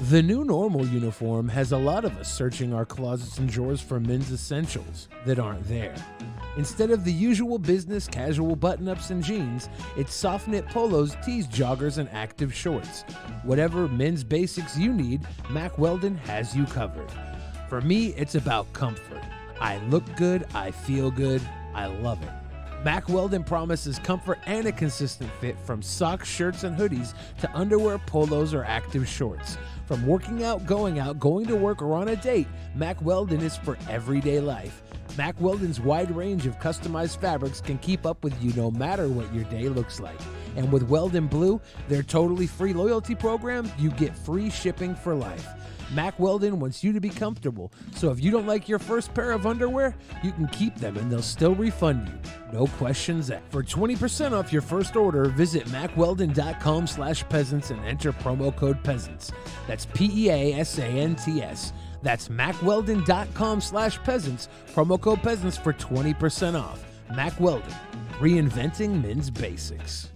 The new normal uniform has a lot of us searching our closets and drawers for men's essentials that aren't there. Instead of the usual business casual button-ups and jeans, it's soft-knit polos, tees, joggers, and active shorts. Whatever men's basics you need, Mack Weldon has you covered. For me, it's about comfort. I look good, I feel good, I love it. Mack Weldon promises comfort and a consistent fit from socks, shirts, and hoodies to underwear, polos, or active shorts. From working out, going to work, or on a date, Mack Weldon is for everyday life. Mack Weldon's wide range of customized fabrics can keep up with you no matter what your day looks like. And with Weldon Blue, their totally free loyalty program, you get free shipping for life. Mack Weldon wants you to be comfortable, so if you don't like your first pair of underwear, you can keep them and they'll still refund you. No questions asked. For 20% off your first order, visit MackWeldon.com/peasants and enter promo code peasants. That's PEASANTS. That's MackWeldon.com/peasants, promo code peasants for 20% off. Mack Weldon, reinventing men's basics.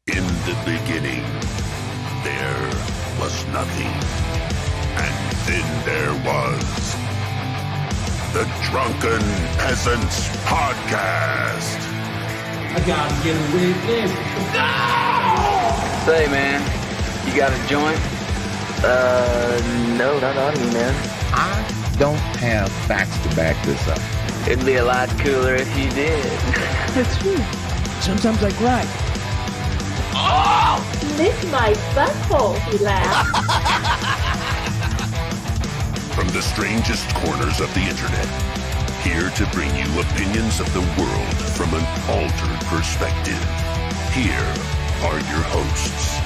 In the beginning, there was nothing. And then there was the Drunken Peasants Podcast. I gotta get a witness. No! Say, man, you got a joint? No, not on me, man. I don't have facts to back this up. It'd be a lot cooler if you did. That's true. Sometimes I cry. Oh! Lick my butthole, he laughed. From the strangest corners of the internet, here to bring you opinions of the world from an altered perspective. Here are your hosts,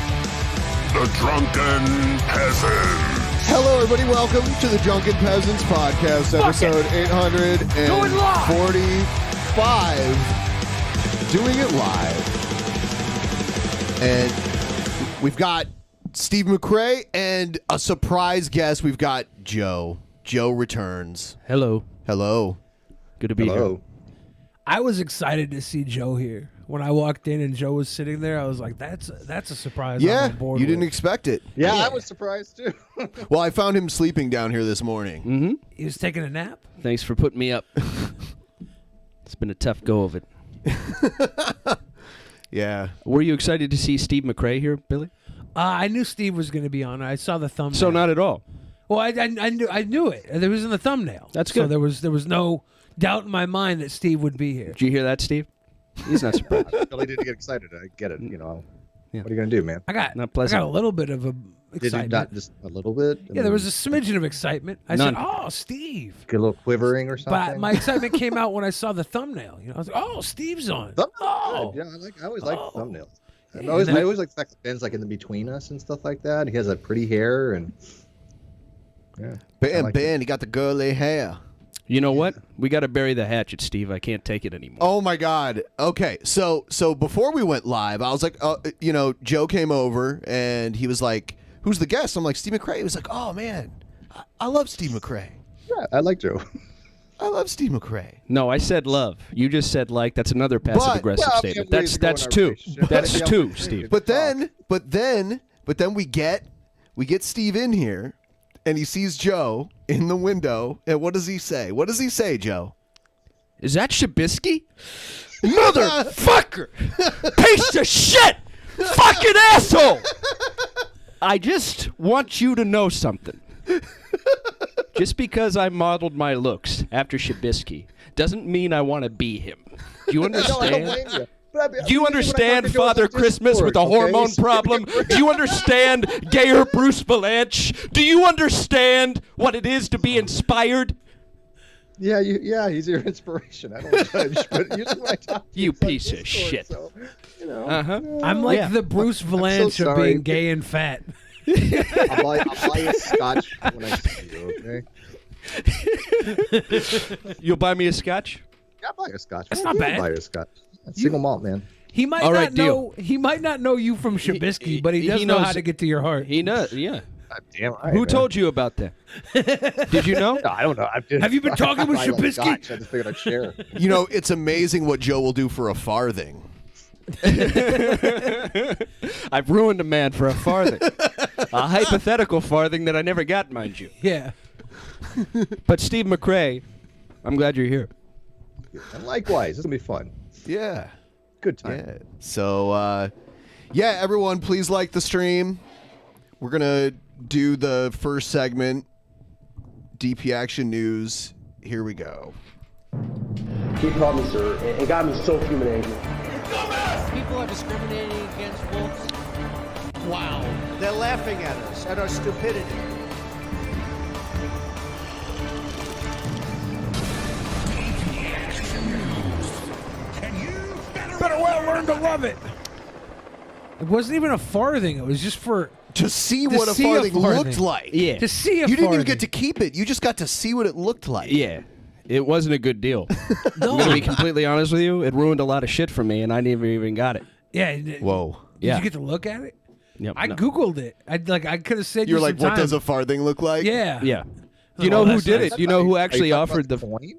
the Drunken Peasants. Hello, everybody. Welcome to the Drunken Peasants Podcast, episode 845. Doing it live. And we've got Steve McRae and a surprise guest. We've got Joe. Joe returns. Hello. Hello. Good to be here. I was excited to see Joe here. When I walked in and Joe was sitting there, I was like, that's a surprise. Yeah, I'm on board you didn't with. expect it. Yeah, I was surprised too. Well, I found him sleeping down here this morning. Mm-hmm. He was taking a nap? Thanks for putting me up. It's been a tough go of it. Yeah. Were you excited to see Steve McRae here, Billy? I knew Steve was going to be on. I saw the thumbnail. So not at all. Well, I knew it. It was in the thumbnail. That's so good. there was no doubt in my mind that Steve would be here. Did you hear that, Steve? He's not surprised. Billy didn't get excited. I get it. You know, Yeah. what are you gonna do, man? I got Not pleasant. a little bit of a Did you excitement. not just a little bit? Yeah, there was a smidgen of excitement. I None. said, "Oh, Steve." Get a little quivering or something. But my excitement came out when I saw the thumbnail. You know, I was like, "Oh, Steve's on." Oh, yeah, I always like thumbnails. Yeah, I always like the fact that Ben's like in the between us and stuff like that. He has that pretty hair and yeah. Ben, he got the girly hair. You know what? We got to bury the hatchet, Steve. I can't take it anymore. Oh my God. Okay, so before we went live, I was like, Joe came over and he was like, "Who's the guest?" I'm like, "Steve McRae." He was like, "Oh man, I love Steve McRae. Yeah, I like Joe. I love Steve McRae." No, I said love. You just said like. That's another passive-aggressive Well, statement. we have ways to go That's in our two. relationship. That's Yeah, two, we Steve. But then we get Steve in here, and he sees Joe in the window, and what does he say? What does he say, Joe? Is that Shabisky? Motherfucker! Piece of shit! Fucking asshole! I just want you to know something. Just because I modeled my looks after Shabisky doesn't mean I want to be him. Do you understand? Do you understand Father Christmas with a hormone problem? Do you understand gayer Bruce Valanche? Do you understand what it is to be inspired? Yeah, he's your inspiration. I don't judge, but usually when I talk to You it's like piece of Discord, shit. So, you know, I'm like Yeah. the Bruce Valanche of sorry. being gay and fat. I'll buy you a scotch when I see you, okay? You'll buy me a scotch? Yeah, I'll buy you a scotch. That's Why not don't you bad. Buy you a scotch. That's single malt, man. He might All not right, know. He might not know you from Shabisky, but he does know how knows- to get to your heart. He knows, yeah. Damn right, Who man. told you about that? Did you know? No, I don't know. Have you been talking with Trubisky? I just figured I'd share. You know, it's amazing what Joe will do for a farthing. I've ruined a man for a farthing. A hypothetical farthing that I never got, mind you. Yeah. But Steve McRae, I'm glad you're here. And likewise, this will be fun. Yeah. Good time. Yeah. So, yeah, everyone, please like the stream. We're going to do the first segment, DP Action News. Here we go. He called me sir and got me so fuming angry. People are discriminating against wolves. Wow. They're laughing at us, at our stupidity. Better well learn to love it. It wasn't even a farthing. It was just for To see To what a see a farthing farthing. looked like. Yeah. to see a You didn't even farthing. get to keep it. You just got to see what it looked like. Yeah. It wasn't a good deal. No. I'm going to be completely honest with you. It ruined a lot of shit for me, and I never even got it. Yeah. Whoa. Did Yeah. you get to look at it? Yep, I no. googled it. I could have said You're you like, some what does time. a farthing look like? Yeah. Yeah. Do you know Oh, who that's did nice. it? Do you know who Are you actually talking offered about the coin?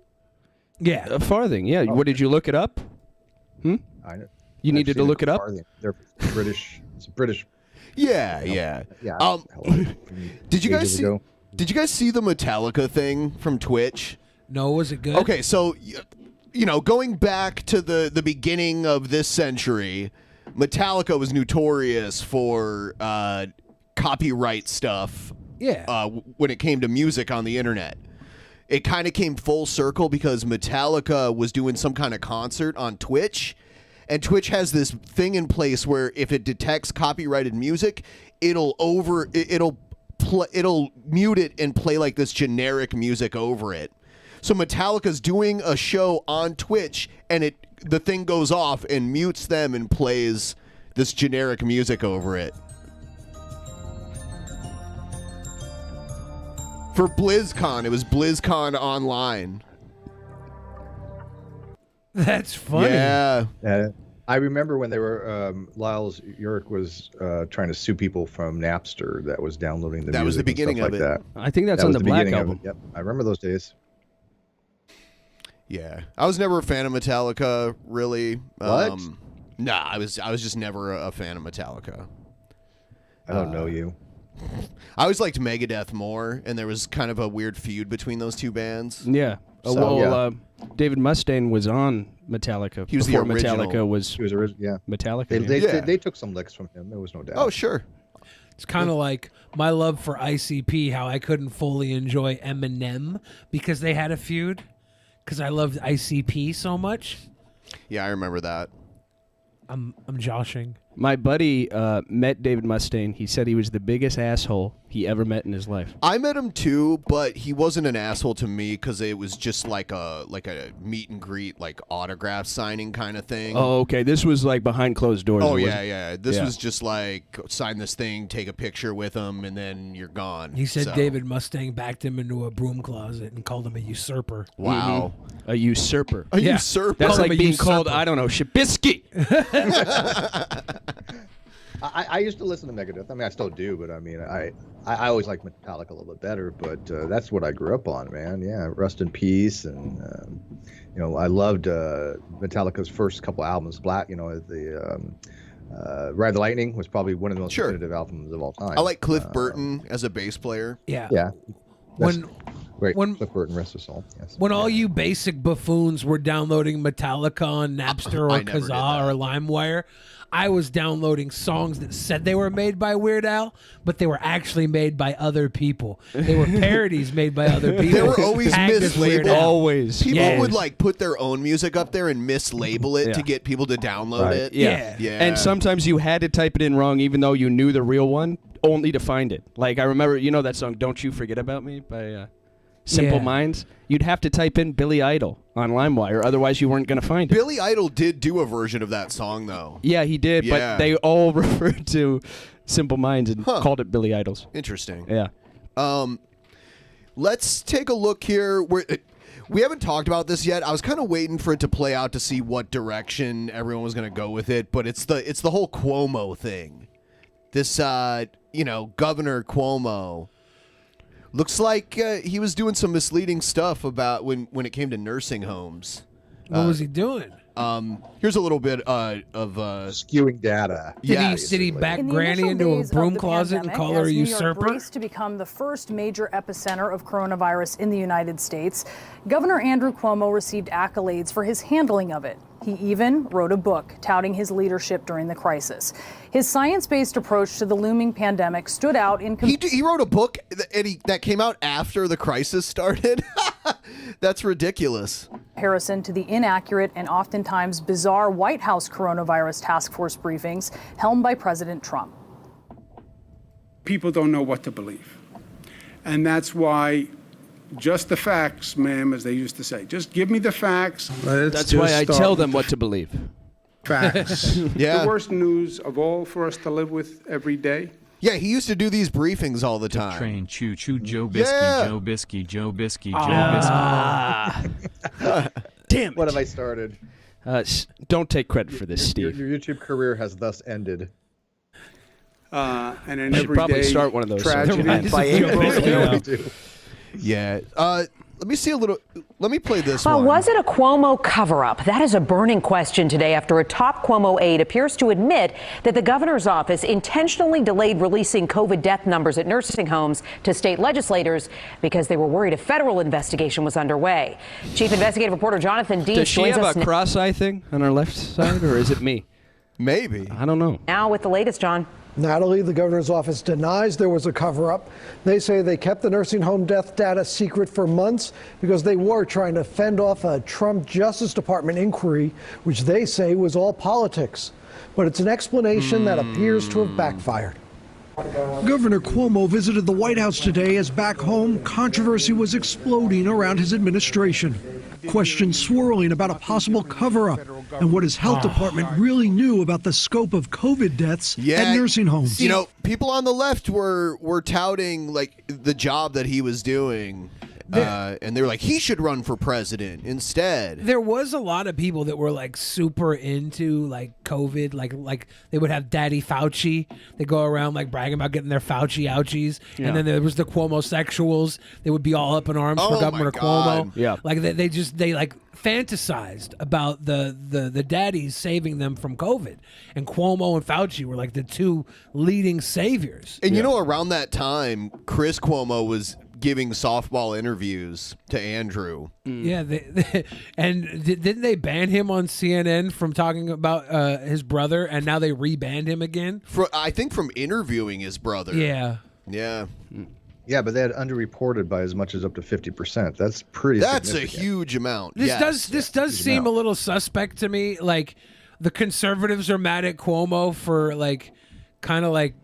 Yeah. a farthing? Yeah. What did you look it up? I know. You I've needed to seen look it up? farthing. They're British. It's British. Yeah, yeah. Yeah. Did you guys ages see? ago. Did you guys see the Metallica thing from Twitch? No, was it good? Okay, so you know, going back to the beginning of this century, Metallica was notorious for copyright stuff. Yeah. When it came to music on the internet, it kind of came full circle because Metallica was doing some kind of concert on Twitch, and Twitch has this thing in place where if it detects copyrighted music, it'll mute it and play like this generic music over it. So Metallica's doing a show on Twitch, and the thing goes off and mutes them and plays this generic music over it. For BlizzCon, it was BlizzCon Online. That's funny. Yeah. I remember when they were Lyles Yurick was trying to sue people from Napster that was downloading the That was the music and beginning stuff of like it. that. I think that's That on was the Black beginning of album. it. Yep, I remember those days. Yeah. I was never a fan of Metallica, really. What? Nah, I was just never a fan of Metallica. I don't know you. I always liked Megadeth more, and there was kind of a weird feud between those two bands. Yeah. David Mustaine was on Metallica. He was the before original. Metallica was He was original. Yeah. Metallica. They took some licks from him. There was no doubt. Oh, sure. It's kind of like my love for ICP, how I couldn't fully enjoy Eminem because they had a feud, because I loved ICP so much. Yeah, I remember that. I'm joshing. My buddy met David Mustaine. He said he was the biggest asshole he ever met in his life. I met him too, but he wasn't an asshole to me because it was just like a meet and greet, like autograph signing kind of thing. Oh, okay. This was like behind closed doors. Oh It yeah, wasn't- yeah. This Yeah. was just like sign this thing, take a picture with him, and then you're gone. He said So- David Mustang backed him into a broom closet and called him a usurper. Wow, A usurper. a Yeah. usurper. That's Called him like a being called, usurper. I don't know, Shabisky. I used to listen to Megadeth. I mean, I still do, but I mean, I always liked Metallica a little bit better. But that's what I grew up on, man. Yeah, Rust in Peace, and you know, I loved Metallica's first couple albums. Black, you know, the Ride the Lightning was probably one of the most Sure. definitive albums of all time. I like Cliff Burton as a bass player. Yeah. Yeah. When Great. when- Cliff Burton, rest his soul. Yes. when all you basic buffoons were downloading Metallica on Napster I or never did Kazaa or LimeWire, I was downloading songs that said they were made by Weird Al, but they were actually made by other people. They were parodies made by other people. They were always tagged as Weird mislabeled. Al. Always. People Yeah. would like put their own music up there and mislabel it Yeah. to get people to download Right. it. Yeah. Yeah. And sometimes you had to type it in wrong even though you knew the real one, only to find it. Like I remember, you know that song Don't You Forget About Me by Simple Yeah. Minds? You'd have to type in Billy Idol on LimeWire, otherwise you weren't going to find it. Billy Idol did do a version of that song though. Yeah, he did, Yeah. but they all referred to Simple Minds and Huh. called it Billy Idols. Interesting. Yeah. Let's take a look here. We haven't talked about this yet. I was kind of waiting for it to play out to see what direction everyone was going to go with it, but it's the whole Cuomo thing. this, Governor Cuomo. Looks like he was doing some misleading stuff about when it came to nursing homes. What was he doing? Here's a little bit of skewing data. Did he back Granny into a broom closet and call her a usurper? Raced to become the first major epicenter of coronavirus in the United States, Governor Andrew Cuomo received accolades for his handling of it. He even wrote a book touting his leadership during the crisis. His science-based approach to the looming pandemic stood out in... He wrote a book that came out after the crisis started? That's ridiculous. Comparison to the inaccurate and oftentimes bizarre White House coronavirus task force briefings helmed by President Trump. People don't know what to believe. And that's why just the facts, ma'am, as they used to say. Just give me the facts. That's why I tell them what to believe. Facts. Yeah. The worst news of all for us to live with every day. Yeah, he used to do these briefings all the time. Train choo-choo, Joe Bisky, Yeah. Joe Bisky, Joe Bisky, Joe Bisky. Damn it. What have I started? Don't take credit for this, Steve. Your YouTube career has thus ended. And an I should probably everyday start one of those. tragedy. By April, Yeah. Let me see a little. Let me play this Well, one. was it a Cuomo cover-up? That is a burning question today after a top Cuomo aide appears to admit that the governor's office intentionally delayed releasing COVID death numbers at nursing homes to state legislators because they were worried a federal investigation was underway. Chief investigative reporter Jonathan Dees Does she joins have us a cross-eye thing on her left side, or is it me? Maybe. I don't know. now with the latest, John. Natalie, the governor's office denies there was a cover-up. They say they kept the nursing home death data secret for months because they were trying to fend off a Trump Justice Department inquiry, which they say was all politics. But it's an explanation that appears to have backfired. Governor Cuomo visited the White House today as back home, controversy was exploding around his administration. Questions swirling about a possible cover-up and what his health department really knew about the scope of COVID deaths at nursing homes. You know, people on the left were touting like the job that he was doing. And they were like, he should run for president instead. There was a lot of people that were like super into like COVID, like they would have Daddy Fauci. They go around like bragging about getting their Fauci ouchies, Yeah. and then there was the Cuomo-sexuals. They would be all up in arms Oh for my Governor God. Cuomo. Yeah. Like they like fantasized about the daddies saving them from COVID, and Cuomo and Fauci were like the two leading saviors. And you know, around that time, Chris Cuomo was giving softball interviews to Andrew. Yeah, didn't they ban him on CNN from talking about his brother, and now they rebanned him again? I think from interviewing his brother. Yeah. Yeah. Yeah, but they had underreported by as much as up to 50%. That's pretty That's a significant. huge amount. This Yes. does seem a little suspect to me. Like the conservatives are mad at Cuomo for like kind of like.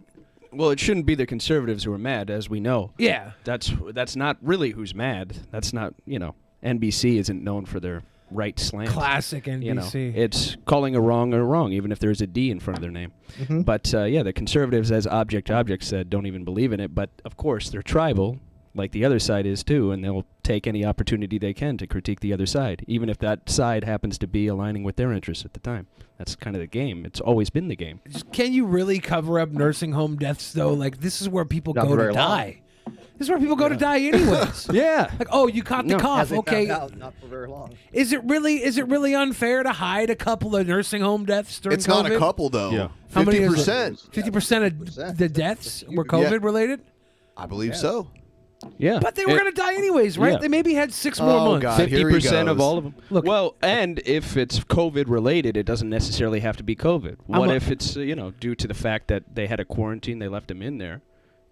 Well, it shouldn't be the conservatives who are mad, as we know. Yeah. That's not really who's mad. That's not, NBC isn't known for their right slant. Classic NBC. You know, it's calling a wrong, even if there's a D in front of their name. Mm-hmm. But, the conservatives, as Object said, don't even believe in it. But, of course, they're tribal, like the other side is, too, and they'll take any opportunity they can to critique the other side, even if that side happens to be aligning with their interests at the time. That's kind of the game. It's always been the game. Can you really cover up nursing home deaths though? Like this is where people Not go to very long. die. This is where people go to die anyways. Yeah. Like, oh, you caught the As cough. they Okay. found out, not for very long. Is it really unfair to hide a couple of nursing home deaths during It's COVID? not a couple, though. Yeah. How many is it? 50%. 50% of the deaths were COVID related? I believe so. Yeah. But they were going to die anyways, right? Yeah. They maybe had 6 more Oh, months. God. Here he 50% of goes. all of them. Look- Well, and if it's COVID related, it doesn't necessarily have to be COVID. What if it's due to the fact that they had a quarantine, they left them in there,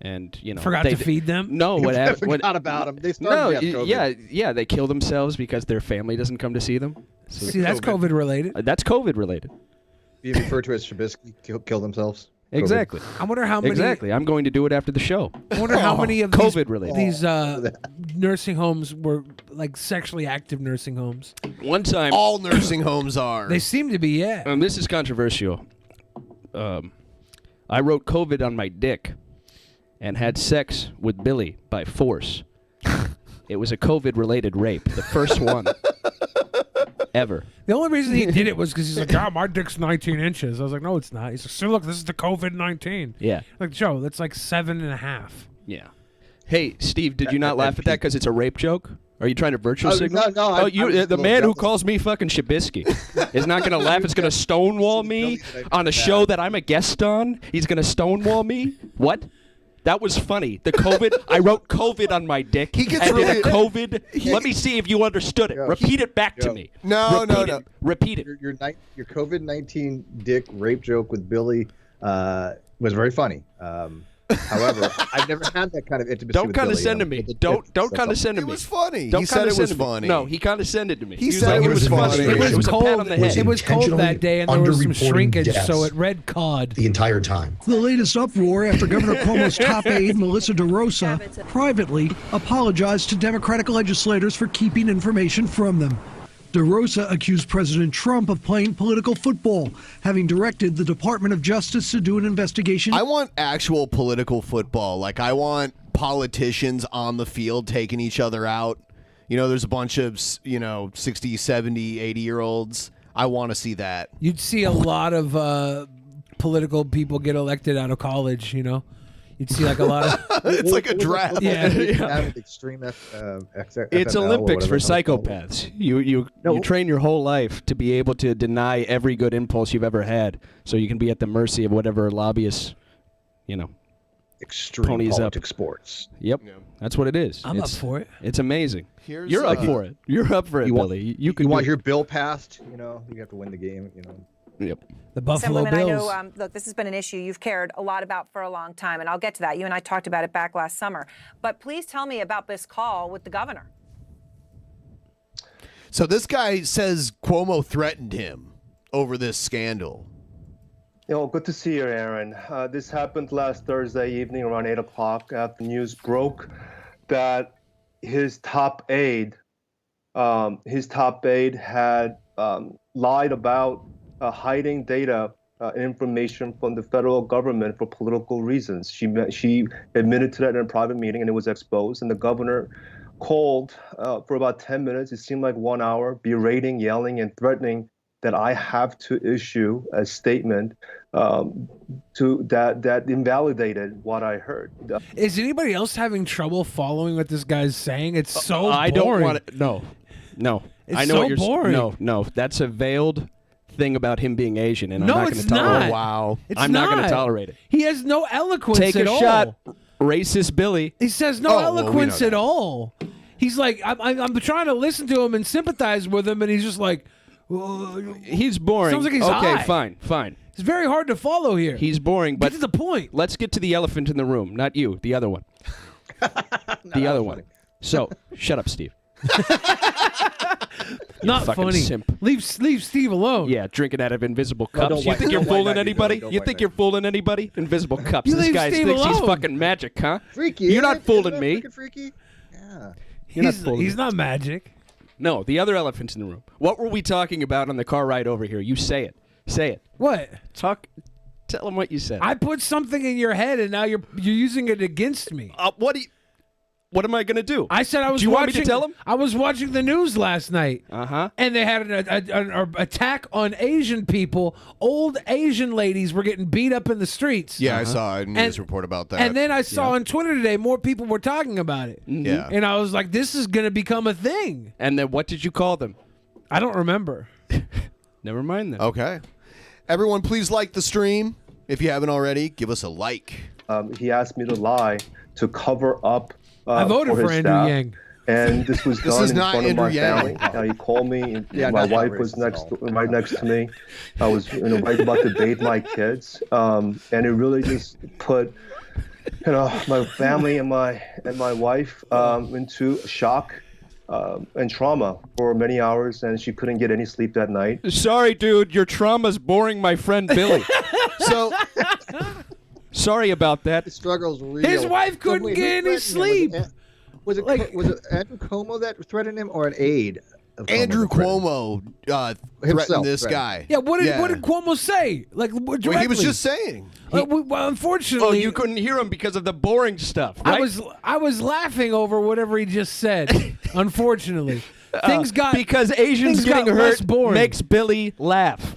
and Forgot they to feed them? No, I what forgot about them. They No, started to have COVID. yeah, they kill themselves because their family doesn't come to see them. So See, that's COVID related. that's COVID related. Being referred to as Trubisky kill themselves. Exactly. I wonder how many. Exactly. I'm going to do it after the show. I wonder how many of COVID related. these nursing homes were like sexually active nursing homes. One time, All nursing homes are. They seem to be, yeah. and this is controversial. I wrote COVID on my dick and had sex with Billy by force. It was a COVID-related rape, the first one ever. The only reason he did it was because he's like, "God, my dick's 19 inches." I was like, "No, it's not." He's like, "So look, this is the COVID-19." Yeah. Like, Joe, that's like 7.5. Yeah. Hey, Steve, did you not laugh at that because it's a rape joke? Are you trying to virtual signal? No, oh, the man who calls me fucking Shabisky is not going to laugh. It's going to stonewall me on a show that I'm a guest on. He's going to stonewall me? What? That was funny. The COVID. I wrote COVID on my dick. He gets and really, did a COVID. Let me see if you understood it. Repeat it back to me. No. Repeat it. Your COVID-19 dick rape joke with Billy was very funny. However, I've never had that kind of intimacy. Don't condescend to me. Don't condescend to me. It was funny. Don't He said it was condescend to me. funny. No, he condescended to me. He said like, it was funny. It was a pat cold. on the head. It was cold that day, and there was some underreporting shrinkage, deaths so it read cod. the entire time. The latest uproar after Governor Cuomo's top aide, Melissa DeRosa, privately apologized to Democratic legislators for keeping information from them. DeRosa accused President Trump of playing political football, having directed the Department of Justice to do an investigation. I want actual political football. Like, I want politicians on the field taking each other out. You know, there's a bunch of, 60, 70, 80-year-olds. I want to see that. You'd see a lot of political people get elected out of college, You'd see like a lot of... It's like a draft. Yeah. Extreme It's Olympics for psychopaths. You train your whole life to be able to deny every good impulse you've ever had, so you can be at the mercy of whatever lobbyists, extreme ponies politics up. sports. Yep, that's what it is. I'm up for it. It's amazing. You're up for it. You're up for it, Billy. You want your bill passed? You have to win the game. Yep. The Buffalo Assemblyman, Bills. I know, look, this has been an issue you've cared a lot about for a long time, and I'll get to that. You and I talked about it back last summer. But please tell me about this call with the governor. So this guy says Cuomo threatened him over this scandal. Good to see you, Aaron. This happened last Thursday evening around 8 o'clock after news broke that his top aide had lied about hiding data and information from the federal government for political reasons. She admitted to that in a private meeting, and it was exposed. And the governor called for about 10 minutes. It seemed like 1 hour, berating, yelling, and threatening that I have to issue a statement that invalidated what I heard. Is anybody else having trouble following what this guy's saying? It's so boring. I don't want to. No. It's I know so what you're boring. No. That's a veiled thing about him being Asian, and No, I'm not going to tolerate it. Wow. I'm not going to tolerate it. He has no eloquence Take at a all. shot, racist Billy. He says no eloquence at all. He's like, I'm trying to listen to him and sympathize with him, and he's just like, he's boring. Sounds like he's okay, high. fine. It's very hard to follow here. He's boring, but get to the point. Let's get to the elephant in the room. Not you, the other one. The other one. So, shut up, Steve. Not fucking funny. simp. Leave Steve alone. Yeah, drinking out of invisible No, cups. don't You white- think you're don't white fooling knight me, anybody? don't You white think knight you're fooling anybody? Invisible cups. You This leave guy Steve thinks he's alone. fucking magic, huh? Freaky. You're not isn't it? fooling Isn't me. that freaking freaky? Yeah. You're not fooling He's me. not magic. No, the other elephant in the room. What were we talking about on the car ride over here? You say it. Say it. What? Tell him what you said. I put something in your head, and now you're using it against me. What am I going to do? I said I was. Do you watching, want me to tell him? I was watching the news last night. Uh-huh. And they had an attack on Asian people. Old Asian ladies were getting beat up in the streets. Yeah, I saw a news report about that. And then I saw on Twitter today more people were talking about it. Mm-hmm. Yeah. And I was like, this is going to become a thing. And then what did you call them? I don't remember. Never mind then. Okay. Everyone, please like the stream. If you haven't already, give us a like. He asked me to lie to cover up I voted for his Andrew staff. Yang. And this was This done is in not front of my Andrew Yang. family. He called me. And Yeah, my not wife racist was at right next to me. I was right about to bathe my kids, and it really just put my family and my wife into shock and trauma for many hours, and she couldn't get any sleep that night. Sorry, dude. Your trauma's boring my friend Billy. So, sorry about that. The struggle's real. His wife couldn't wait, get who any threatened him? sleep. Was it Andrew Cuomo that threatened him, or an aide? Andrew Cuomo threatened this guy. Yeah, what did Cuomo say? Like, directly? Well, he was just saying. Well, unfortunately, Oh, you couldn't hear him because of the boring stuff, right? I was laughing over whatever he just said. Unfortunately, things got because Asians getting hurt makes Billy laugh.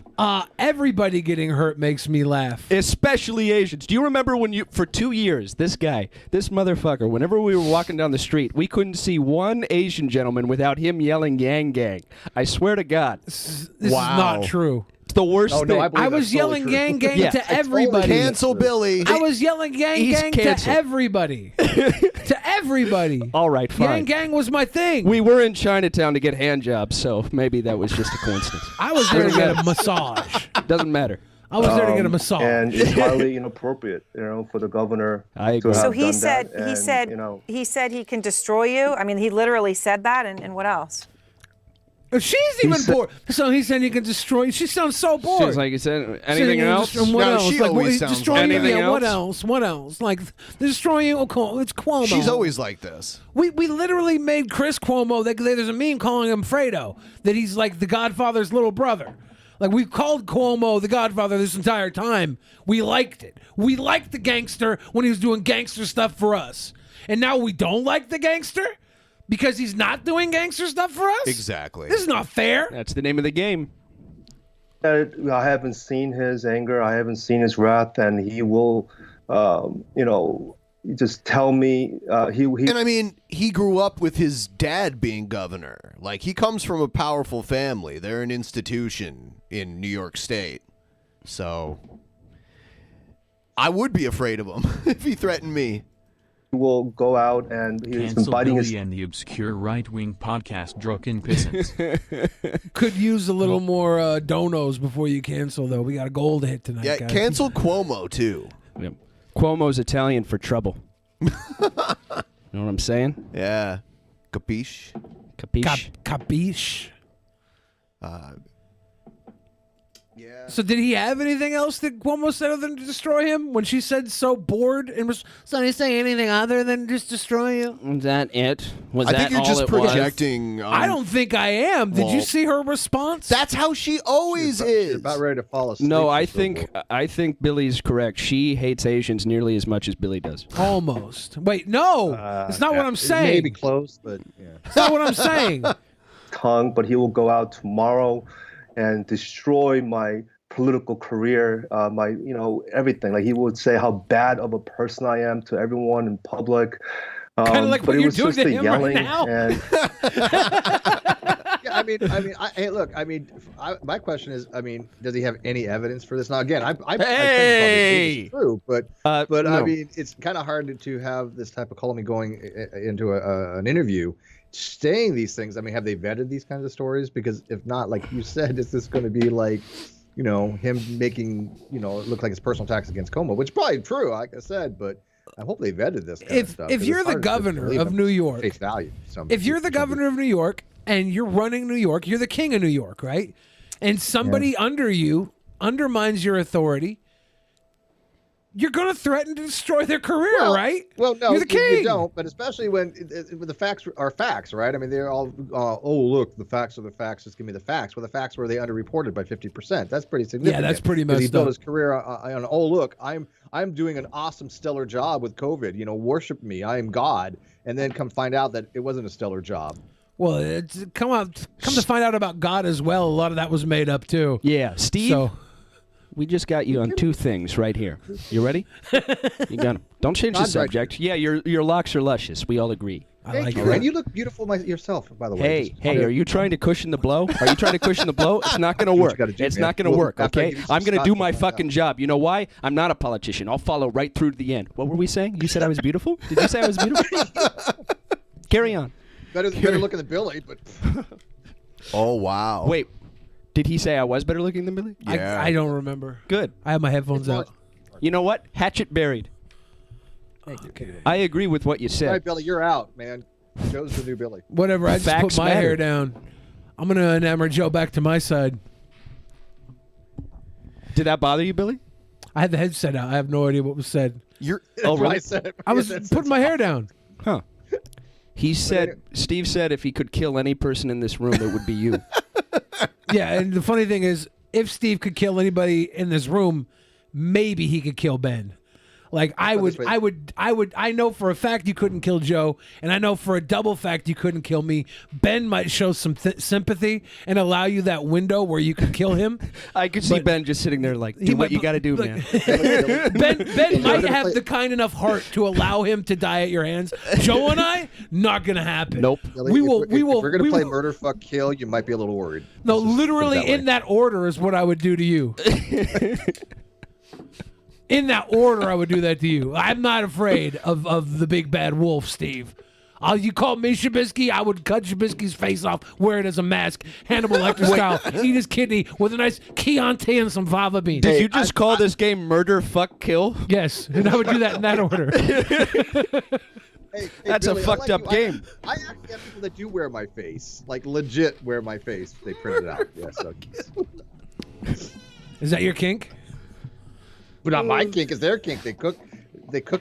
Everybody getting hurt makes me laugh, especially Asians. Do you remember when for 2 years, this motherfucker, whenever we were walking down the street, we couldn't see one Asian gentleman without him yelling "gang gang"? I swear to God, this is not true. It's the worst thing. I was yelling "gang gang" to everybody. Cancel Billy. I was yelling "gang gang" to everybody. To everybody. All right, fine. Gang gang was my thing. We were in Chinatown to get hand jobs, so maybe that was just a coincidence. I was there to get a massage. Doesn't matter. I was there to get a massage. And it's highly inappropriate, for the governor to have So he done said that. he said he can destroy you. I mean, he literally said that, and what else? She's even bored. So he said he can destroy. She sounds so bored. She's like, he said, anything else? What else? She like, always sounds destroying you. anything Yeah, what else? else? What else? Like, destroying you. Okay, it's Cuomo. She's always like this. We literally made Chris Cuomo. There's a meme calling him Fredo. That he's like the Godfather's little brother. Like, we've called Cuomo the Godfather this entire time. We liked it. We liked the gangster when he was doing gangster stuff for us. And now we don't like the gangster? Because he's not doing gangster stuff for us? Exactly. This is not fair. That's the name of the game. I haven't seen his anger. I haven't seen his wrath, and he will, just tell me. And I mean, he grew up with his dad being governor. Like, he comes from a powerful family. They're an institution in New York State. So I would be afraid of him if he threatened me. Will go out and he's been biting his. And the obscure right-wing podcast Drunken Peasants. Could use a little more donos before you cancel, though. We got a goal to hit tonight, Yeah, guys. cancel Cuomo too. Yeah. Cuomo's Italian for trouble. You know what I'm saying? Yeah. Capiche? Capiche? Capiche? Yeah. So did he have anything else that Cuomo said other than to destroy him? When she said so bored and was, so did he say anything other than just destroy you? Was that it? Was I that think you're all just it was? projecting. I don't think I am. Did you well, see her response? That's how she always is. About ready to fall asleep. No, I think Billy's correct. She hates Asians nearly as much as Billy does. Almost. Wait, no. It's not what I'm saying. Maybe close, but yeah. It's not what I'm saying. Tongue, but he will go out tomorrow and destroy my political career, my everything. Like, he would say how bad of a person I am to everyone in public. Kind of like but what it you're was doing just to the him yelling right now. and Hey, look. My question is, does he have any evidence for this? Now, again, I think it's true, but no. I mean, it's kind of hard to have this type of calling going into an interview, saying these things. I mean, have they vetted these kinds of stories? Because if not, like you said, is this going to be like, him making, it look like his personal attacks against Cuomo, which is probably true, like I said, but I hope they vetted this kind of stuff. If you're the governor of New York, face value. If you're the governor of New York and you're running New York, you're the king of New York, right? And somebody under you undermines your authority, you're going to threaten to destroy their career, right? Well, no, you're the king. You don't. But especially when the facts are facts, right? I mean, they're all, oh, look, the facts are the facts. Just give me the facts. Well, the facts were they underreported by 50%. That's pretty significant. Yeah, that's pretty messed He built up. his career on, oh, look, I'm doing an awesome, stellar job with COVID. Worship me. I am God. And then come find out that it wasn't a stellar job. Well, come to find out about God as well. A lot of that was made up too. Yeah, Steve. So, we just got you on two things right here. You ready? You got 'em. Don't change the God's right. subject. Yeah, your locks are luscious. We all agree. Thank you. And you look beautiful yourself, by the way. Hey, are you trying to cushion the blow? Are you trying to cushion the blow? It's not going to work. It's not going to work, okay? I'm going to do my fucking job. You know why? I'm not a politician. I'll follow right through to the end. What were we saying? You said I was beautiful? Did you say I was beautiful? Carry on. Better looking than Billy, but... Oh, wow. Wait, did he say I was better looking than Billy? Yeah. I don't remember. Good. I have my headphones out. You know what? Hatchet buried. Okay. I agree with what you said. All right, Billy, you're out, man. Joe's the new Billy. Whatever. I just Facts put my matter. hair down. I'm going to enamor Joe back to my side. Did that bother you, Billy? I had the headset out. I have no idea what was said. Oh, really? I was putting my hair down. Huh. Steve said if he could kill any person in this room, it would be you. Yeah, and the funny thing is, if Steve could kill anybody in this room, maybe he could kill Ben. Like I know for a fact you couldn't kill Joe, and I know for a double fact you couldn't kill me. Ben might show some sympathy and allow you that window where you could kill him. I could see Ben just sitting there like, do what you got to do, man. Ben might have the kind enough heart to allow him to die at your hands. Joe and I, not gonna happen. Nope. We will. If we're gonna play murder, fuck, kill, you might be a little worried. No, literally in that order is what I would do to you. In that order, I would do that to you. I'm not afraid of the big bad wolf, Steve. You call me Shabisky, I would cut Shabisky's face off, wear it as a mask, Hannibal Lecter style, eat his kidney with a nice Chianti and some fava beans. Did you just call this game murder, fuck, kill? Yes, and I would do that in that order. Hey, That's Billy, a fucked up game. I actually have people that do wear my face, like legit wear my face. They print it out. Yeah, so. Is that your kink? But not my kink, is their kink. They cook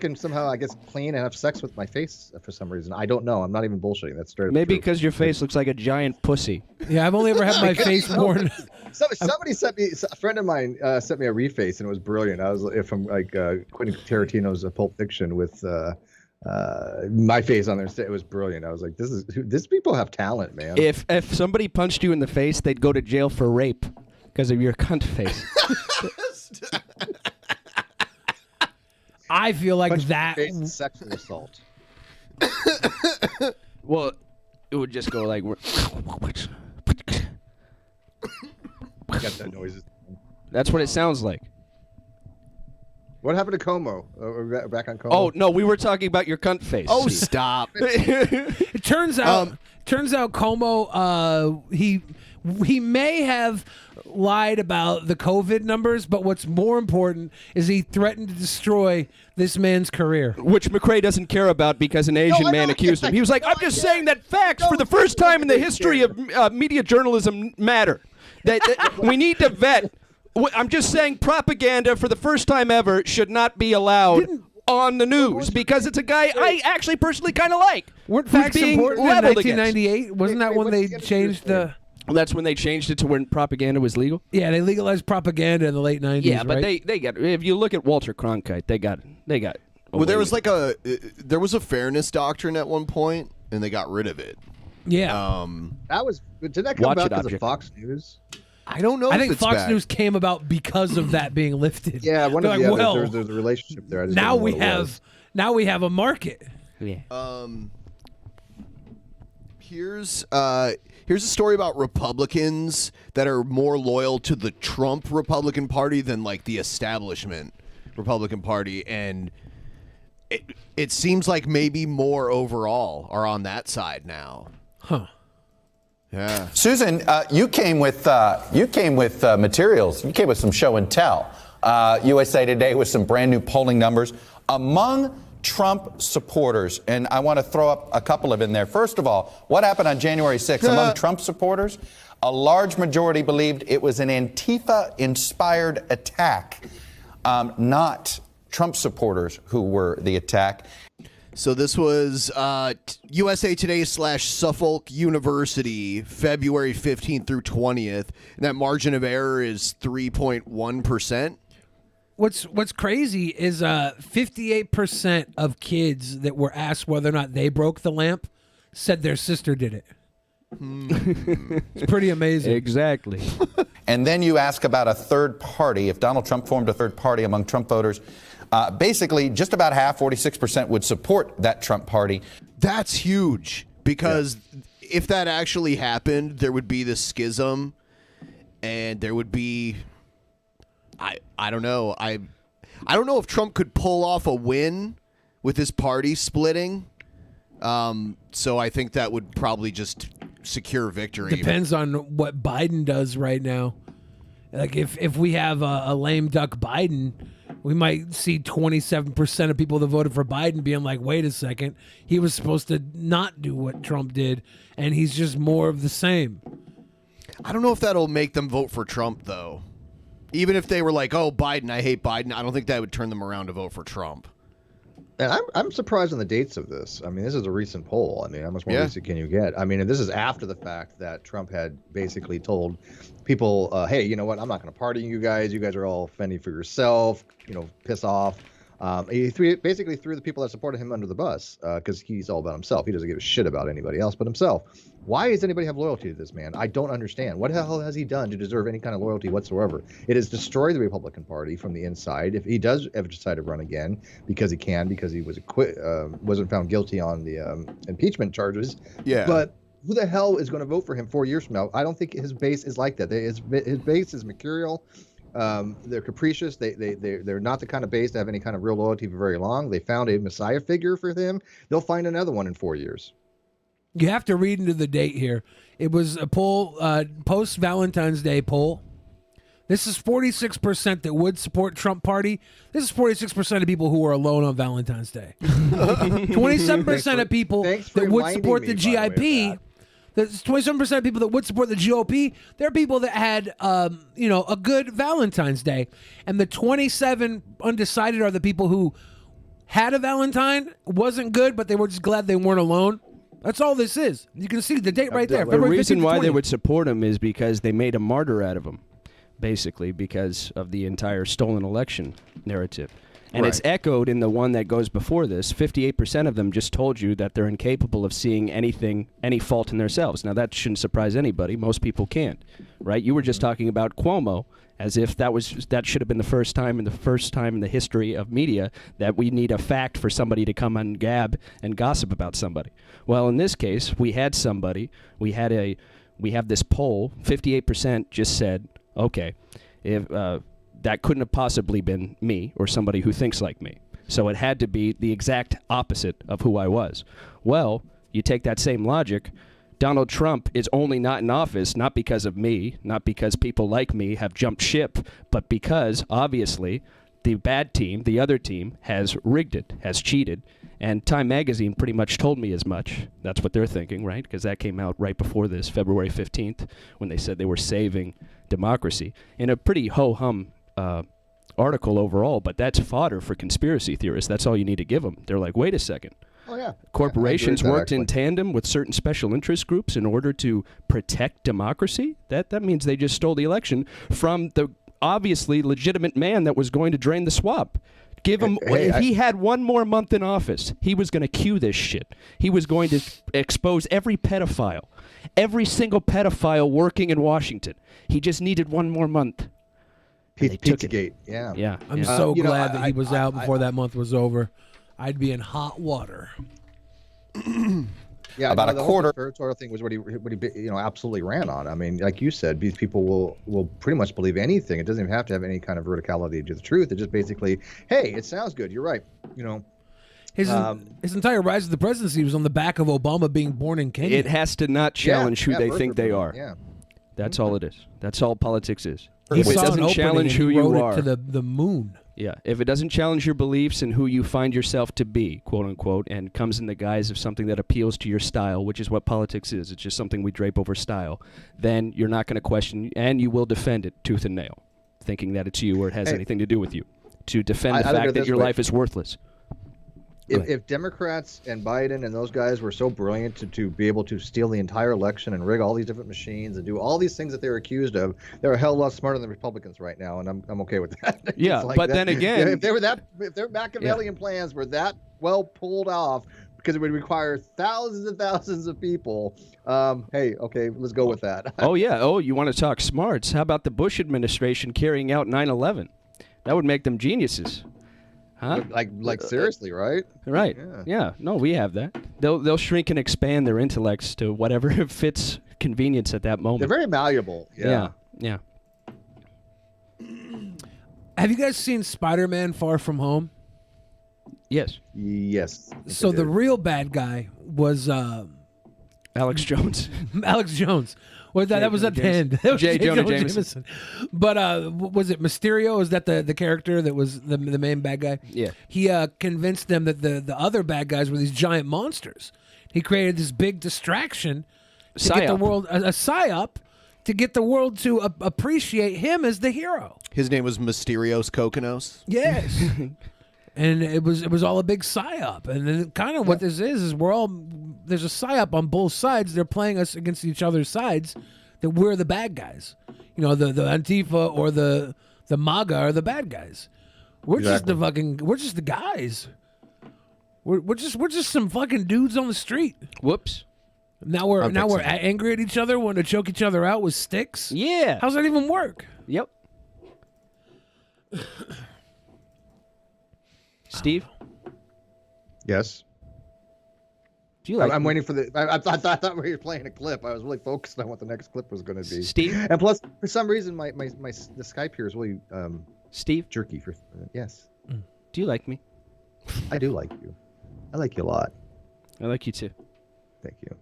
and somehow, I guess, clean and have sex with my face for some reason. I don't know. I'm not even bullshitting. That's straight up Maybe true. because your face looks like a giant pussy. Yeah, I've only ever had my face worn. Somebody sent me, a friend of mine sent me a reface, and it was brilliant. I was from like Quentin Tarantino's Pulp Fiction with my face on there. It was brilliant. I was like, this people have talent, man. If somebody punched you in the face, they'd go to jail for rape because of your cunt face. I feel like that sexual assault. Well, it would just go like. Got that noises. That's what it sounds like. What happened to Como? Back on Como. Oh no, we were talking about your cunt face. Oh, stop! It turns out Como he may have lied about the COVID numbers, but what's more important is he threatened to destroy this man's career. Which McRae doesn't care about because an Asian man accused him. He was like, I'm just saying that facts for the first time in the history of media journalism matter. That we need to vet. I'm just saying propaganda for the first time ever should not be allowed on the news because it's a guy I actually personally kind of like. Weren't facts important in 1998? Wasn't that when they changed the... Well, that's when they changed it to when propaganda was legal? Yeah, they legalized propaganda in the late 90s, Yeah, but right? they got, if you look at Walter Cronkite, they got. Well, there was a fairness doctrine at one point, and they got rid of it. Yeah. Did that come about because of Fox News? I don't know. I think Fox News came about because of that being lifted. Yeah, there's a relationship there. Now we have a market. Yeah. Here's a story about Republicans that are more loyal to the Trump Republican Party than like the establishment Republican Party, and it seems like maybe more overall are on that side now. Huh. Yeah. Susan, you came with materials. You came with some show and tell. USA Today with some brand new polling numbers among Trump supporters, and I want to throw up a couple of in there. First of all, what happened on January 6th among Trump supporters? A large majority believed it was an Antifa-inspired attack, not Trump supporters who were the attack. So this was USA Today / Suffolk University, February 15th through 20th, and that margin of error is 3.1%. What's crazy is 58% of kids that were asked whether or not they broke the lamp said their sister did it. It's pretty amazing. Exactly. And then you ask about a third party. If Donald Trump formed a third party among Trump voters, basically just about half, 46%, would support that Trump party. That's huge because if that actually happened, there would be this schism and there would be... I don't know. I don't know if Trump could pull off a win with his party splitting. So I think that would probably just secure victory. Depends on what Biden does right now. Like if we have a lame duck Biden, we might see 27% of people that voted for Biden being like, wait a second, he was supposed to not do what Trump did, and he's just more of the same. I don't know if that'll make them vote for Trump, though. Even if they were like, oh, Biden, I hate Biden, I don't think that would turn them around to vote for Trump. And I'm surprised on the dates of this. I mean, this is a recent poll. I mean, how much more recent can you get? I mean, and this is after the fact that Trump had basically told people, hey, you know what? I'm not going to pardon you guys. You guys are all fending for yourself. Piss off. He basically threw the people that supported him under the bus because he's all about himself. He doesn't give a shit about anybody else but himself. Why does anybody have loyalty to this man? I don't understand. What the hell has he done to deserve any kind of loyalty whatsoever? It has destroyed the Republican Party from the inside. If he does ever decide to run again, because he can, because he was wasn't found guilty on the impeachment charges. Yeah. But who the hell is going to vote for him 4 years from now? I don't think his base is like that. His base is mercurial. They're capricious. They're not the kind of base to have any kind of real loyalty for very long. They found a messiah figure for him. They'll find another one in 4 years. You have to read into the date here. It was a poll, post Valentine's Day poll. This is 46% that would support Trump party. This is 46% of people who are alone on Valentine's Day. 27% of people that would support the GIP. There's 27% of people that would support the GOP. They're people that had, a good Valentine's Day. And the 27 undecided are the people who had a Valentine, wasn't good, but they were just glad they weren't alone. That's all this is. You can see the date right there. The reason why they would support him is because they made a martyr out of him, basically, because of the entire stolen election narrative. And it's echoed in the one that goes before this. 58% of them just told you that they're incapable of seeing any fault in themselves. Now, that shouldn't surprise anybody. Most people can't, right? You were just talking about Cuomo as if that should have been the first time in the history of media that we need a fact for somebody to come on Gab and gossip about somebody. Well, in this case, we had somebody. We have this poll. 58% just said, okay, if that couldn't have possibly been me or somebody who thinks like me. So it had to be the exact opposite of who I was. Well, you take that same logic, Donald Trump is only not in office, not because of me, not because people like me have jumped ship, but because, obviously, the bad team, the other team, has rigged it, has cheated. And Time Magazine pretty much told me as much. That's what they're thinking, right? Because that came out right before this, February 15th, when they said they were saving democracy. In a pretty ho-hum article overall, but that's fodder for conspiracy theorists. That's all you need to give them. They're like, wait a second. Oh, yeah. Corporations worked in tandem with certain special interest groups in order to protect democracy? That means they just stole the election from the obviously legitimate man that was going to drain the swamp. Give him, if he had one more month in office, he was going to cue this shit. He was going to expose every pedophile, every single pedophile working in Washington. He just needed one more month. Pizzagate, yeah. Yeah. I'm so glad that he was out before that month was over. I'd be in hot water. Yeah, about a quarter. The conspiratorial thing was what he absolutely ran on. I mean, like you said, these people will pretty much believe anything. It doesn't even have to have any kind of verticality to the truth. It's just basically, hey, it sounds good. You're right. His entire rise to the presidency was on the back of Obama being born in Kenya. It has to not challenge who they think they are. Yeah. That's all it is. That's all politics is. He If it saw an doesn't opening challenge and who he you rode are, it to the moon. Yeah, if it doesn't challenge your beliefs and who you find yourself to be, quote unquote, and comes in the guise of something that appeals to your style, which is what politics is, it's just something we drape over style, then you're not going to question, and you will defend it tooth and nail, thinking that it's you or it has anything to do with you, to defend the fact that your life is worthless. If Democrats and Biden and those guys were so brilliant to be able to steal the entire election and rig all these different machines and do all these things that they were accused of, they're a hell of a lot smarter than Republicans right now, and I'm okay with that. Yeah, but then again, if their Machiavellian plans were that well pulled off, because it would require thousands and thousands of people. Hey, okay, let's go with that. Oh yeah. Oh, you want to talk smarts? How about the Bush administration carrying out 9/11? That would make them geniuses. Huh? Like seriously, right? Right. Yeah. No, we have that. They'll shrink and expand their intellects to whatever fits convenience at that moment. They're very malleable. Yeah. Have you guys seen Spider-Man: Far From Home? Yes. Yes. So the real bad guy was Alex Jones. Alex Jones. That was at the end. That was J. Jonah Jameson. But was it Mysterio? Is that the character that was the main bad guy? Yeah. He convinced them that the other bad guys were these giant monsters. He created this big distraction to get the world a psyop to get the world to appreciate him as the hero. His name was Mysterios Kokonos. Yes. And it was all a big psyop. And then kind of what this is there's a psyop on both sides. They're playing us against each other's sides, that we're the bad guys. You know, the Antifa or the MAGA are the bad guys. We're just the guys. We're just some fucking dudes on the street. Whoops. Now we're angry at each other, want to choke each other out with sticks. Yeah. How's that even work? Yep. Steve? Yes. Do you like I'm waiting for the. I thought we were playing a clip. I was really focused on what the next clip was going to be. Steve? And plus, for some reason, the Skype here is really Steve? jerky. Yes. Do you like me? I do like you. I like you a lot. I like you too. Thank you.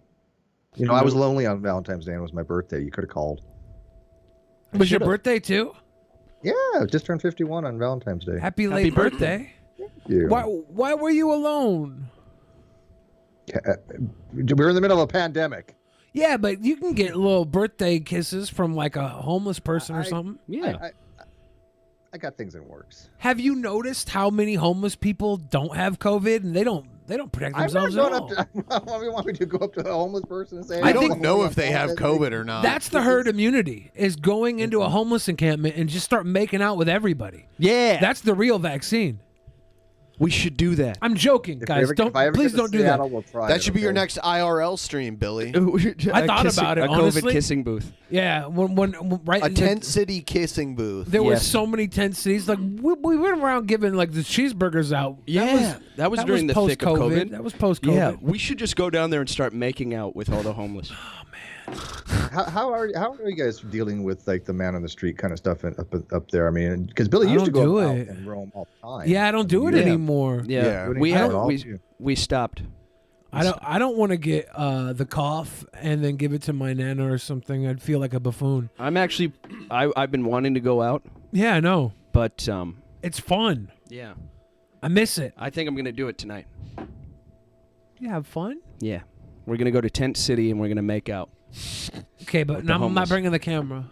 You know, I was lonely on Valentine's Day. It was my birthday. You could have called. Was your birthday too? Yeah, I just turned 51 on Valentine's Day. Happy late birthday. Thank you. Why were you alone? We were in the middle of a pandemic. Yeah, but you can get little birthday kisses from like a homeless person or something. Yeah. I got things in works. Have you noticed how many homeless people don't have COVID and they don't protect themselves at all? Want me to go up to a homeless person and say, I don't know if they have COVID or not. That's the herd immunity, is going into a homeless encampment and just start making out with everybody. Yeah. That's the real vaccine. We should do that. I'm joking, guys. Please don't do that. That should be your next IRL stream, Billy. I thought about it, honestly. COVID kissing booth. Yeah, a tent city kissing booth. There were so many tent cities. Like we went around giving like the cheeseburgers out. Yeah, that was during the thick of COVID. That was post-COVID. Yeah, we should just go down there and start making out with all the homeless. Oh man. How are you guys dealing with like the man on the street kind of stuff up there? I mean, because Billy used to go out and roam all the time. Yeah, I don't do it anymore. Yeah, we stopped. I don't want to get the cough and then give it to my nana or something. I'd feel like a buffoon. I've been wanting to go out. Yeah, I know. But it's fun. Yeah. I miss it. I think I'm gonna do it tonight. You have fun? Yeah. We're gonna go to Tent City and we're gonna make out. Okay, but I'm not bringing the camera.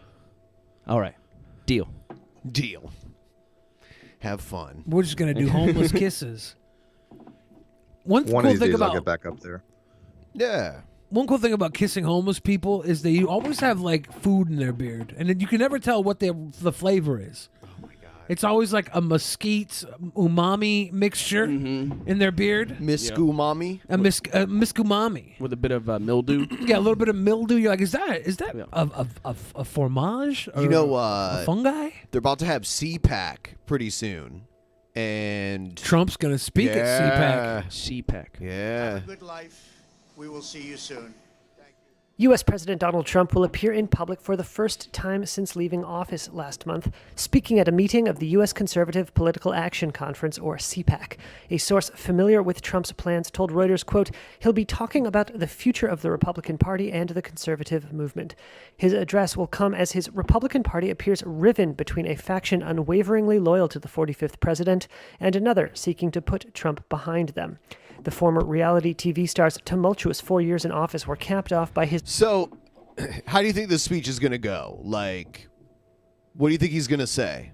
All right. Deal. Have fun. We're just gonna do homeless kisses. One of these days I'll get back up there. Yeah. One cool thing about kissing homeless people is they always have like food in their beard, and then you can never tell what the flavor is. Oh my god! It's always like a mesquite umami mixture in their beard. Umami. A miskumami with a bit of mildew. Yeah, a little bit of mildew. You're like, is that a fromage? Or you know, a fungi? They're about to have Cpac pretty soon, and Trump's gonna speak at Cpac. Yeah. Have a good life. We will see you soon. U.S. President Donald Trump will appear in public for the first time since leaving office last month, speaking at a meeting of the U.S. Conservative Political Action Conference, or Cpac. A source familiar with Trump's plans told Reuters, quote, he'll be talking about the future of the Republican Party and the conservative movement. His address will come as his Republican Party appears riven between a faction unwaveringly loyal to the 45th president and another seeking to put Trump behind them. The former reality TV star's tumultuous 4 years in office were capped off by his... So, how do you think this speech is going to go? Like, what do you think he's going to say?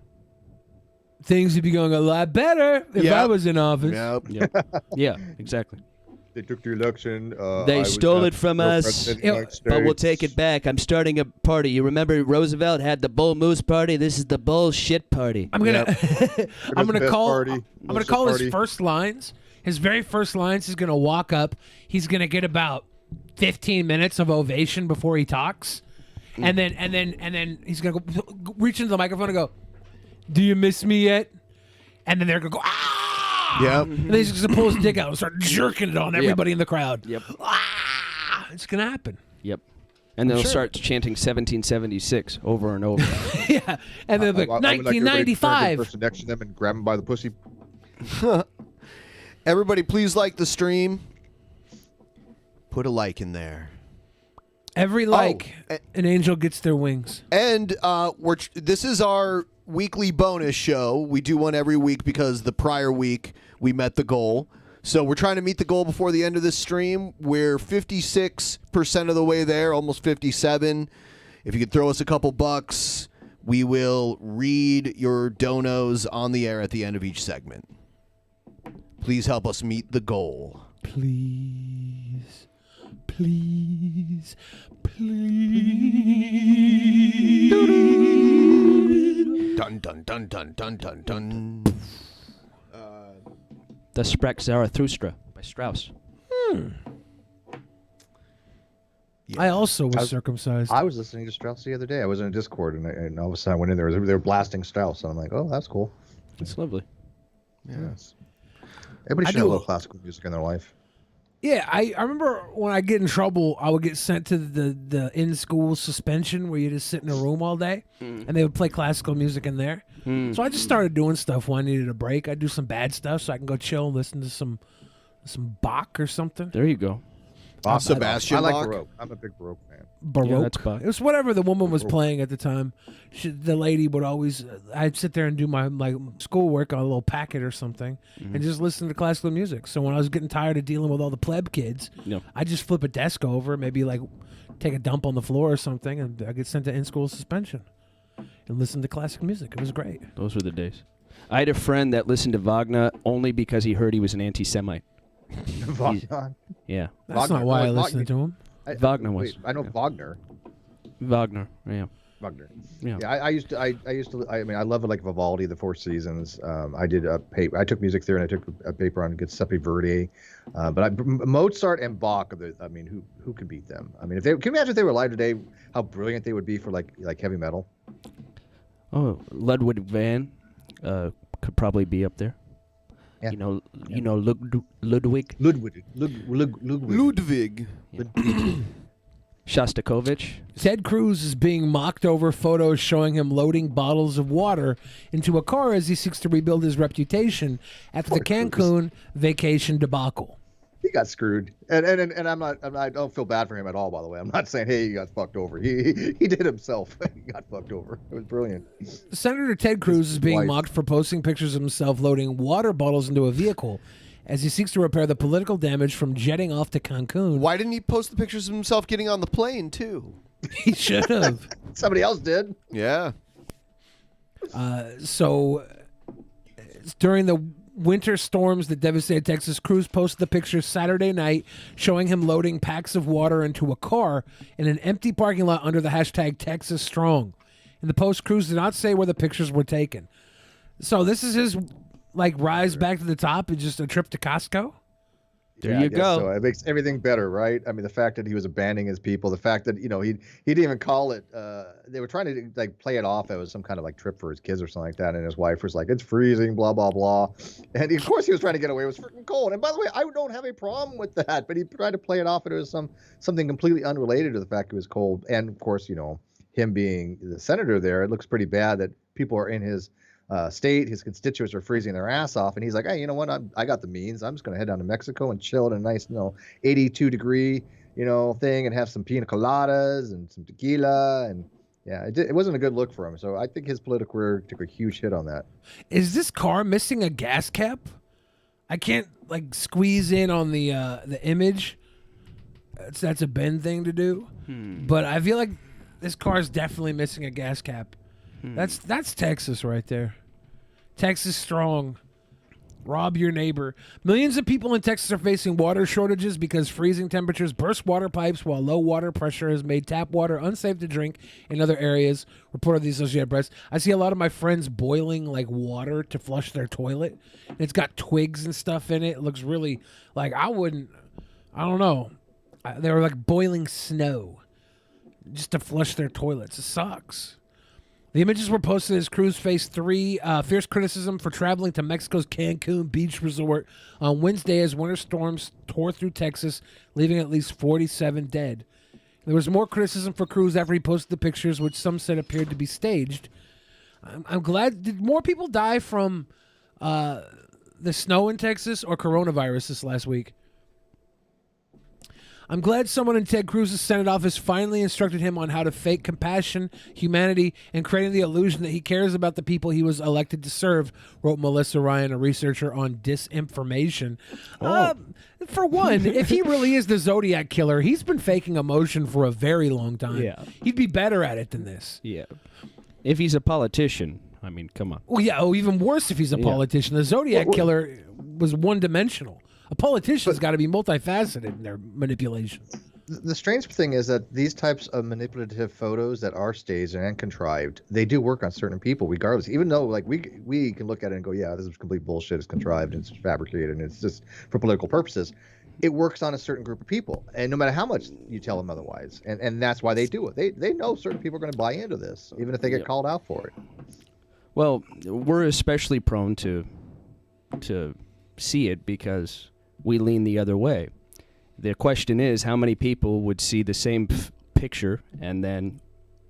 Things would be going a lot better if I was in office. Yeah, exactly. They took the election. They stole it from us, but we'll take it back. I'm starting a party. You remember Roosevelt had the Bull Moose Party? This is the Bullshit Party. I'm gonna call his first lines. His very first lines, he's going to walk up. He's going to get about 15 minutes of ovation before he talks. And then he's going to go reach into the microphone and go, do you miss me yet? And then they're going to go, ah! Yep. And then he's going to pull his dick out and start jerking it on everybody in the crowd. Yep. Ah! It's going to happen. Yep. And they'll start chanting 1776 over and over. Yeah. And then like 1995. Person next to them and grab him by the pussy. Everybody, please like the stream. Put a like in there. Every like, an angel gets their wings. And this is our weekly bonus show. We do one every week because the prior week we met the goal. So we're trying to meet the goal before the end of this stream. We're 56% of the way there, almost 57. If you could throw us a couple bucks, we will read your donos on the air at the end of each segment. Please help us meet the goal. Please. Please. Dun dun dun dun dun dun dun. The Sprach Zarathustra by Strauss. I also was circumcised. I was listening to Strauss the other day. I was in a Discord, and all of a sudden I went in there. They were blasting Strauss, and I'm like, oh, that's cool. It's lovely. Yes. Everybody should have a little classical music in their life. Yeah, I remember when I get in trouble, I would get sent to the in-school suspension where you just sit in a room all day, and they would play classical music in there. So I just started doing stuff when I needed a break. I'd do some bad stuff so I can go chill and listen to some Bach or something. There you go. Sebastian I like Bach. Baroque. I'm a big Baroque fan. Baroque. Yeah, that's Bach. It was whatever the woman was playing at the time. The lady would always, I'd sit there and do my schoolwork on a little packet or something and just listen to classical music. So when I was getting tired of dealing with all the pleb kids, I'd just flip a desk over, maybe like take a dump on the floor or something, and I get sent to in-school suspension and listen to classic music. It was great. Those were the days. I had a friend that listened to Wagner only because he heard he was an anti-Semite. Wagner. Yeah. That's not why I listened to him. Wagner was. Wait, I know Wagner. Wagner, yeah. Wagner. Yeah. I used to. I mean, I love it like Vivaldi, the Four Seasons. I did a paper. I took music theory, and I took a paper on Giuseppe Verdi. But Mozart and Bach. I mean, who could beat them? I mean, can you imagine if they were alive today? How brilliant they would be for like heavy metal. Oh, Ludwig van could probably be up there. Yeah. You know Ludwig. Ludwig. Shostakovich. Ted Cruz is being mocked over photos showing him loading bottles of water into a car as he seeks to rebuild his reputation after the Cancun vacation debacle. He got screwed, and I don't feel bad for him at all. By the way, I'm not saying he got fucked over. He did himself. He got fucked over. It was brilliant. Senator Ted Cruz is being mocked for posting pictures of himself loading water bottles into a vehicle as he seeks to repair the political damage from jetting off to Cancun. Why didn't he post the pictures of himself getting on the plane too? He should have. Somebody else did. Yeah. So during the winter storms that devastated Texas, Cruz posted the picture Saturday night showing him loading packs of water into a car in an empty parking lot under the hashtag Texas Strong. In the post, Cruz did not say where the pictures were taken. So this is his rise back to the top and just a trip to Costco? There you go. So it makes everything better, right? I mean, the fact that he was abandoning his people, the fact that he didn't even call it. They were trying to play it off as some kind of trip for his kids or something like that, and his wife was like, "It's freezing," blah blah blah, and of course he was trying to get away. It was freaking cold. And by the way, I don't have a problem with that, but he tried to play it off. It was something completely unrelated to the fact it was cold, and of course, him being the senator there, it looks pretty bad that people are in his state, his constituents are freezing their ass off, and he's like, hey, you know what? I got the means. I'm just going to head down to Mexico and chill in a nice, 82-degree, thing, and have some pina coladas and some tequila, and yeah, it wasn't a good look for him. So I think his political career took a huge hit on that. Is this car missing a gas cap? I can't squeeze in on the image. That's a Ben thing to do, but I feel like this car is definitely missing a gas cap. That's Texas right there. Texas strong. Rob your neighbor. Millions of people in Texas are facing water shortages because freezing temperatures burst water pipes while low water pressure has made tap water unsafe to drink in other areas, reported the Associated Press. I see a lot of my friends boiling water to flush their toilet. And it's got twigs and stuff in it. It looks really I don't know. They were boiling snow just to flush their toilets. It sucks. The images were posted as Cruz faced fierce criticism for traveling to Mexico's Cancun beach resort on Wednesday as winter storms tore through Texas, leaving at least 47 dead. There was more criticism for Cruz after he posted the pictures, which some said appeared to be staged. I'm glad. Did more people die from the snow in Texas or coronavirus this last week? I'm glad someone in Ted Cruz's Senate office finally instructed him on how to fake compassion, humanity, and creating the illusion that he cares about the people he was elected to serve, wrote Melissa Ryan, a researcher on disinformation. For one, if he really is the Zodiac killer, he's been faking emotion for a very long time. Yeah. He'd be better at it than this. Yeah. If he's a politician, I mean, come on. Well, yeah. Oh, even worse if he's a politician. The Zodiac killer was one-dimensional. A politician's got to be multifaceted in their manipulation. The strange thing is that these types of manipulative photos that are staged and contrived, they do work on certain people regardless. Even though, like, we can look at it and go, yeah, this is complete bullshit. It's contrived and it's fabricated and it's just for political purposes. It works on a certain group of people, and no matter how much you tell them otherwise, and that's why they do it. They know certain people are going to buy into this, even if they get called out for it. Well, we're especially prone to see it because we lean the other way. The question is, how many people would see the same picture and then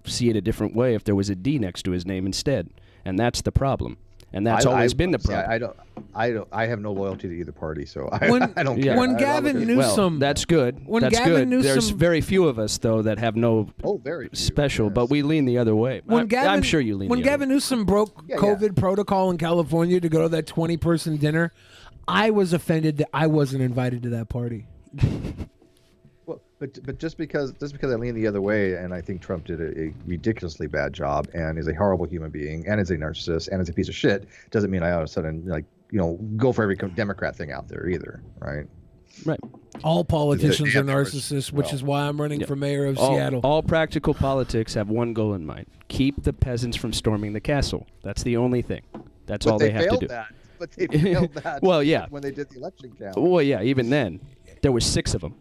see it a different way if there was a D next to his name instead? And that's the problem. And that's always been the problem. I have no loyalty to either party, so I don't care. care. When Gavin Newsom, that's good. That's good. There's very few of us though that have no special, but we lean the other way. I'm sure you lean. When the other Gavin Newsom broke COVID protocol in California to go to that 20-person dinner, I was offended that I wasn't invited to that party. Well, but just because I lean the other way, and I think Trump did a ridiculously bad job, and is a horrible human being, and is a narcissist, and is a piece of shit, doesn't mean I all of a sudden go for every Democrat thing out there either, right? Right. All politicians are narcissists, which is why I'm running for mayor of Seattle. All practical politics have one goal in mind: keep the peasants from storming the castle. That's the only thing. That's all they have to do. But they failed that. Well, yeah. When they did the election count. Well, yeah. Even then, there was 6 of them.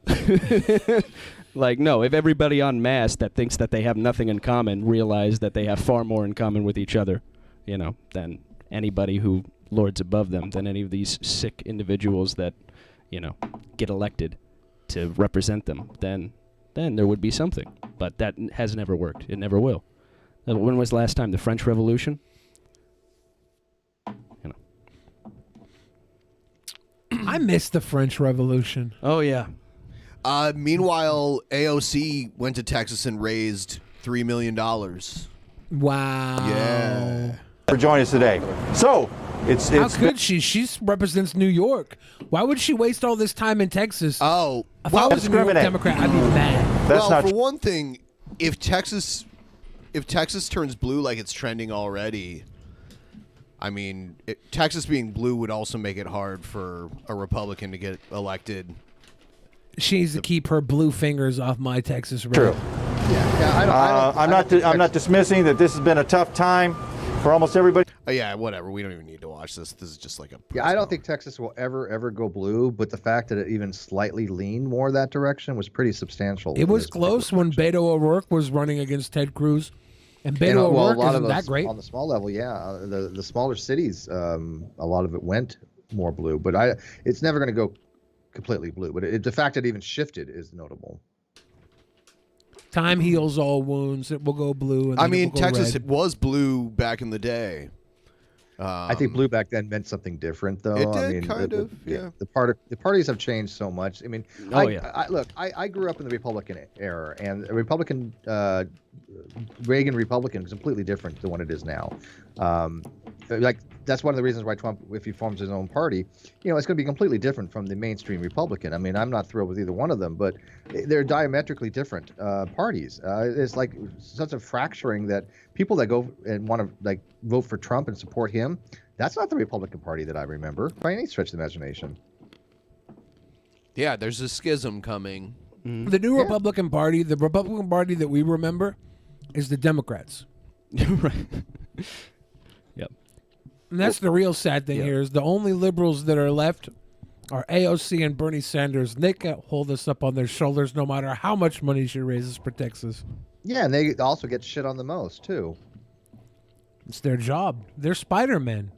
Like, no, if everybody en masse that thinks that they have nothing in common realize that they have far more in common with each other, than anybody who lords above them, than any of these sick individuals that, get elected to represent them, then there would be something. But that has never worked. It never will. When was the last time? The French Revolution? I missed the French Revolution. Oh, yeah. Meanwhile, AOC went to Texas and raised $3 million. Wow. Yeah. For joining us today. So, it's how could she? She represents New York. Why would she waste all this time in Texas? Oh, if I was a New York Democrat, I'd be mad. For one thing, if Texas turns blue like it's trending already, I mean, Texas being blue would also make it hard for a Republican to get elected. She needs to keep her blue fingers off my Texas road. True. I'm not dismissing that this has been a tough time for almost everybody. Yeah, whatever. We don't even need to watch this. This is just like a. Yeah, I don't think Texas will ever go blue, but the fact that it even slightly leaned more that direction was pretty substantial. It was close when Beto O'Rourke was running against Ted Cruz. And Beto O'Rourke isn't that great. On the small level, yeah. The smaller cities, a lot of it went more blue. But it's never going to go completely blue. But the fact that it even shifted is notable. Time heals all wounds. It will go blue. And I mean, Texas red. was blue back in the day. I think blue back then meant something different, though. It did, I mean, kind of, yeah. The parties have changed so much. I mean, I grew up in the Republican era, and a Reagan Republican is completely different than what it is now. That's one of the reasons why Trump, if he forms his own party, it's going to be completely different from the mainstream Republican. I mean, I'm not thrilled with either one of them, but they're diametrically different parties. It's like such a fracturing that people that go and want to vote for Trump and support him, that's not the Republican Party that I remember by any stretch of the imagination. Yeah, there's a schism coming. Mm-hmm. The new Republican Party, the Republican Party that we remember, is the Democrats. Right. Yep. And that's the real sad thing here is the only liberals that are left are AOC and Bernie Sanders. And they can't hold us up on their shoulders no matter how much money she raises for Texas. Yeah, and they also get shit on the most, too. It's their job. They're Spider-Man.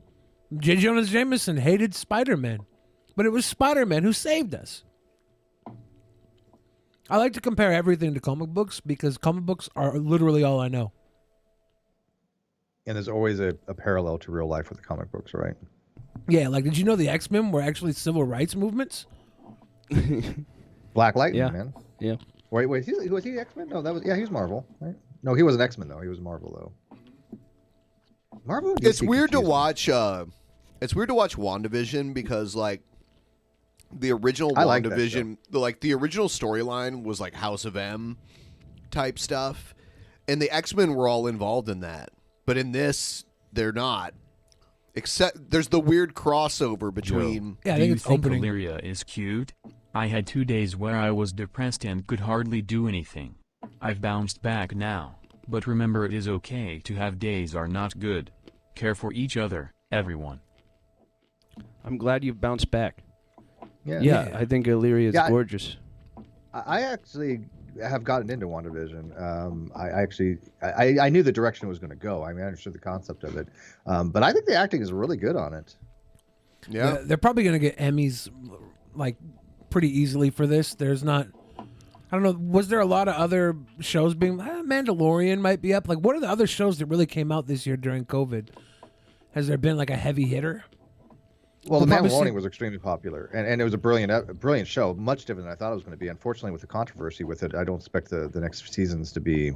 J. Jonah Jameson hated Spider-Man. But it was Spider-Man who saved us. I like to compare everything to comic books because comic books are literally all I know. And there's always a parallel to real life with the comic books, right? Yeah, did you know the X-Men were actually civil rights movements? Black Lightning, man. Yeah. Wait, was he X-Men? No, he was Marvel, right? No, he wasn't X-Men though. He was Marvel though. Marvel. It's weird to watch. It's weird to watch WandaVision because the original WandaVision, the original storyline was like House of M type stuff, and the X-Men were all involved in that. But in this, they're not. Except there's the weird crossover between. Do you think Illyria is cute? I had 2 days where I was depressed and could hardly do anything. I've bounced back now, but remember it is okay to have days are not good. Care for each other, everyone. I'm glad you've bounced back. Yeah. I think Illyria is gorgeous. I actually have gotten into WandaVision. I knew the direction it was going to go. I mean, I understood the concept of it, but I think the acting is really good on it. Yeah, they're probably going to get Emmys like pretty easily for this. There's not. I don't know. Was there a lot of other shows being? Mandalorian might be up. Like, what are the other shows that really came out this year during COVID? Has there been like a heavy hitter? Well, The Mandalorian was extremely popular, and it was a brilliant show, much different than I thought it was going to be. Unfortunately, with the controversy with it, I don't expect the next seasons to be,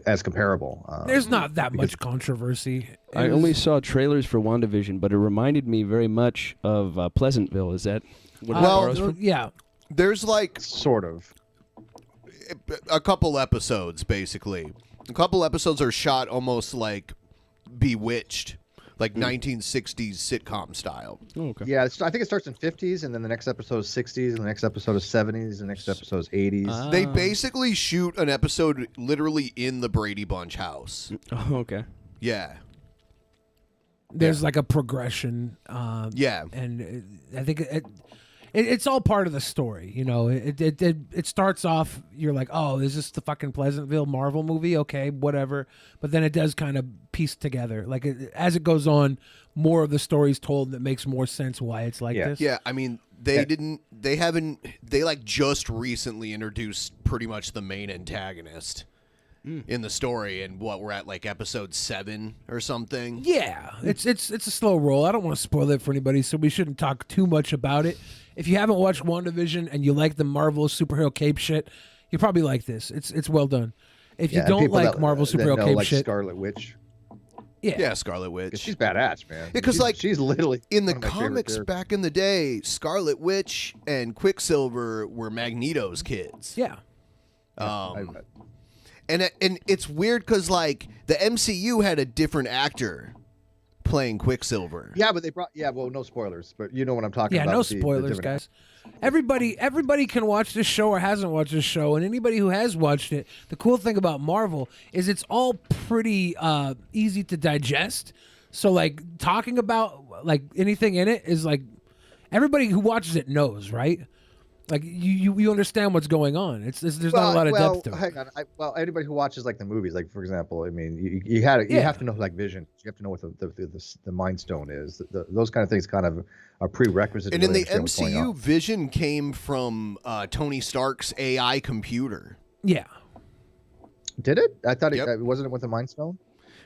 as comparable. There's not that much controversy. I only saw trailers for WandaVision, but it reminded me very much of Pleasantville. Is that what it borrows from? Yeah. There's like sort of a couple episodes, basically. A couple episodes are shot almost like Bewitched. Like 1960s sitcom style. Oh, okay. Yeah, I think it starts in 50s, and then the next episode is 60s, and the next episode is 70s, the next episode is 80s. They basically shoot an episode literally in the Brady Bunch house. Oh, okay. Yeah. There's like a progression. Yeah. And I think it's all part of the story. It starts off, you're like, oh, is this the fucking Pleasantville Marvel movie? Okay, whatever. But then it does kind of piece together. Like as it goes on, more of the story's told that makes more sense why it's like this. Yeah, I mean, they just recently introduced pretty much the main antagonist in the story, and we're at like episode 7 or something. Yeah, it's a slow roll. I don't want to spoil it for anybody, so we shouldn't talk too much about it. If you haven't watched WandaVision and you like the Marvel superhero cape shit, you probably like this. It's well done. If you don't like Marvel superhero cape like shit, Scarlet Witch. Yeah, Scarlet Witch. She's badass, man. Because she's literally in the one of my favorite comics characters. back in the day, Scarlet Witch and Quicksilver were Magneto's kids. Yeah. And it's weird because like the MCU had a different actor playing Quicksilver. Yeah, but they brought. Yeah, well, no spoilers, but you know what I'm talking about. Yeah, no with the spoilers, different- guys. Everybody can watch this show or hasn't watched this show, and anybody who has watched it, the cool thing about Marvel is it's all pretty easy to digest. So like talking about like anything in it is like everybody who watches it knows, right? Like you understand what's going on. There's not a lot of depth to it. Hang on. Anybody who watches like the movies, like for example, I mean, you have to know like Vision. You have to know what the Mind Stone is. Those kind of things kind of are prerequisite. And to in the really understand what's going MCU, on. Vision came from Tony Stark's AI computer. Yeah. Did it? I thought it wasn't with the Mind Stone.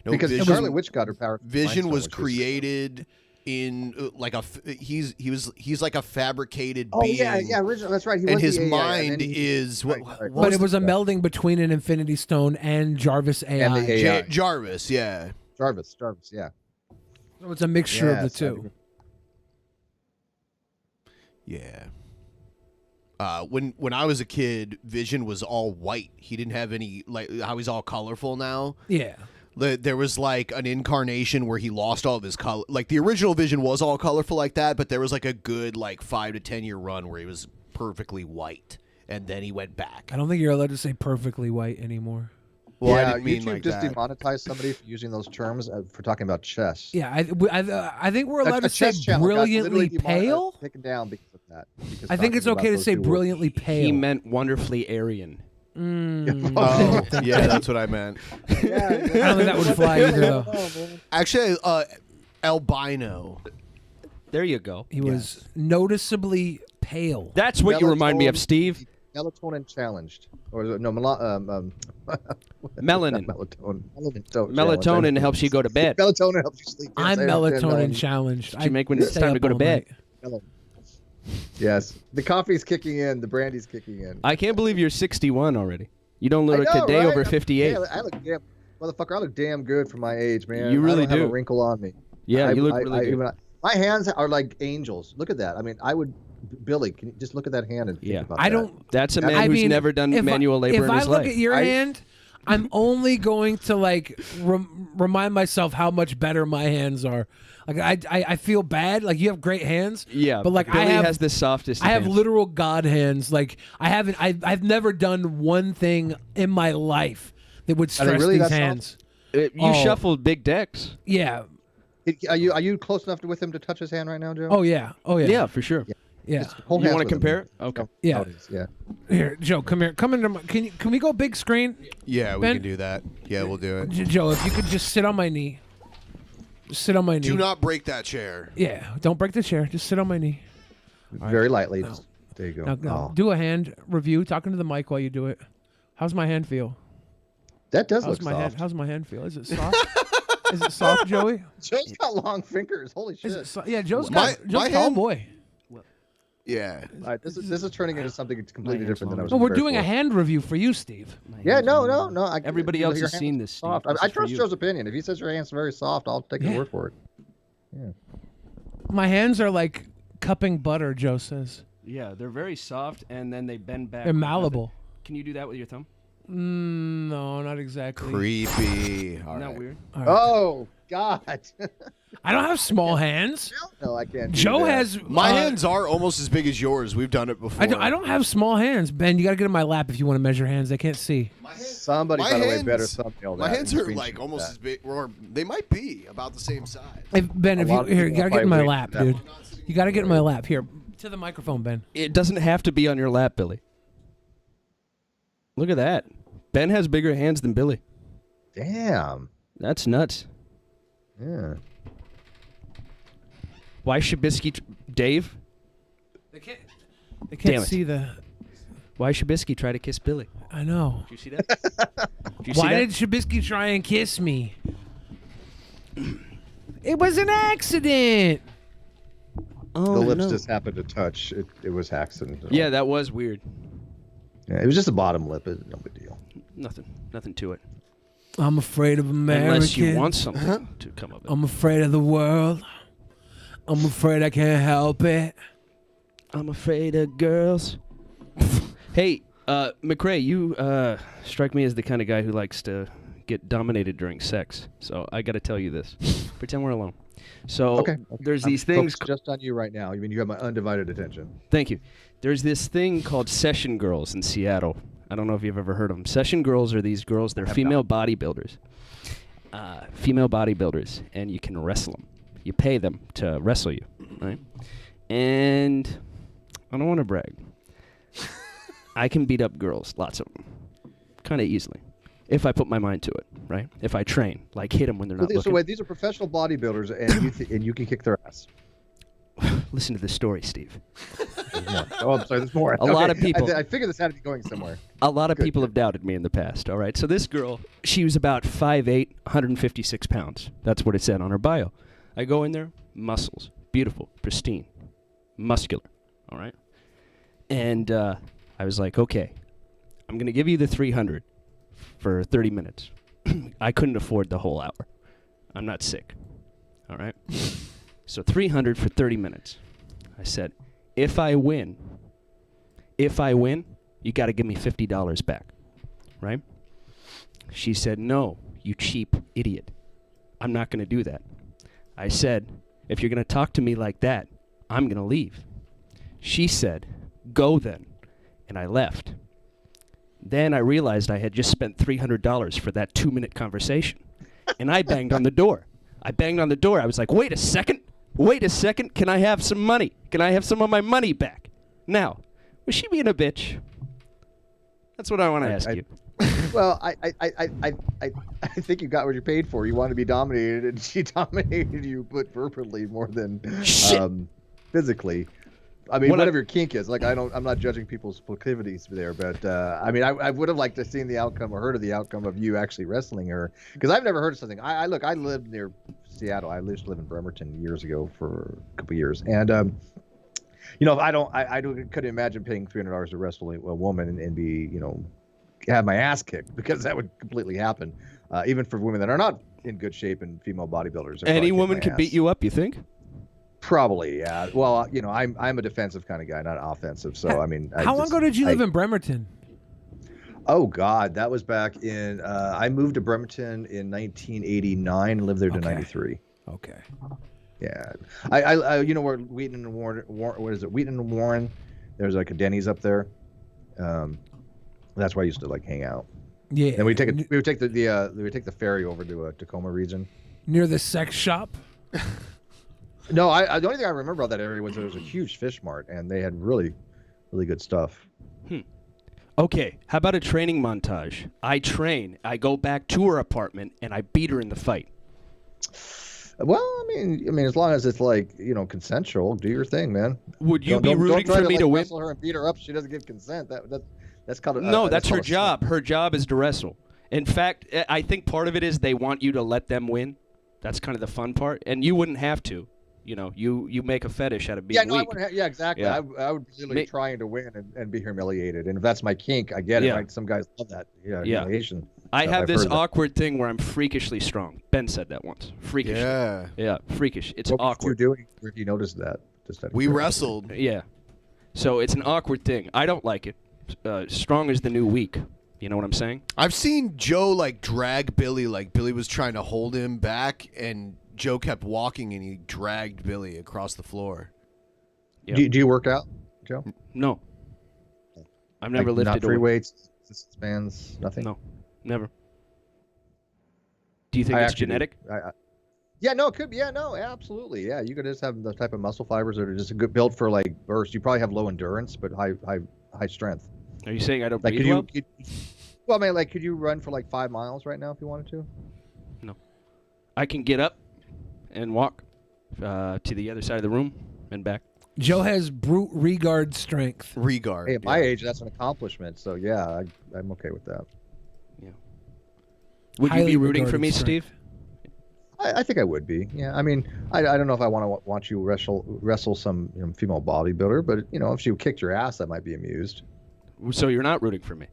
No, because Vision- Scarlet Witch got her power. from the Mind Vision Stone, was which created in like he's like a fabricated Oh being. yeah. Originally, that's right. He and was his the AI, mind and then is what? Right. But it was a melding between an Infinity Stone and Jarvis AI. And the AI. Jarvis, yeah. Jarvis, yeah. So it's a mixture of the so I two. Yeah. When I was a kid, Vision was all white. He didn't have any, like how he's all colorful now. Yeah. There was like an incarnation where he lost all of his color. Like the original Vision was all colorful like that, but there was like a good like 5 to 10 year run where he was perfectly white, and then he went back. I don't think you're allowed to say perfectly white anymore. Well, I yeah, didn't mean YouTube like just that. demonetized somebody for using those terms for talking about chess. Yeah, I think we're allowed to say chess channel got brilliantly literally pale. Taken down because of that. because I think it's talking okay about to those say two words. brilliantly pale. He meant wonderfully Aryan. Oh, yeah, that's what I meant. I don't think that would fly either, though. Actually, albino. There you go. He was noticeably pale. That's what you remind me of, Steve. Melatonin challenged, or is it, no, melanin. Melatonin helps you go to bed. Melatonin helps you sleep. Yes, I'm I understand melatonin challenged. What you make when it's stay time to up go to all bed. night. Yes, the coffee's kicking in, the brandy's kicking in. I can't believe you're 61 already. You don't I look know, a day right? over 58. Yeah, I look damn, motherfucker. I look damn good for my age, man. You really I don't do. have a wrinkle on me. Yeah, you look really good. My hands are like angels. Look at that. I mean, Billy, can you just look at that hand and think about that? That's a man who's never done manual labor in his life. If I look at your hand, I'm only going to like remind myself how much better my hands are. Like I feel bad. Like you have great hands. Yeah, but like Billy I have has the softest. I have hands. literal god hands. Like I've never done one thing in my life that would stress really these that hands. You shuffled big decks. Yeah. Are you close enough with him to touch his hand right now, Joe? Oh yeah. Oh yeah. Yeah, for sure. Yeah. Just hold You hands want to with him. compare it? Okay. Yeah. Yeah. Here, Joe, come here. Come into my. Can we go big screen? Yeah, we Ben? can do that. Yeah, we'll do it. Joe, if you could just sit on my knee. Just sit on my knee. Do not break that chair. Yeah, don't break the chair. Just sit on my knee. Very lightly. Just, there you go. Now, do a hand review. Talking to the mic while you do it. How's my hand feel? That does How's look my soft. Hand, how's my hand feel? Is it soft? Is it soft, Joey? Joe's got long fingers. Holy shit. Is it yeah, Joe's My- got Joe's my a tall hand- boy. Yeah. All right, this is turning into something completely different than I was. No, we're prepared doing for. a hand review for you, Steve. Yeah, no. Everybody else has seen this, Steve. Soft. This I is for trust you. Joe's opinion. If he says your hand's very soft, I'll take his word for it. Yeah. My hands are like cupping butter, Joe says. Yeah, they're very soft, and then they bend back. They're malleable. Can you do that with your thumb? No, not exactly. Creepy. Isn't that weird? All right. Oh God. I don't have small hands. No, I can't. do Joe that. has My hands are almost as big as yours. We've done it before. I don't have small hands, Ben. You got to get in my lap if you want to measure hands. I can't see. Somebody My by the way hands- better thumbnail that. My hands and are screenshot like almost that. as big, or they might be about the same size. Hey, Ben, A if you lot of here, you people got to get in my probably lap, wait for that dude. You got to get in my lap here to the microphone, Ben. It doesn't have to be on your lap, Billy. Look at that. Ben has bigger hands than Billy. Damn. That's nuts. Yeah. Why Shabisky, Dave? They can't Damn it. see the. Why Shabisky try to kiss Billy? I know. Did you see that? Did you see Why that? did Shabisky try and kiss me? It was an accident. Oh, The lips no. just happened to touch. It was accident. Yeah, that was weird. Yeah, it was just a bottom lip. No big deal. Nothing to it. I'm afraid of Americans. Unless you want something to come of it. I'm afraid of the world. I'm afraid I can't help it. I'm afraid of girls. Hey, McRae, you strike me as the kind of guy who likes to get dominated during sex. So I got to tell you this. Pretend we're alone. So Okay. there's I'm these things. focused just on you right now. You mean you have my undivided attention? Thank you. There's this thing called session girls in Seattle. I don't know if you've ever heard of them. Session girls are these girls. They're female bodybuilders. And you can wrestle them. You pay them to wrestle you, right? And I don't want to brag. I can beat up girls, lots of them, kind of easily, if I put my mind to it, right? If I train, like hit them when they're not So looking. wait, these are professional bodybuilders, and you can kick their ass. Listen to the story, Steve. Oh, I'm sorry. There's more. A lot of people. I figured this had to be going somewhere. A lot of people have doubted me in the past, all right? So this girl, she was about 5'8", 156 pounds. That's what it said on her bio. I go in there, muscles, beautiful, pristine, muscular, all right? And I was like, okay, I'm going to give you the 300 for 30 minutes. I couldn't afford the whole hour. I'm not sick, all right? So 300 for 30 minutes. I said, if I win, you got to give me $50 back, right? She said, no, you cheap idiot. I'm not going to do that. I said, if you're going to talk to me like that, I'm going to leave. She said, go then. And I left. Then I realized I had just spent $300 for that 2-minute conversation. And I banged on the door. I was like, wait a second. Can I have some money? Can I have some of my money back? Now, was she being a bitch? That's what I want to ask you. Well, I think you got what you paid for. You wanted to be dominated, and she dominated you, but verbally more than physically. I mean, whatever your kink is. Like, I'm not judging people's proclivities there, but I mean, I would have liked to have seen the outcome or heard of the outcome of you actually wrestling her, because I've never heard of something. I lived near Seattle. I used to live in Bremerton years ago for a couple of years, and you know, I couldn't imagine paying $300 to wrestle a woman and be, you know, have my ass kicked, because that would completely happen, even for women that are not in good shape and female bodybuilders. Any woman could beat you up, you think? Probably, yeah. Well, you know, I'm a defensive kind of guy, not offensive. So I mean, How long ago did you live in Bremerton? Oh God, that was back in. I moved to Bremerton in 1989 and lived there to '93. Okay. Yeah, I you know where Wheaton and Warren, what is it? Wheaton and Warren. There's like a Denny's up there. That's where I used to like hang out. Yeah. And we would take the ferry over to Tacoma region. Near the sex shop. No, the only thing I remember about that area was there was a huge fish mart, and they had really, really good stuff. Okay, how about a training montage? I train, I go back to her apartment, and I beat her in the fight. Well, I mean, as long as it's like, consensual, do your thing, man. Would you be rooting for me to win? Wrestle her and beat her up. She doesn't give consent. That's kind of no. That's her job. Her job is to wrestle. In fact, I think part of it is they want you to let them win. That's kind of the fun part, and you wouldn't have to. You make a fetish out of being weak. Exactly. Yeah. I would be literally trying to win and be humiliated, and if that's my kink, I get it. Right? Some guys love that. Humiliation. I have this awkward thing where I'm freakishly strong. Ben said that once. Freakishly. Yeah, freakish. It's awkward. What were you doing if you noticed that? We wrestled. Yeah. So it's an awkward thing. I don't like it. Strong is the new weak. You know what I'm saying? I've seen Joe like drag Billy, like Billy was trying to hold him back, and Joe kept walking, and he dragged Billy across the floor. Yep. Do you work out, Joe? No. I've never lifted. Not free weights, spans, nothing. No, never. Do you think it's genetic? Yeah, no, it could be. Yeah, no, absolutely. Yeah, you could just have the type of muscle fibers that are just a good build for like burst. You probably have low endurance, but high strength. Are you saying I don't breathe well? Well, I mean, like, could you run for like 5 miles right now if you wanted to? No. I can get up and walk to the other side of the room and back. Joe has brute regard strength. Regard. Hey, at my age, that's an accomplishment. So yeah, I'm okay with that. Yeah. Would you be rooting for me, Steve? I think I would be. Yeah. I mean, I don't know if I want you wrestle some female bodybuilder, but if she kicked your ass, I might be amused. So you're not rooting for me?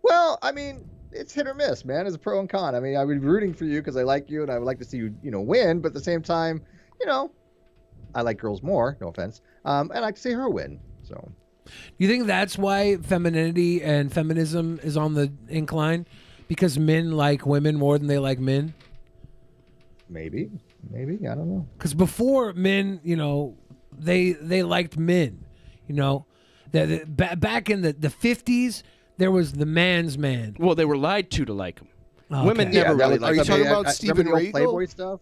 Well, I mean, it's hit or miss, man. It's a pro and con. I mean, I would be rooting for you because I like you and I would like to see you, win. But at the same time, I like girls more. No offense. And I like to see her win. So, you think that's why femininity and feminism is on the incline? Because men like women more than they like men? Maybe. I don't know. Because before men, they liked men. Back in the 50s, there was the man's man. Well, they were lied to like him. Oh, women never really liked him. Are you talking about Steven Regal? Playboy stuff?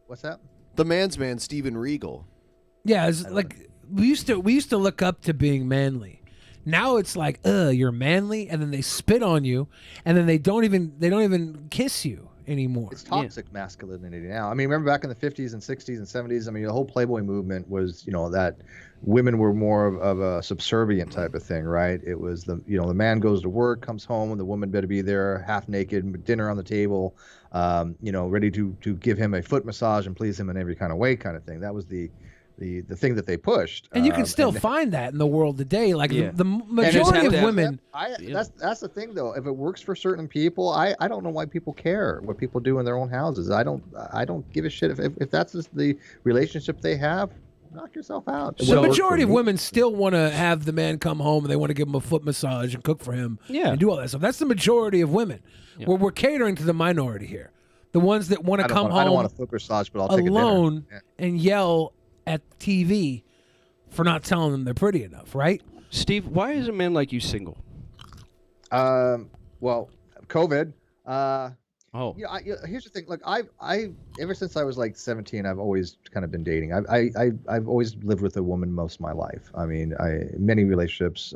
What's that? The man's man, Steven Regal. Yeah, it's like we used to look up to being manly. Now it's like, you're manly, and then they spit on you, and then they don't even kiss you anymore. It's toxic masculinity now. I mean, remember back in the 50s and 60s and 70s? I mean, the whole Playboy movement was, that women were more of a subservient type of thing, right? It was the man goes to work, comes home, and the woman better be there, half naked, dinner on the table, ready to give him a foot massage and please him in every kind of way, kind of thing. That was the thing that they pushed. And you can still find that in the world today. Like the majority of women. That's the thing, though. If it works for certain people, I don't know why people care what people do in their own houses. I don't give a shit if that's just the relationship they have. Knock yourself out. So the majority of women still want to have the man come home and they want to give him a foot massage and cook for him and do all that stuff. That's the majority of women. Yeah. We're catering to the minority here. The ones that want to come home. I don't want a foot massage, but I'll take alone and yell at TV for not telling them they're pretty enough, right? Steve, why is a man like you single? Well, COVID. Here's the thing. Look, I ever since I was like 17, I've always kind of been dating. I've always lived with a woman most of my life. I mean, many relationships.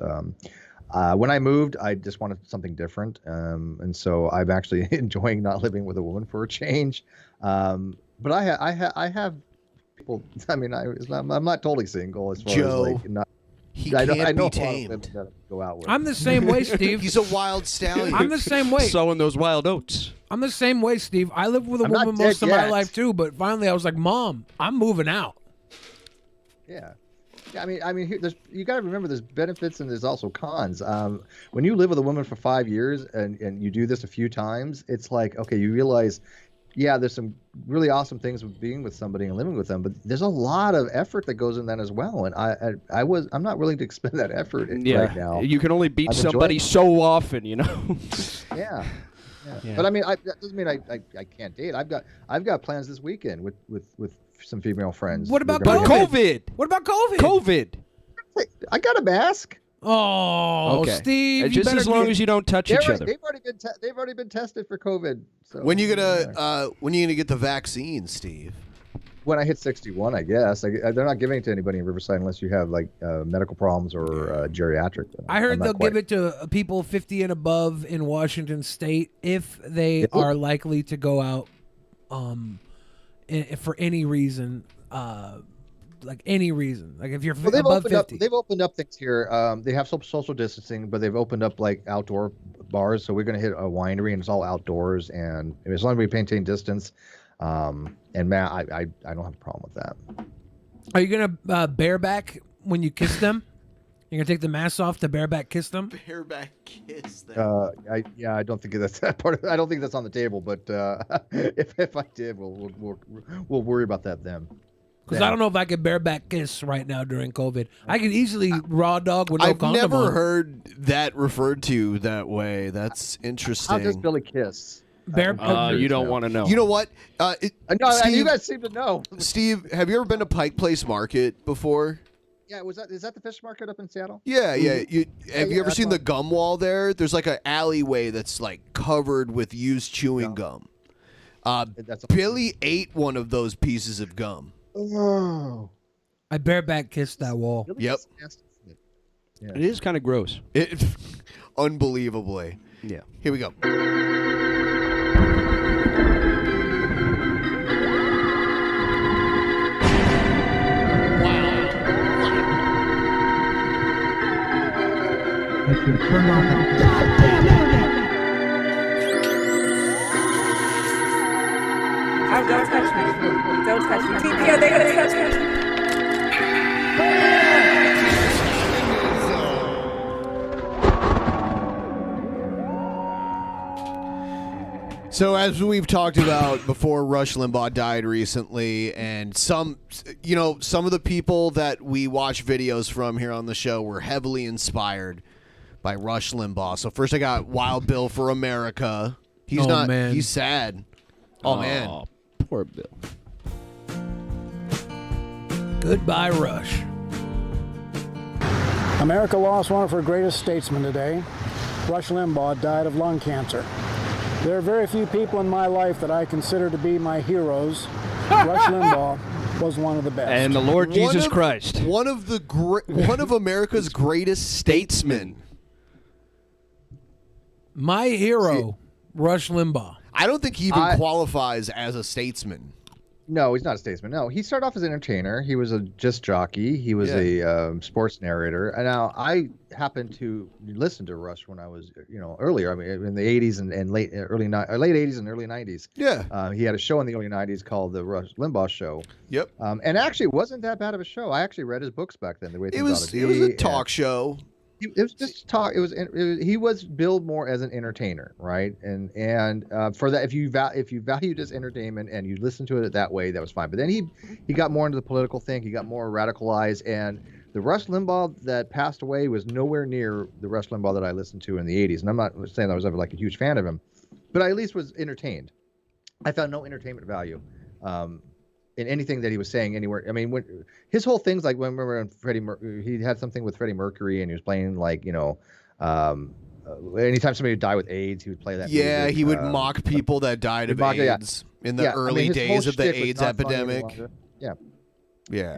When I moved, I just wanted something different, and so I'm actually enjoying not living with a woman for a change. But I have people. I mean, I'm not totally single as far Joe, as like not. I know be tamed. Go out with. I'm the same way, Steve. He's a wild stallion. I'm the same way. Sowing those wild oats. I'm the same way, Steve. I lived with a woman most of my life too, but finally I was like, Mom, I'm moving out. Yeah. I mean, you got to remember there's benefits and there's also cons. When you live with a woman for 5 years and you do this a few times, it's like, okay, you realize yeah, there's some really awesome things with being with somebody and living with them, but there's a lot of effort that goes in that as well. And I'm not willing to expend that effort right now. You can only beat somebody so often, you know. Yeah. But I mean, that doesn't mean I can't date. I've got plans this weekend with some female friends. What about COVID? What about COVID? COVID. I got a mask. Oh, okay. Steve, just as long as you don't touch each other. They've already been tested for COVID. So When you gonna get the vaccine, Steve? When I hit 61, I guess. They're not giving it to anybody in Riverside unless you have like medical problems or geriatric. I heard they'll give it to people 50 and above in Washington State if they are likely to go out for any reason. Like any reason, like if you're above 50. They've opened up things here. They have some social distancing, but they've opened up like outdoor bars. So we're going to hit a winery, and it's all outdoors. And as long as we maintain distance, and Matt, I don't have a problem with that. Are you gonna bareback when you kiss them? You're gonna take the mask off to bareback kiss them? Bareback kiss them. I don't think that's that part. I don't think that's on the table. But if I did, we'll worry about that then. Because I don't know if I could bareback kiss right now during COVID. I could easily raw dog with no condom I've never on. heard that referred to that way. That's interesting. How does Billy kiss? You don't want to know. You know what? Steve, you guys seem to know. Steve, have you ever been to Pike Place Market before? Yeah, is that the fish market up in Seattle? Yeah. Have you ever seen the gum wall there? There's like an alleyway that's like covered with used chewing gum. Billy ate one of those pieces of gum. Oh. I bareback kissed that wall. Yep. Yeah. It is kind of gross. Unbelievably. Yeah. Here we go. Turn off that goddamn internet! Oh, don't touch me. Don't touch me. Yeah, they're gonna touch me. So as we've talked about before, Rush Limbaugh died recently, and some of the people that we watch videos from here on the show were heavily inspired by Rush Limbaugh. So first I got Wild Bill for America. He's sad. Oh, man. Poor Bill. Goodbye, Rush. America lost one of her greatest statesmen today. Rush Limbaugh died of lung cancer. There are very few people in my life that I consider to be my heroes. Rush Limbaugh was one of the best. And the Lord Jesus Christ. One of America's greatest statesmen. My hero, Rush Limbaugh. I don't think he even qualifies as a statesman. No, he's not a statesman. No, he started off as an entertainer. He was a disc jockey. He was a sports narrator. And now I happened to listen to Rush when I was, earlier. I mean, in the 80s and late 80s and early 90s. Yeah. He had a show in the early 90s called the Rush Limbaugh Show. Yep. And actually, it wasn't that bad of a show. I actually read his books back then. The way it was a talk show. It was just talk. He was billed more as an entertainer, right? And for that, if you valued his entertainment and you listened to it that way, that was fine. But then he got more into the political thing. He got more radicalized, and the Rush Limbaugh that passed away was nowhere near the Rush Limbaugh that I listened to in the 80s. And I'm not saying I was ever like a huge fan of him, but I at least was entertained. I found no entertainment value in anything that he was saying anywhere. I mean, when his whole things, like when we were on he had something with Freddie Mercury, and he was playing like, anytime somebody would die with AIDS, he would play that. Yeah, music. he would mock people that died of AIDS in the early days of the AIDS epidemic. Yeah.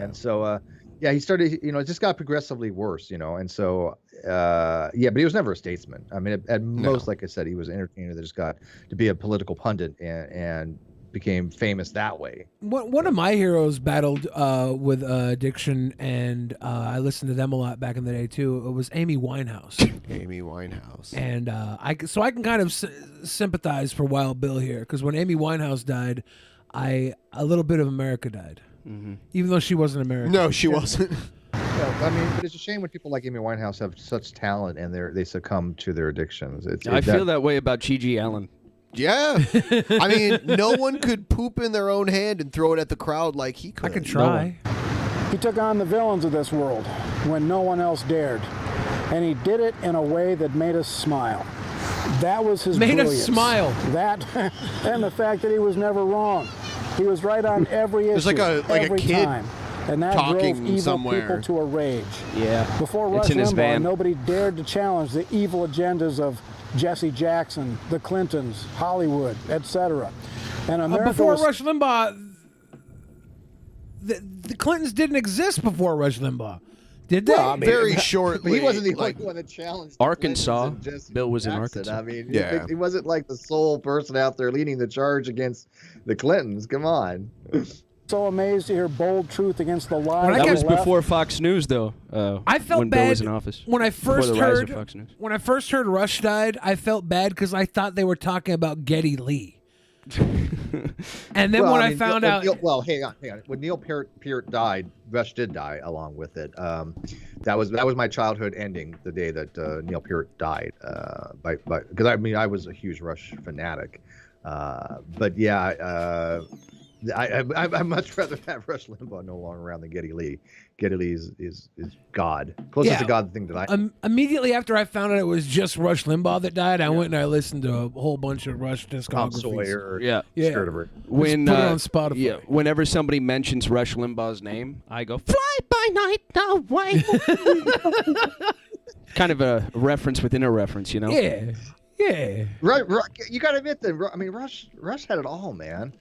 And so, he started, it just got progressively worse, and so, but he was never a statesman. I mean, at most, like I said, he was an entertainer that just got to be a political pundit and became famous that way. One of my heroes battled with addiction, and I listened to them a lot back in the day too. It was Amy Winehouse. And I can kind of sympathize for Wild Bill here, because when Amy Winehouse died, a little bit of America died, even though she wasn't American. No, she wasn't. I mean, but it's a shame when people like Amy Winehouse have such talent and they succumb to their addictions. I feel that way about Gigi Allen. Yeah. I mean, no one could poop in their own hand and throw it at the crowd like he could. I could try. He took on the villains of this world when no one else dared. And he did it in a way that made us smile. That was his Made brilliance. us smile. That and the fact that he was never wrong. He was right on every issue, It's like a every kid time. And that talking drove evil somewhere. people to a rage. Yeah. Before It's Rush in his Limbaugh, van. nobody dared to challenge the evil agendas of Jesse Jackson, the Clintons, Hollywood, etc. And America Before was, Rush Limbaugh, the Clintons didn't exist before Rush Limbaugh. Did they? Well, I mean, Very but shortly. he wasn't the like, only one that challenged the Arkansas. Clintons and Jesse Bill was in Jackson. Arkansas. I mean, Yeah. he wasn't like the sole person out there leading the charge against the Clintons. Come on. so amazed to hear bold truth against the lies That of was the left. before Fox News, though. I felt when bad Bill was in office. when I Before first the rise heard of Fox News. when I first heard Rush died. I felt bad because I thought they were talking about Geddy Lee. And then Well, when I I mean, found Neil- out, Neil- hang on. When Neil Peart died, Rush did die along with it. That was my childhood ending the day that Neil Peart died. Because I mean I was a huge Rush fanatic. But yeah, I'd much rather have Rush Limbaugh no longer around than Geddy Lee. Geddy Lee is God, closest to God thing that I. Immediately after I found out it was just Rush Limbaugh that died, I went and I listened to a whole bunch of Rush discographies. Tom Sawyer, Yeah. Sturtevant. When Just put it on Spotify. Yeah, whenever somebody mentions Rush Limbaugh's name, I go fly by night away. Kind of a reference within a reference, you know. Yeah, yeah. Right, you got to admit that. I mean, Rush had it all, man.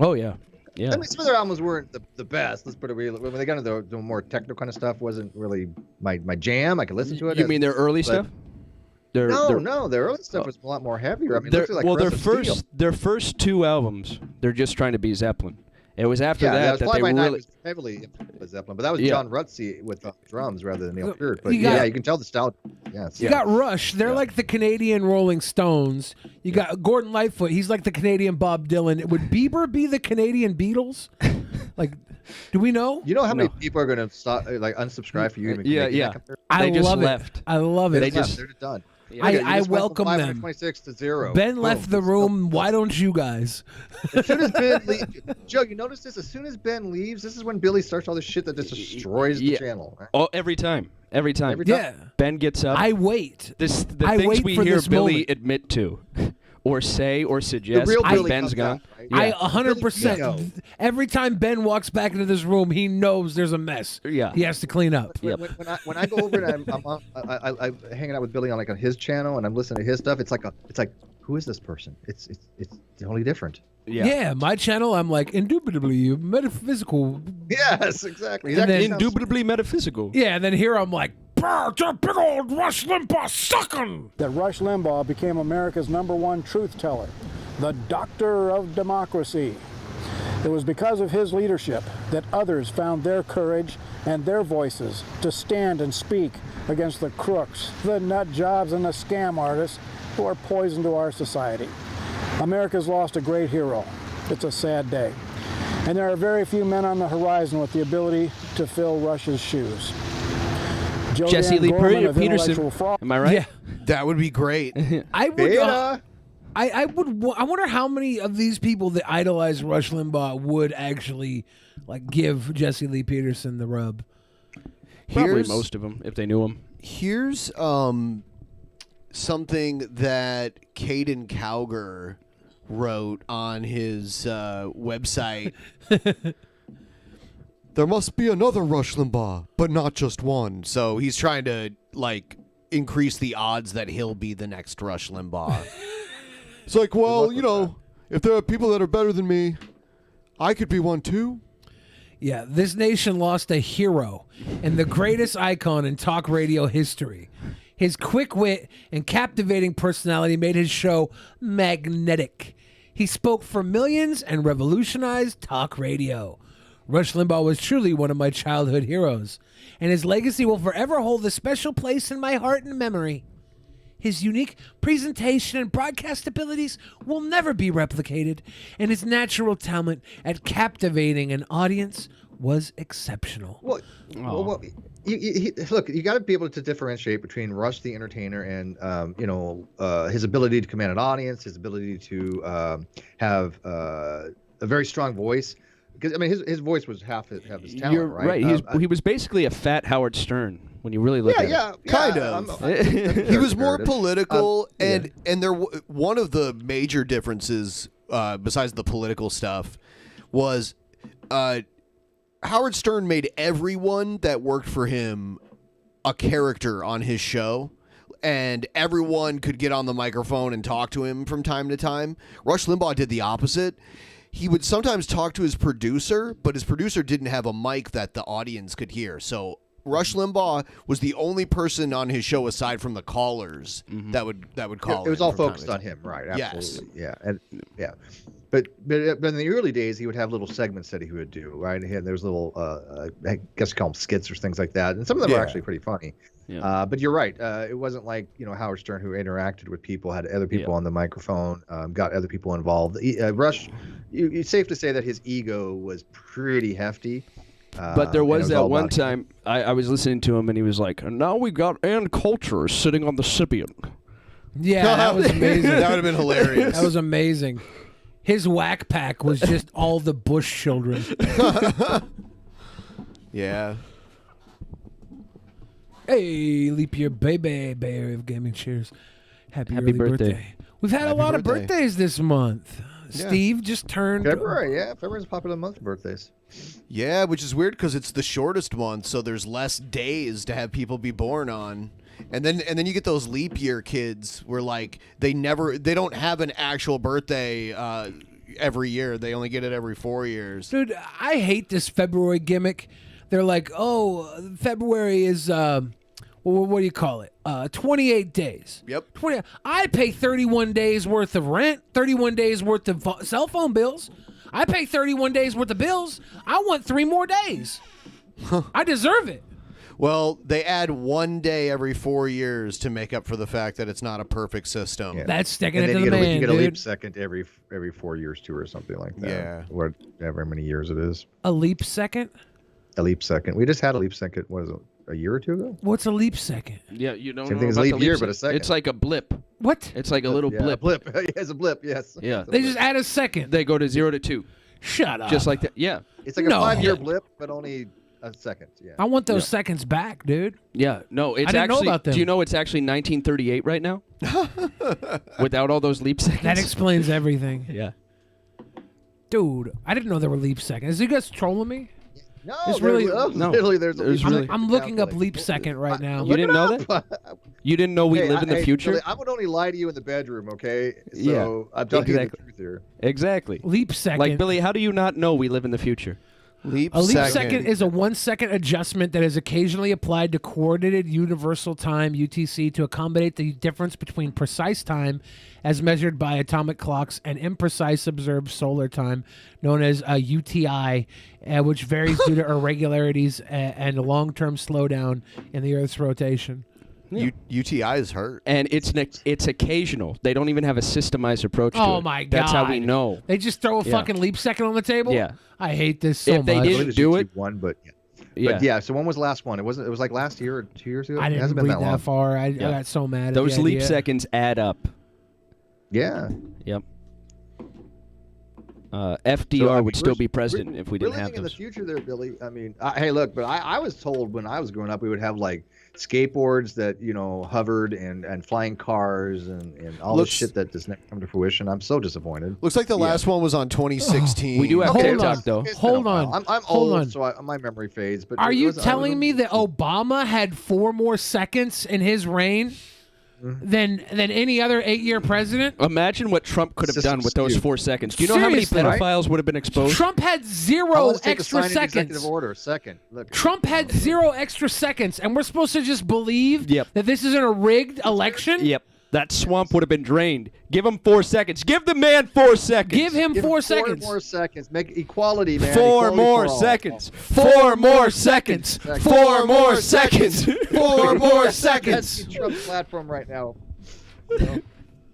Oh yeah, yeah. I mean, some of their albums weren't the best. Let's put it real. When they got into the more technical kind of stuff, wasn't really my jam. I could listen to it. You mean their early but- stuff? No, their early stuff was a lot more heavier. I mean, Their- it like well, their Progressive Steel. first two albums, they're just trying to be Zeppelin. It was after Yeah, that Fly that they by Night really. was heavily influenced by Zeppelin, but that was Yeah. John Rutsey with drums rather than Neil Peart. But You got- yeah, you can tell the style. Yes. You got Rush. They're like the Canadian Rolling Stones. You got Gordon Lightfoot. He's like the Canadian Bob Dylan. Would Bieber be the Canadian Beatles? Like, do we know? You know how many people are going to stop, like unsubscribe for you? Even Yeah, making yeah. that comparison? I They just love left. it. I love it. They just they're done. I welcome them. 526 to 0. Ben Boom. left the room. Why don't you guys? As soon as Ben leaves, Joe, you notice this? As soon as Ben leaves, this is when Billy starts all this shit that just destroys the channel. Right? Oh, every time. Every time. Yeah. Ben gets up. I wait. The I things wait we for hear this Billy moment. admit to, or say, or suggest, real when Billy Ben's comes gone. out, right? I Yeah. 100%. Every time Ben walks back into this room, he knows there's a mess. Yeah. He has to clean up. When I go over and I'm hanging out with Billy on his channel and I'm listening to his stuff, it's like who is this person? It's totally different. Yeah, my channel, I'm like, indubitably metaphysical. Yes, exactly. And then- Indubitably metaphysical. Yeah, and then here I'm like, "Brr, you're big old Rush Limbaugh sucking." That Rush Limbaugh became America's #1 truth teller, the doctor of democracy. It was because of his leadership that others found their courage and their voices to stand and speak against the crooks, the nut jobs, and the scam artists who are poison to our society. America's lost a great hero. It's a sad day. And there are very few men on the horizon with the ability to fill Rush's shoes. Joe Jesse Dan Lee Gorman of Peterson. Intellectual Fraud. Am I right? Yeah, that would be great. I would. Beta. I wonder how many of these people that idolize Rush Limbaugh would actually like give Jesse Lee Peterson the rub. Probably most of them, if they knew him. Here's something that Caden Cowger wrote on his website. There must be another Rush Limbaugh, but not just one. So he's trying to like increase the odds that he'll be the next Rush Limbaugh. It's like, well, you know, if there are people that are better than me, I could be one too. Yeah, this nation lost a hero and the greatest icon in talk radio history. His quick wit and captivating personality made his show magnetic. He spoke for millions and revolutionized talk radio. Rush Limbaugh was truly one of my childhood heroes, and his legacy will forever hold a special place in my heart and memory. His unique presentation and broadcast abilities will never be replicated, and his natural talent at captivating an audience was exceptional. Well, look, you got to be able to differentiate between Rush the entertainer and his ability to command an audience, his ability to have a very strong voice. Because I mean, his voice was half his talent. You're right. He was basically a fat Howard Stern when you really look at it. Kind of. He was more political, and one of the major differences, besides the political stuff, was Howard Stern made everyone that worked for him a character on his show, and everyone could get on the microphone and talk to him from time to time. Rush Limbaugh did the opposite. He would sometimes talk to his producer, but his producer didn't have a mic that the audience could hear. So Rush Limbaugh was the only person on his show aside from the callers that would call. It was all focused on him, right? Absolutely, yeah. But in the early days, he would have little segments that he would do, right? There was little, I guess you call them skits or things like that, and some of them were actually pretty funny. Yeah. But you're right. It wasn't like Howard Stern, who interacted with people, had other people on the microphone, got other people involved. Rush, it's safe to say that his ego was pretty hefty. But there was that one time I was listening to him, and he was like, "And now we got Ann Coulter sitting on the Sibian." Yeah, that was amazing. That would have been hilarious. That was amazing. His whack pack was just all the Bush children. Yeah. Hey, leap year, baby, Bay Area of Gaming. Cheers. Happy early birthday. We've had a lot of birthdays this month. Yeah. Steve just turned February. Yeah, February's a popular month for birthdays. Yeah, which is weird because it's the shortest month, so there's less days to have people be born on. And then you get those leap year kids where like they don't have an actual birthday every year. They only get it every 4 years. Dude, I hate this February gimmick. They're like, oh, February is what do you call it? 28 days. Yep. 20. I pay 31 days worth of rent, 31 days worth of cell phone bills. I pay 31 days worth of bills. I want 3 more days. I deserve it. Well, they add 1 day every 4 years to make up for the fact that it's not a perfect system. Yeah. That's sticking it to the man, you get a dude. leap second every 4 years too, or something like that. Yeah. Whatever many years it is. A leap second? A leap second. We just had a leap second. What is it? A year or two ago? What's a leap second? Yeah, you don't Same know thing as about leap the year, leap but a second. It's like a blip. What? It's like a little blip. A blip. It's a blip. Yes. Yeah. They just add a second. They go to 0 to 2. Shut up. Just like that. Yeah. It's like a 5-year blip, but only a second. Yeah. I want those seconds back, dude. Yeah. No, it's I didn't actually. know about them. Do you know it's actually 1938 right now? Without all those leap seconds. That explains everything. Yeah. Dude, I didn't know there were leap seconds. Are you guys trolling me? No, It's really literally there's a leap second. I'm looking up leap second right now. You didn't know that? You didn't know we live in the future? Billy, I would only lie to you in the bedroom, okay? So Yeah, I'm telling you the exactly. truth here. Exactly. Leap second. Like, Billy, how do you not know we live in the future? A leap second is a 1 second adjustment that is occasionally applied to coordinated universal time (UTC) to accommodate the difference between precise time, as measured by atomic clocks, and imprecise observed solar time, known as a UTI, which varies due to irregularities and a long-term slowdown in the Earth's rotation. UTIs hurt. And it's occasional. They don't even have a systemized approach to it. Oh my god! That's how we know. They just throw a fucking leap second on the table. Yeah. I hate this so If they much. didn't do it, one, but Yeah. But yeah. So when was the last one? It was like last year or 2 years ago. I It didn't hasn't been read that that long. far. I got so mad. Those at the leap idea. seconds add up. Yeah. Yep. FDR would still be president if we didn't We're have living in the those. future there, Billy. I mean, hey, look, but I was told when I was growing up we would have like skateboards that hovered and flying cars and all this shit that does not come to fruition. I'm so disappointed. Looks like the last one was on 2016. We do have TikTok though. Hold on. I'm Hold old, on. so my memory fades. But Are it you was- I telling remember- me that Obama had 4 more seconds in his reign than any other 8-year president? Imagine what Trump could have System done with those skewed. 4 seconds. Do you know how many Seriously, right? pedophiles would have been exposed? Trump had How 0 long does it take to extra sign an executive seconds. order? Second. Look. Trump had 0 extra seconds, and we're supposed to just believe Yep. that this isn't a rigged election? Yep. That swamp would have been drained. Give him 4 seconds. Give the man 4 seconds. Give him Give 4 him seconds. 4 more seconds. Make equality, man. 4 Equality more for all. seconds. 4 more seconds. 4 more seconds. 4 more That's seconds. Trump's platform right now.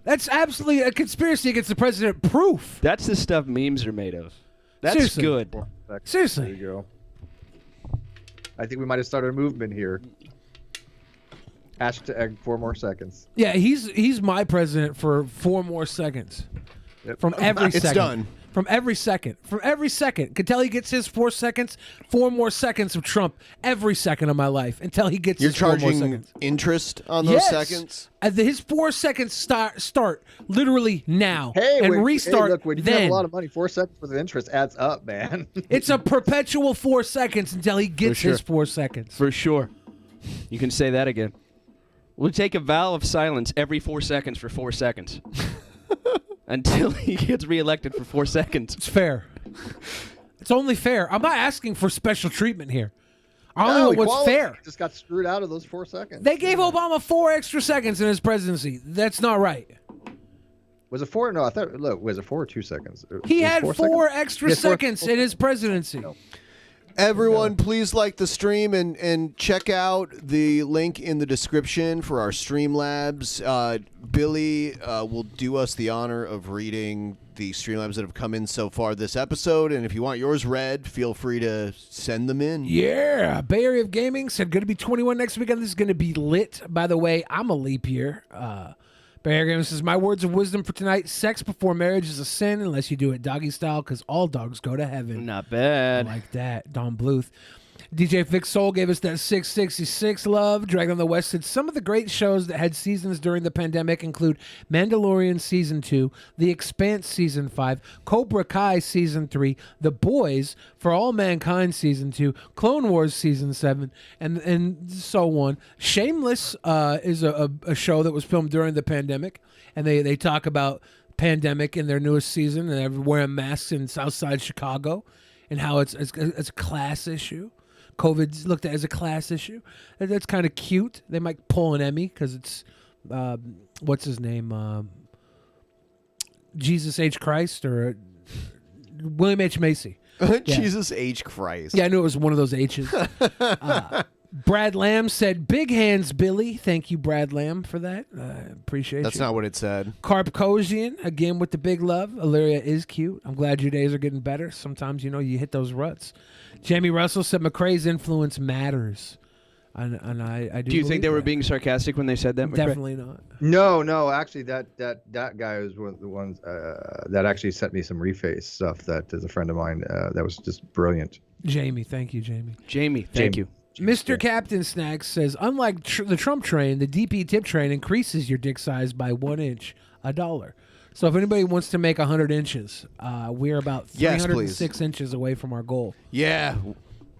That's absolutely a conspiracy against the president proof. That's the stuff memes are made of. That's Seriously. good. Seriously. There you go. I think we might have started a movement here. Hashtag 4 more seconds. Yeah, he's my president for 4 more seconds. Yep. From every It's second. done. From every second. From every second. Until he gets his 4 seconds, 4 more seconds of Trump every second of my life. Until he gets You're his 4 more charging seconds. interest on those Yes. seconds? His 4 seconds start literally now. Hey, and when, restart hey, look, when you then. have a lot of money, 4 seconds worth of interest adds up, man. It's a perpetual 4 seconds until he gets sure. his 4 seconds. For sure. You can say that again. We'll take a vow of silence every 4 seconds for 4 seconds. Until he gets reelected for 4 seconds. It's fair. It's only fair. I'm not asking for special treatment here. I No, only know what's equality fair. just got screwed out of those 4 seconds. They gave Obama 4 extra seconds in his presidency. That's not right. Was it 4? No, I thought. Look, was it 4 or 2 seconds? He Was it had 4 4 seconds? extra Yeah, 4 seconds in his presidency. Everyone, please like the stream and check out the link in the description for our Streamlabs. Billy will do us the honor of reading the Streamlabs that have come in so far this episode. And if you want yours read, feel free to send them in. Yeah. Bay Area of Gaming said going to be 21 next weekend. This is going to be lit. By the way, I'm a leap year. Bay Area Gaming says, my words of wisdom for tonight, sex before marriage is a sin unless you do it doggy style because all dogs go to heaven. Not bad. I like that. Don Bluth. DJ Fix Soul gave us that 666 love. Dragon on the West said some of the great shows that had seasons during the pandemic include Mandalorian Season 2, The Expanse Season 5, Cobra Kai Season 3, The Boys, For All Mankind Season 2, Clone Wars Season 7, and so on. Shameless is a show that was filmed during the pandemic, and they talk about pandemic in their newest season, and they're wearing masks in Southside Chicago, and how it's a class issue. COVID's looked at as a class issue. That's kind of cute. They might pull an Emmy because it's, what's his name? Jesus H. Christ or William H. Macy. Jesus H. Christ. Yeah, I knew it was one of those H's. Brad Lamb said, big hands, Billy. Thank you, Brad Lamb, for that. Appreciate That's you. not what it said. Carp Kosian, again with the big love. Illyria is cute. I'm glad your days are getting better. Sometimes, you hit those ruts. Jamie Russell said McRae's influence matters. And I do Do you think they believe were that. being sarcastic when they said that, McRae? Definitely not. No. Actually, that guy was one of the ones that actually sent me some reface stuff. That is a friend of mine. That was just brilliant. Jamie, thank you, Jamie. Jamie, thank you. Mr. Captain Snacks says, unlike the Trump train, the DP tip train increases your dick size by 1 inch, $1. So if anybody wants to make 100 inches, we're about 306 inches away from our goal. Yeah,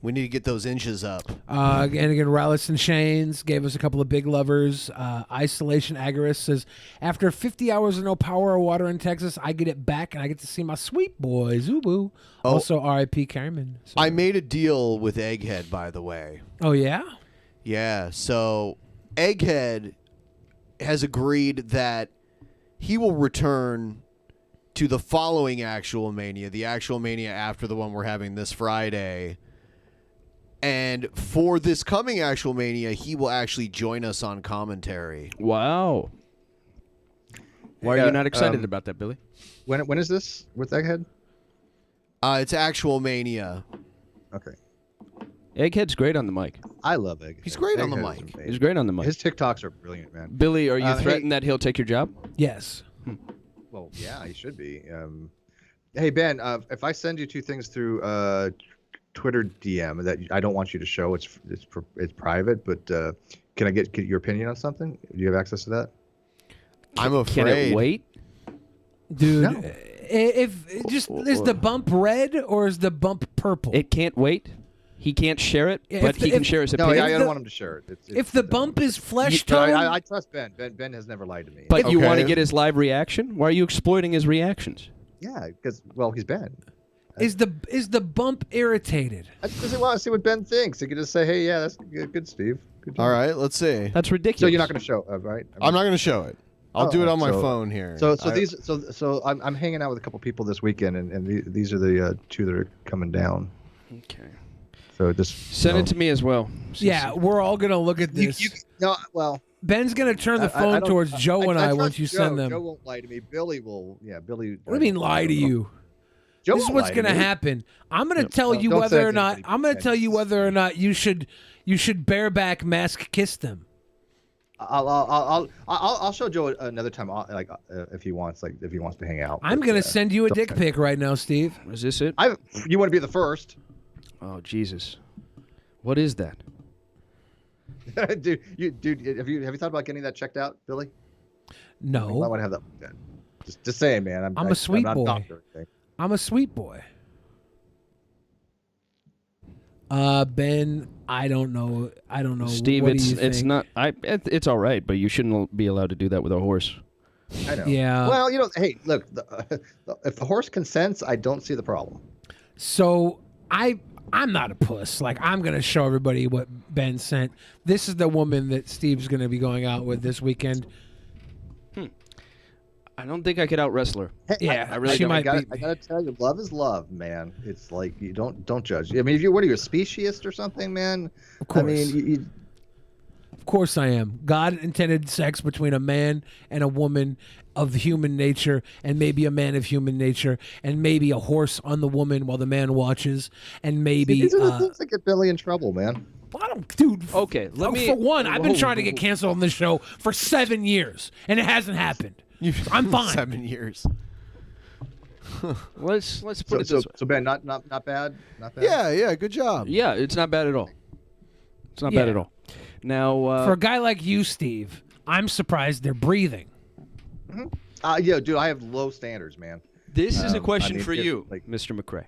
we need to get those inches up. And again, Rallis and Shanes gave us a couple of big lovers. Isolation Agarist says, after 50 hours of no power or water in Texas, I get it back and I get to see my sweet boys. Ooh, boo. Oh. Also, R.I.P. Carmen. So. I made a deal with Egghead, by the way. Oh, yeah? Yeah, so Egghead has agreed that he will return to the following Actual Mania, the Actual Mania after the one we're having this Friday. And for this coming Actual Mania, he will actually join us on commentary. Wow. Why are you not excited about that, Billy? When is this with Egghead? It's Actual Mania. Okay. Egghead's great on the mic. I love Egghead. He's great on the Egghead is mic. amazing. He's great on the mic. His TikToks are brilliant, man. Billy, are you Hey- threatened that he'll take your job? Yes. Well, yeah, he should be. Hey, Ben, if I send you 2 things through Twitter DM that I don't want you to show, it's private, but can I get your opinion on something? Do you have access to that? I'm afraid. Can it wait? Dude, No. is the bump red or is the bump purple? It can't wait. He can't share it, Yeah, but if he the- can share his No, opinion. I don't want him to share it. If the bump is flesh But tone, I trust Ben. Ben has never lied to me. But you want to Okay. get his live reaction? Why are you exploiting his reactions? Yeah, because he's Ben. is the bump irritated? I just want to see what Ben thinks. You can just say, "Hey, yeah, that's good, Steve. Good job." All right, let's see. That's ridiculous. So you're not going to show, right? I'm not going to show it. I'll do it on my so- phone here. So I'm hanging out with a couple people this weekend, and these are the 2 that are coming down. Okay. So just Send it to me as well. Yeah, we're all gonna look at this. No, well, Ben's gonna turn the phone towards Joe and I once you send them. Joe won't lie to me. Billy will. Yeah, Billy. What do you mean lie to you? Joe This is won't what's lie to gonna me. happen. I'm gonna tell you Don't whether say or not. anything. I'm gonna tell you whether or not you should bareback mask kiss them. I'll show Joe another time, like if he wants to hang out. I'm gonna send you a dick pic right now, Steve. Is this it? You want to be the first? Oh Jesus, what is that? dude, have you thought about getting that checked out, Billy? No. You might want to have that. Just saying, man. I'm a sweet not a boy. doctor or anything. I'm a sweet boy. Ben, I don't know. Steve, What do you it's think? not. It's all right, but you shouldn't be allowed to do that with a horse. I know. Yeah. Well, hey, look, if the horse consents, I don't see the problem. So I'm not a puss. Like, I'm gonna show everybody what Ben sent. This is the woman that Steve's gonna be going out with this weekend. I don't think I could out wrestle her. Yeah, I really she don't. might I be. gotta tell you, love is love, man. It's like you don't judge. I mean, if what are you, a speciesist or something, man? Of course. I mean, Of course I am. God intended sex between a man and a woman of human nature, and maybe a man of human nature, and maybe a horse on the woman while the man watches, and maybe. these are the things that get Billy in trouble, man. I don't, dude. Okay, let me. For one, I've been trying to get canceled on this show for 7 years, and it hasn't happened. I'm fine. 7 years. Let's put it this way. So Ben, not bad. Not bad. Yeah, good job. Yeah, it's not bad at all. It's not bad at all. Now, for a guy like you, Steve, I'm surprised they're breathing. Yeah, dude, I have low standards, man. This is a question I mean, for you, Mr. McRae.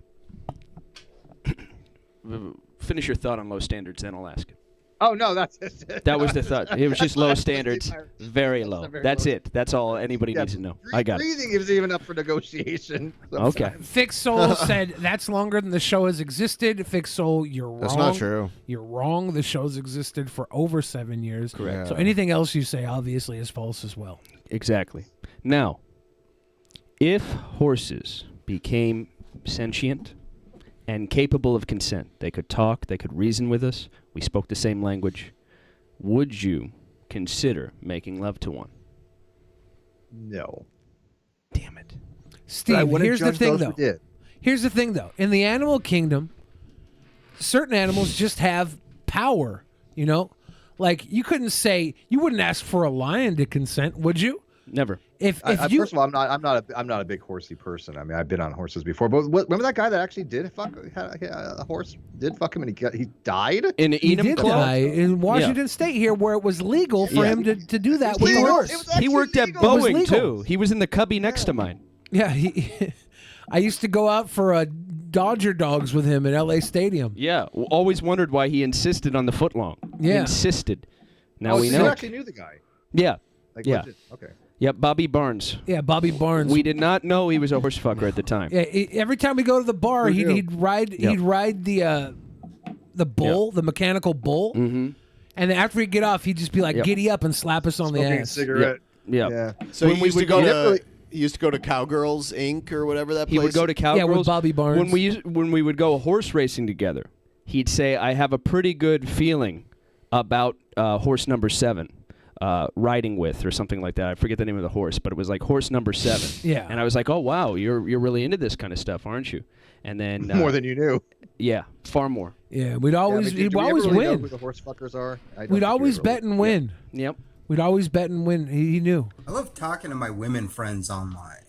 Finish your thought on low standards, then I'll ask it. Oh no, that's That was the thought. It was just low standards, very low. That's it. That's all anybody needs to know. I got it. Breathing is even up for negotiation. Okay. Fixed Soul said that's longer than the show has existed. Fixed Soul, you're wrong. That's not true. You're wrong. The show's existed for over 7 years. Correct. So anything else you say obviously is false as well. Exactly. Now, if horses became sentient and capable of consent, they could talk, they could reason with us, we spoke the same language, would you consider making love to one? No. Damn it. Steve, here's the thing, though. Here's the thing, though. In the animal kingdom, certain animals just have power, you know? Like, you couldn't say, you wouldn't ask for a lion to consent, would you? Never. If you, first of all, I'm not a big horsey person. I mean, I've been on horses before, but remember that guy that actually did fuck a horse? Did fuck him and he died in he did die in Washington State here, where it was legal for him to do that with a horse. He worked at Boeing too. He was in the Cubby next to mine. Yeah, I used to go out for Dodger dogs with him at L.A. Stadium. Yeah, always wondered why he insisted on the footlong. Yeah. Insisted. Now so we know. You actually knew the guy. Yeah. Like, yeah. legit. Okay. Yep, Bobby Barnes. Yeah, Bobby Barnes. We did not know he was a horse fucker at the time. Yeah, every time we go to the bar, he'd ride the bull, the mechanical bull, and then after he'd get off, he'd just be like, "Giddy up," and slap us on the Smoking a ass. cigarette. Yep. Yeah. So he used to go to Cowgirls Inc. or whatever that place. He would go to Cowgirls. Yeah, with Bobby Barnes. When we would go horse racing together, he'd say, "I have a pretty good feeling about horse number 7." Riding with or something like that. I forget the name of the horse, but it was like horse number 7. Yeah. And I was like, oh wow, you're really into this kind of stuff, aren't you? And then More than you knew. Yeah, far more. Yeah, we'd always do we always ever really know win. who the horse fuckers are? We'd always bet and win. Yep. We'd always bet and win. He knew. I love talking to my women friends online.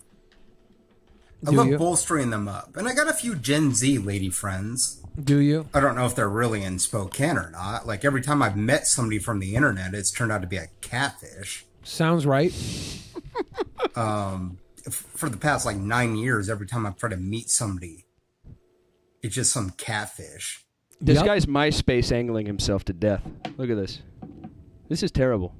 I Do love you? bolstering them up. And I got a few Gen Z lady friends. Do you? I don't know if they're really in Spokane or not. Like, every time I've met somebody from the internet, it's turned out to be a catfish. Sounds right. For the past, 9 years, every time I've tried to meet somebody, it's just some catfish. This guy's MySpace angling himself to death. Look at this. This is terrible.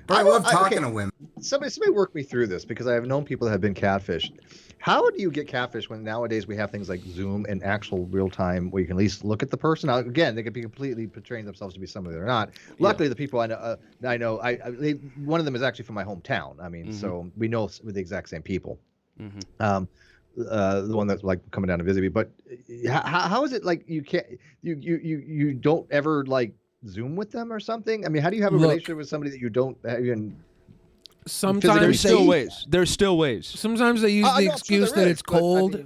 But I love talking to women. Somebody work me through this, because I have known people that have been catfished. How do you get catfished when nowadays we have things like Zoom and actual real time where you can at least look at the person? Now, again, they could be completely portraying themselves to be somebody they're not. Luckily, the people I know, one of them is actually from my hometown. I mean, so we know we're the exact same people. The one that's like coming down to visit me. But how is it like you can't you don't ever like Zoom with them or something? I mean, how do you have a Look, relationship with somebody that you don't even? Sometimes There's still ways. There's still ways. Sometimes they use the excuse that it's cold,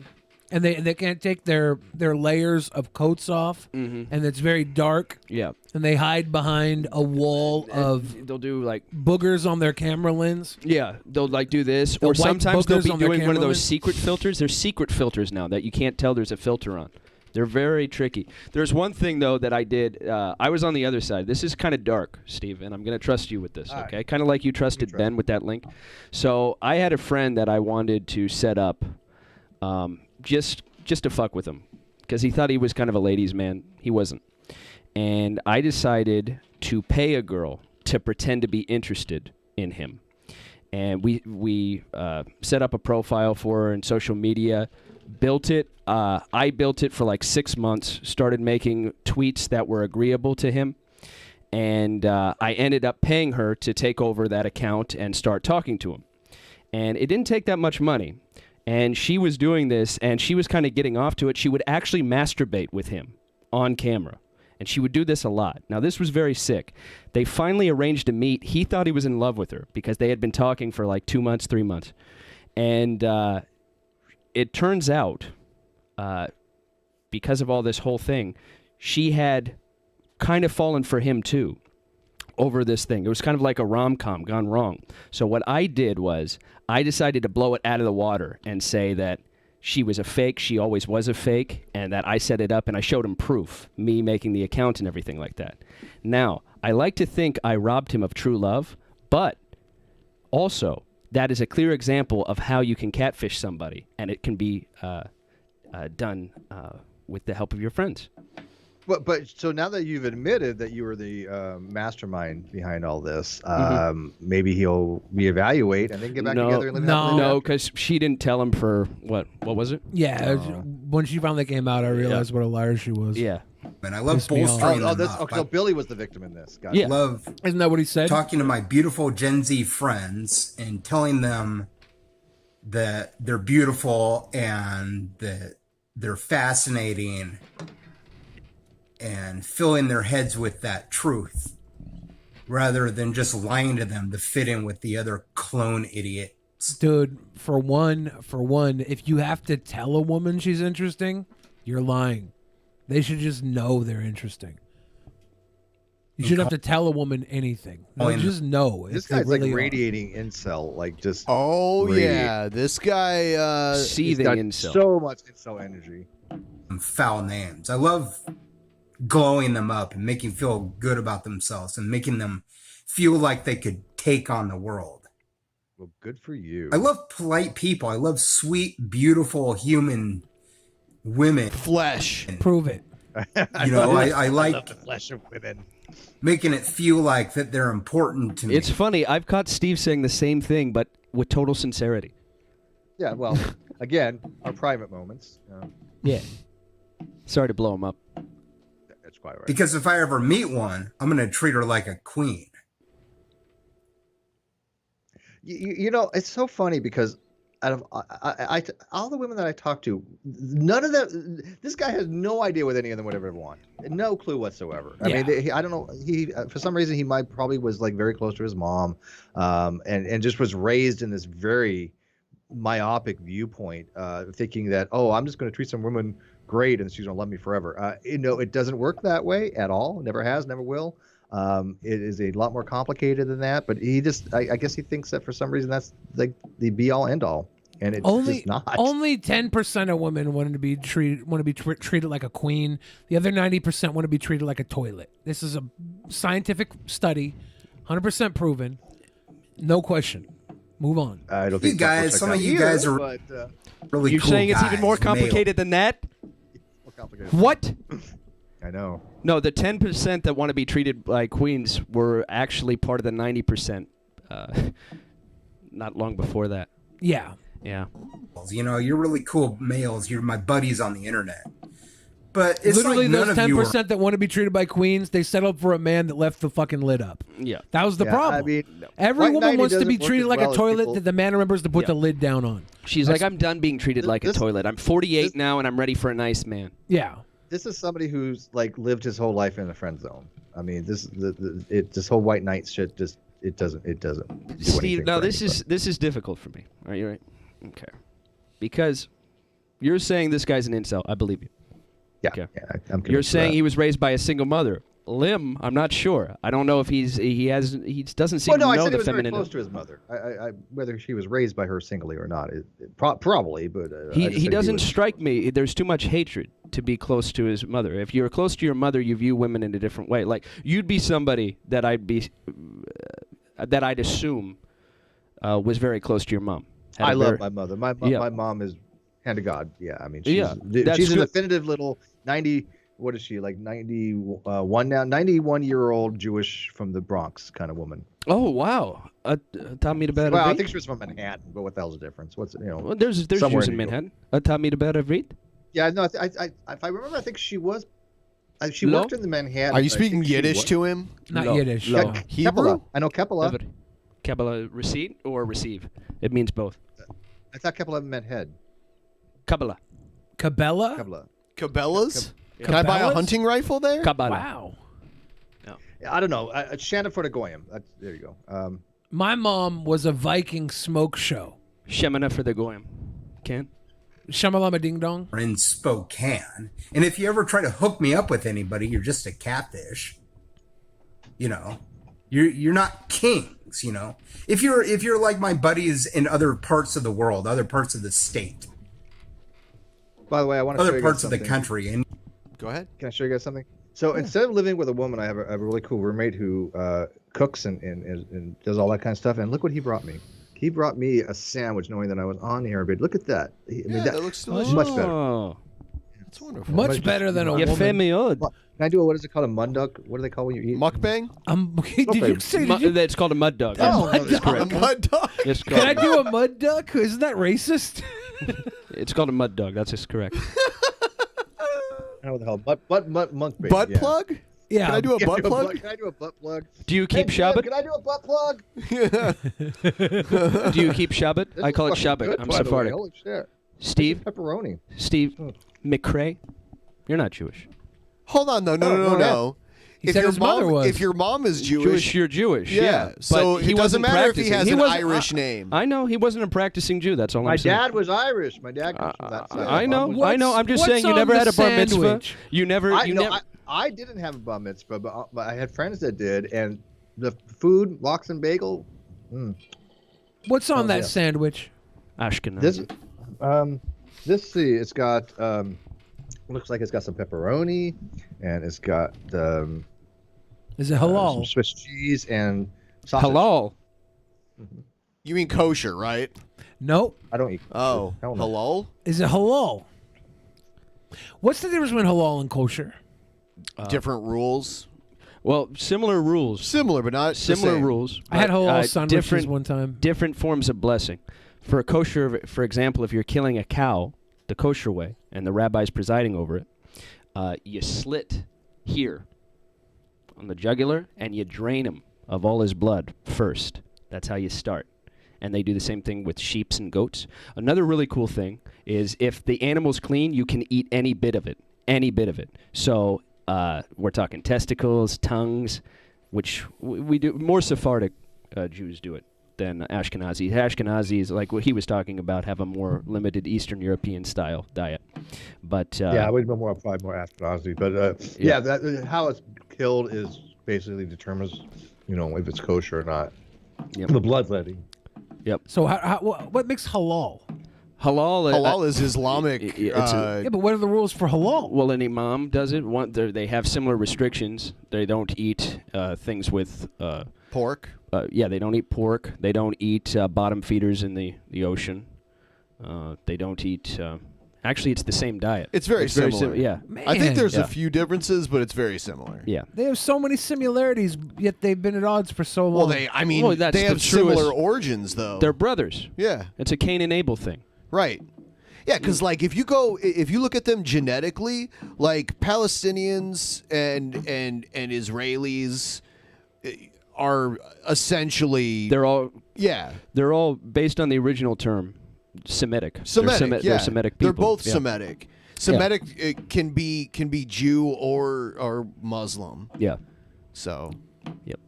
and they can't take their layers of coats off, and it's very dark. Yeah, and they hide behind a wall of. They'll do like boogers on their camera lens. Yeah, they'll like do this, The or white sometimes they'll boogers be on their doing one of camera those lens. secret filters. There's secret filters now that you can't tell there's a filter on. They're very tricky. There's one thing though that I did. I was on the other side. This is kind of dark, Steve, and I'm going to trust you with this. All Okay, kind of like you trusted Ben with that link. So I had a friend that I wanted to set up, just to fuck with him, because he thought he was kind of a ladies' man. He wasn't, and I decided to pay a girl to pretend to be interested in him, and we set up a profile for her in social media. Built it. I built it for like 6 months, started making tweets that were agreeable to him, and I ended up paying her to take over that account and start talking to him. And it didn't take that much money. And she was doing this, and she was kind of getting off to it. She would actually masturbate with him on camera, and she would do this a lot. Now, this was very sick. They finally arranged to meet. He thought he was in love with her because they had been talking for like 2 months, 3 months. And it turns out, because of all this whole thing, she had kind of fallen for him too over this thing. It was kind of like a rom-com gone wrong. So what I did was I decided to blow it out of the water and say that she was a fake, she always was a fake, and that I set it up and I showed him proof, me making the account and everything like that. Now, I like to think I robbed him of true love, but also that is a clear example of how you can catfish somebody, and it can be done with the help of your friends. But so now that you've admitted that you were the mastermind behind all this, maybe he'll reevaluate and then get back together and live happily ever No, because she didn't tell him for what was it? Yeah, when she finally came out, I realized what a liar she was. Yeah. And I love Pissed me off. bolstering them this, up. okay, so Billy was the victim in this. Gotcha. I love Isn't that what he said? talking to my beautiful Gen Z friends and telling them that they're beautiful and that they're fascinating and filling their heads with that truth rather than just lying to them to fit in with the other clone idiots. Dude, for one, if you have to tell a woman she's interesting, you're lying. They should just know they're interesting. You shouldn't have to tell a woman anything. No, just know. This if they guy's really like are. radiating incel, like just. Oh yeah, this guy He's got so much incel energy. Foul names. I love glowing them up and making them feel good about themselves and making them feel like they could take on the world. Well, good for you. I love polite people. I love sweet, beautiful human women. Flesh. Prove it. You know, I like love the flesh of women. Making it feel like that they're important to me. It's funny. I've caught Steve saying the same thing, but with total sincerity. Yeah, well, again, our private moments. Yeah. Sorry to blow him up. That's quite right. Because if I ever meet one, I'm going to treat her like a queen. You know, it's so funny because out of all the women that I talk to, none of them. This guy has no idea what any of them would ever want. No clue whatsoever. I mean, I don't know. He for some reason he probably was like very close to his mom, and just was raised in this very myopic viewpoint, thinking that I'm just going to treat some woman great and she's going to love me forever. You know, it doesn't work that way at all. Never has, never will. It is a lot more complicated than that, but he just, I guess he thinks that for some reason that's like the be all end all, and it's just not. Only 10% of women want to be treated like a queen. The other 90% want to be treated like a toilet. This is a scientific study, 100% proven, no question. Move on. I don't You guys, some of you guys are really You're cool saying it's guys, even more complicated than that? More complicated. What? I know. No, the 10% that want to be treated like queens were actually part of the 90%. Not long before that. Yeah. Yeah. You know, you're really cool males. You're my buddies on the internet. But it's literally like none those of you are 10% that want to be treated by queens, they settled for a man that left the fucking lid up. Yeah. That was the problem. I mean, Every White woman knighting wants to doesn't be work treated as like well a as toilet people- that the man remembers to put the lid down on. She's like, I'm done being treated like a toilet. I'm 48 now, and I'm ready for a nice man. Yeah. This is somebody who's like lived his whole life in the friend zone. I mean, this whole white knight shit just it doesn't do Steve, anything now for this anybody. is difficult for me. Are you right? Okay. Because you're saying this guy's an incel. I believe you. Yeah. Okay. Yeah, I'm You're convinced of saying that. he was raised by a single mother. Lim, I'm not sure. I don't know if he doesn't seem Well, no, to I know said the he was very feminine. close to his mother. I whether she was raised by her singly or not, probably. But I just He said doesn't was- strike me. There's too much hatred to be close to his mother. If you're close to your mother, you view women in a different way. Like you'd be somebody that I'd assume was very close to your mom. I love my mother. My mom is hand to God. Yeah, I mean, she's a definitive little 90. What is she, like 91 now? 91-year-old Jewish from the Bronx kind of woman. Oh wow! Tamid Bar Well, I Avrit? think she was from Manhattan, but what the hell's the difference? What's Well, there's somewhere Jews in New York. Manhattan. Tamid Bar Avrit? Yeah, no, if I remember, I think she was. She No? worked in the Manhattan. Are you I speaking think she Yiddish was- to him? Not No. Yiddish. No. No. Hebrew? I know Kepala. Kabbalah, receipt or receive? It means both. I thought Kepala meant head. Kabbalah. Cabela? Kabbalah. Cabela's? Can I buy a Cabela's? hunting rifle there? Kabbalah. Wow. I don't know. Shannon for the Goyim. There you go. My mom was a Viking smoke show. Shemana for the Goyim. Can? Shamalama Ding Dong. In Spokane. And if you ever try to hook me up with anybody, you're just a catfish. You know, you're not kings. You know, if you're like my buddies in other parts of the world, other parts of the state, By the way, I want to show other you parts guys of the something. country, and Go ahead. Can I show you guys something? So instead of living with a woman, I have a really cool roommate who cooks and does all that kind of stuff. And look what he brought me. He brought me a sandwich, knowing that I was on the air. But look at that. That looks delicious. Much better. Oh. That's wonderful. Much better than a You woman. me odd. Can I do what is it called? A munduk? What do they call when you eat? Mukbang? Did you say? Did you, It's called a mud dog. Oh, That's no, correct. A mud dog? It's can I called, do a mud duck? Isn't that racist? it's called a mud dog. That's just correct. I know what the hell. Butt mukbang. Butt yeah. plug? Yeah. Can I do a butt plug? Can I do a butt plug? Do you keep Hey, Jim, Shabbat? Can I do a butt plug? Do you keep Shabbat? This I is call it fucking Shabbat. good, I'm by the way. Sephardic. Holy shit. Steve? Pepperoni. Steve McRae? You're not Jewish. Hold on, no. He said his mother was. If your mom is Jewish, You're Jewish. Yeah, But so he it doesn't wasn't matter if he practicing. has an wasn't- Irish name. I know he wasn't a practicing Jew. That's all My I'm saying. dad was Irish. My dad comes from that side. I know. My mom was- I know. I'm just what's saying you on never the had a bar mitzvah. sandwich? You never. I didn't have a bar mitzvah, but I had friends that did, and the food, lox and bagel. What's on that yeah. sandwich? Ashkenaz. This see, it's got looks like it's got some pepperoni, and it's got Is it some halal? Swiss cheese and sausage. Halal. You mean kosher, right? Nope. I don't eat. Oh, Hell no. halal? Is it halal? What's the difference between halal and kosher? Different rules. Well, similar rules. Similar, but not the Similar same. rules. I had but, halal sandwiches different, one time. Different forms of blessing. For a kosher, for example, if you're killing a cow the kosher way, and the rabbi's presiding over it, you slit here on the jugular, and you drain him of all his blood first. That's how you start. And they do the same thing with sheeps and goats. Another really cool thing is if the animal's clean, you can eat any bit of it. Any bit of it. So we're talking testicles, tongues, which we do. More Sephardic Jews do it than Ashkenazis. Ashkenazis, like what he was talking about, have a more limited Eastern European style diet. But Yeah, I would be probably more Ashkenazi, but yeah, that how it's killed is basically determines, if it's kosher or not. Yep. The bloodletting. Yep. So what makes halal? Halal is Islamic. Yeah, but what are the rules for halal? Well, an imam does it. They have similar restrictions. They don't eat things with pork. Yeah, they don't eat pork. They don't eat bottom feeders in the ocean. They don't eat. Actually, it's the same diet. It's very similar. Yeah. I think there's Yeah. a few differences, but it's very similar. Yeah. They have so many similarities, yet they've been at odds for so long. Well, they that's have the similar truest- origins, though. They're brothers. Yeah. It's a Cain and Abel thing. Right. Yeah, because if you look at them genetically, like Palestinians and Israelis are essentially They're all yeah. They're all based on the original term, Semitic. Semitic. They're Semitic people. They're both Yeah. Semitic. Semitic can be Jew or Muslim. Yeah. So, yep.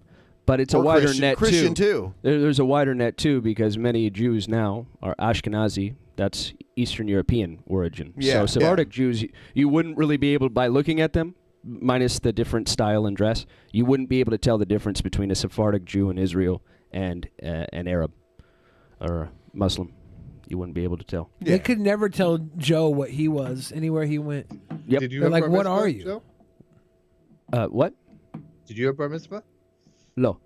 But it's Or a wider Christian- net Christian too. too. There's a wider net too because many Jews now are Ashkenazi. That's Eastern European origin. Yeah, So Sephardic Jews, you wouldn't really be able, by looking at them, minus the different style and dress, you wouldn't be able to tell the difference between a Sephardic Jew in Israel and an Arab or a Muslim. You wouldn't be able to tell. They could never tell Joe what he was anywhere he went. Yep. Did you They're have like, bar what mitzvah, are you? Joe? What? Did you have bar mitzvah? No.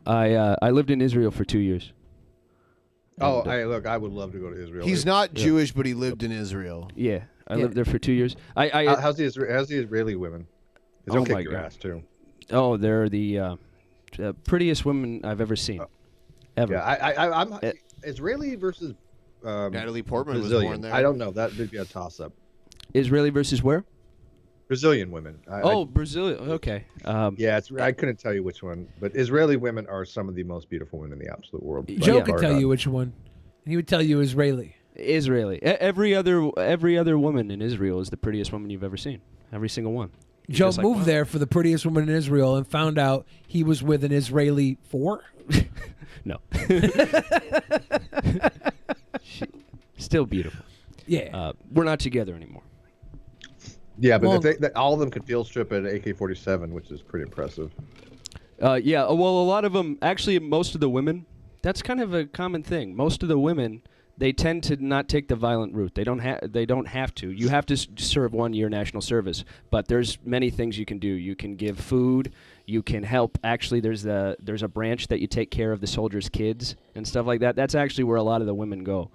I lived in Israel for 2 years. Oh, I would love to go to Israel. He's not Jewish, but he lived in Israel. Yeah, I lived there for 2 years. How's the Israeli women? 'Cause they'll Oh kick my your God. ass too. Oh, they're the prettiest women I've ever seen. Ever. Yeah, I'm Israeli versus Natalie Portman was Brazilian. born there. I don't know. That would be a toss-up. Israeli versus where? Brazilian women. Brazil. Okay. Yeah, I couldn't tell you which one, but Israeli women are some of the most beautiful women in the absolute world. Joe could tell you which one. He would tell you Israeli. Israeli. Every other woman in Israel is the prettiest woman you've ever seen. Every single one. You're Joe just like, moved wow. there for the prettiest woman in Israel and found out he was with an Israeli for? No. Still beautiful. Yeah. We're not together anymore. Yeah, but Well- all of them could field strip at an AK-47, which is pretty impressive. Yeah. Well, a lot of them, actually, most of the women, that's kind of a common thing. Most of the women, they tend to not take the violent route. They don't have to. You have to serve 1 year national service, but there's many things you can do. You can give food. You can help. Actually, there's a branch that you take care of the soldiers' kids and stuff like that. That's actually where a lot of the women go.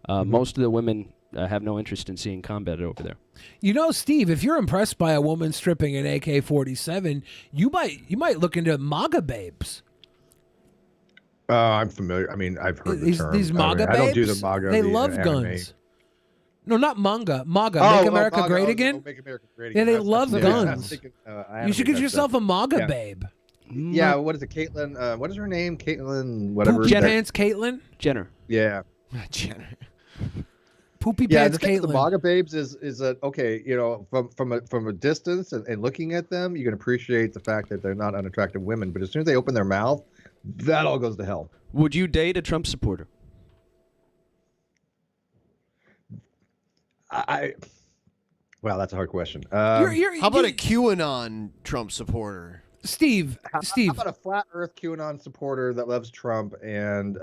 Most of the women have no interest in seeing combat over there. You know, Steve, if you're impressed by a woman stripping an AK-47, you might look into MAGA babes. I'm familiar. I mean, I've heard the These term. MAGA I don't do babes, the MAGA. they the love anime. guns. No, not MAGA. MAGA. Oh, Make America MAGA. Great Oh, Again. Make America Great Yeah, Again. they That's- love that's- I'm guns. thinking, You should get yourself a MAGA Yeah. babe. Yeah, what is it, Caitlyn? What is her name? Caitlyn, whatever. Poopy Pants Caitlyn? Jenner. Yeah. Jenner. Poopy Yeah, Pants the thing with the Caitlyn. MAGA babes is that okay? You know, from a distance and looking at them, you can appreciate the fact that they're not unattractive women. But as soon as they open their mouth, that all goes to hell. Would you date a Trump supporter? Well, that's a hard question. How about a QAnon Trump supporter? Steve. How about a flat Earth QAnon supporter that loves Trump and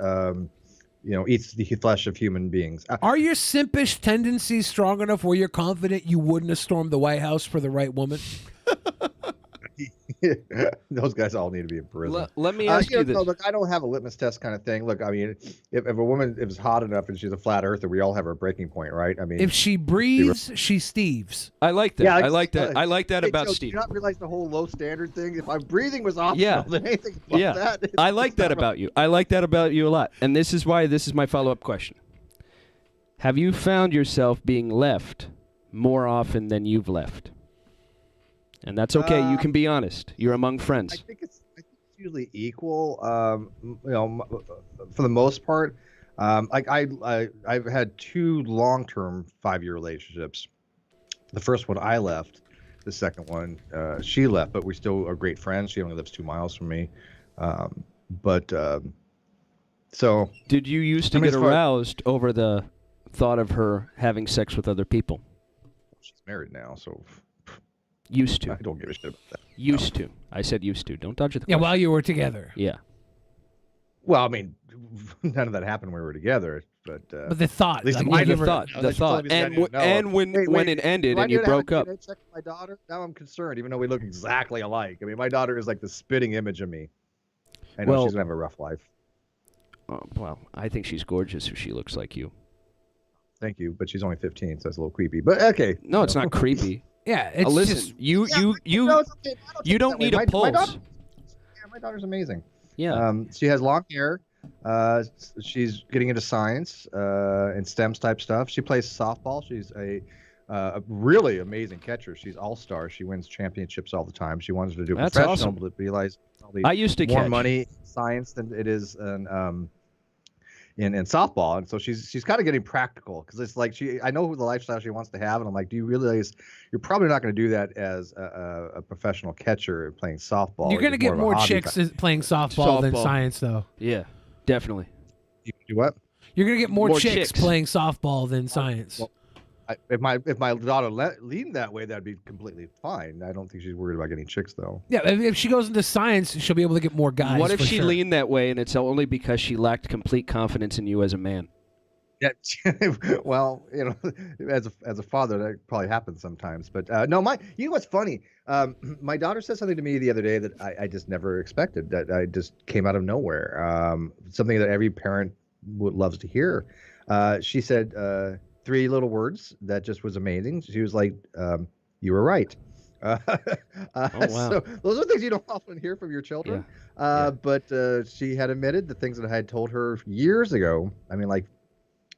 eats the flesh of human beings? Are your simpish tendencies strong enough where you're confident you wouldn't have stormed the White House for the right woman? Those guys all need to be in prison. Let me ask you this. No, look, I don't have a litmus test kind of thing. Look, I mean, if a woman is hot enough and she's a flat earther, we all have our breaking point, right? I mean, If she breathes, she Steves. I like that. Yeah, I like that. I like that Hey, about Joe, Steve. Do you not realize the whole low standard thing? If my breathing was optional, Yeah. then anything about Yeah, that. I like that about you. I like that about you a lot. And this is my follow-up question. Have you found yourself being left more often than you've left? And that's okay. You can be honest. You're among friends. I think it's usually equal. For the most part, I've had 2 long-term 5-year relationships. The first one I left. The second one she left, but we still are great friends. She only lives 2 miles from me. So Did you used to get aroused over the thought of her having sex with other people? She's married now, so Used to. I don't give a shit about that. Used to. I said used to. Don't dodge the Yeah, question. while you were together. Yeah. Well, I mean, none of that happened when we were together, but the thought, at least like, in my you the never- thought, now the that you're thought, telling me that I and didn't know. and when Wait, it ended if I and you did have broke a up. teenage sex with my daughter, now I'm concerned, even though we look exactly alike. I mean, my daughter is like the spitting image of me. I know Well- she's gonna have a rough life. Well, I think she's gorgeous if she looks like you. Thank you, but she's only 15, so that's a little creepy. But okay. No, it's not creepy. Yeah, it's listen, just you No, it's okay. I you take don't that way. need a My pulse. daughter, my daughter's amazing. Yeah. She has long hair. She's getting into science and STEM type stuff. She plays softball. She's a really amazing catcher. She's all-star. She wins championships all the time. She wants to do That's professional, awesome. but realize I used to more catch. money in science than it is in in softball, and so she's kind of getting practical because it's like I know the lifestyle she wants to have, and I'm like, do you realize you're probably not going to do that as a professional catcher playing softball? You're going to get more chicks playing softball than science, though. Yeah, definitely. You do what? You're going to get more chicks playing softball than science. Well, if my daughter leaned that way, that'd be completely fine. I don't think she's worried about getting chicks, though. Yeah, if she goes into science, she'll be able to get more guys. What if she leaned that way and it's only because she lacked complete confidence in you as a man? Yeah, well, as a father, that probably happens sometimes. But no, you know what's funny? My daughter said something to me the other day that I just never expected. That I just came out of nowhere. Something that every parent loves to hear. She said 3 little words that just was amazing. She was like, "You were right." Oh, wow. So those are things you don't often hear from your children. Yeah. But she had admitted the things that I had told her years ago. I mean, like,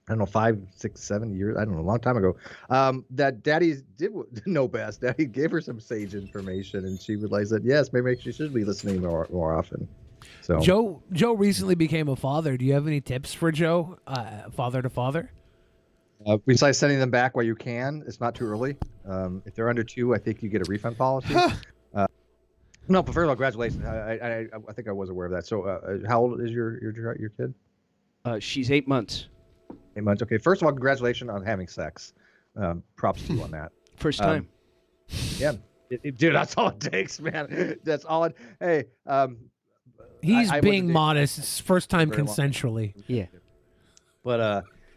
I don't know, 5, 6, 7 years. I don't know, a long time ago. That Daddy did know best. Daddy gave her some sage information, and she realized that yes, maybe she should be listening more often. So Joe recently became a father. Do you have any tips for Joe, father to father? Besides sending them back while you can, it's not too early. If they're under 2, I think you get a refund policy. No, but first of all, congratulations. I think I was aware of that. So, how old is your kid? She's 8 months. 8 months. Okay. First of all, congratulations on having sex. Props to you on that. First time. Yeah, dude, that's all it takes, man. That's all it. Hey, he's being modest. It's first time consensually. Yeah.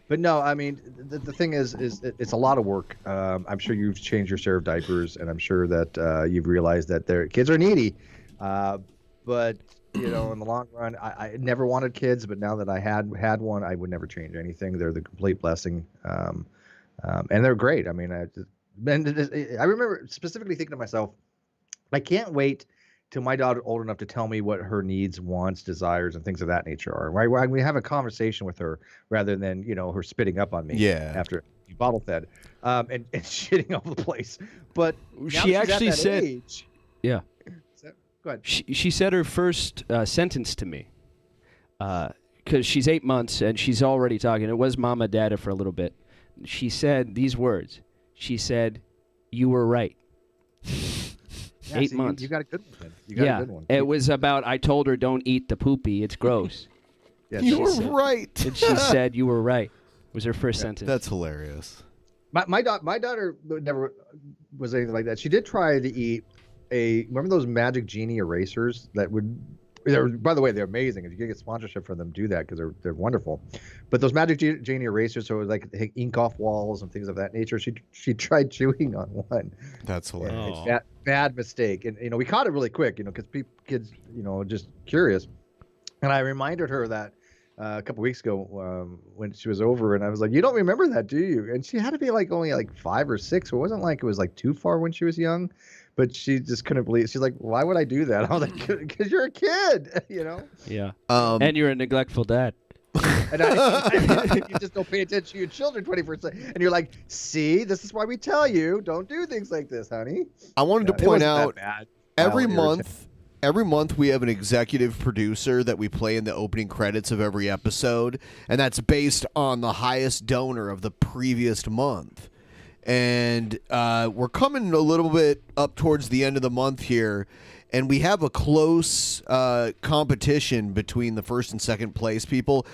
But no, I mean, the thing is it's a lot of work. I'm sure you've changed your share of diapers, and I'm sure that you've realized that their kids are needy. But in the long run, I never wanted kids, but now that I had one, I would never change anything. They're the complete blessing, and they're great. I mean, I remember specifically thinking to myself, I can't wait till my daughter old enough to tell me what her needs, wants, desires, and things of that nature are. Right? Where we have a conversation with her rather than her spitting up on me. Yeah. After you bottle fed, and shitting all the place. But She actually said, age, "Yeah." Go ahead. She said her first sentence to me, because she's 8 months and she's already talking. It was Mama Dada for a little bit. She said these words. She said, "You were right." Yeah, 8 months. You got a good one, then. You got a good one. It was about, I told her, don't eat the poopy. It's gross. Yeah, you were right. And she said, you were right. Was her first sentence. That's hilarious. My daughter never was anything like that. She did try to eat remember those Magic Genie erasers that would, by the way, they're amazing. If you can get sponsorship from them, do that because they're wonderful. But those Magic Genie erasers, so it was like ink off walls and things of that nature. She tried chewing on one. That's hilarious. Bad mistake. And we caught it really quick, because kids, just curious. And I reminded her that a couple weeks ago when she was over, and I was like, "You don't remember that, do you?" And she had to be only 5 or 6. It wasn't like it was too far when she was young, but she just couldn't believe it. She's like, "Why would I do that?" I was like, "Because you're a kid, Yeah. And you're a neglectful dad. And you just don't pay attention to your children 24/7. And you're like, "See, this is why we tell you don't do things like this, honey." I wanted to point out every month we have an executive producer that we play in the opening credits of every episode, and that's based on the highest donor of the previous month. And we're coming a little bit up towards the end of the month here, and we have a close competition between the first and second place people.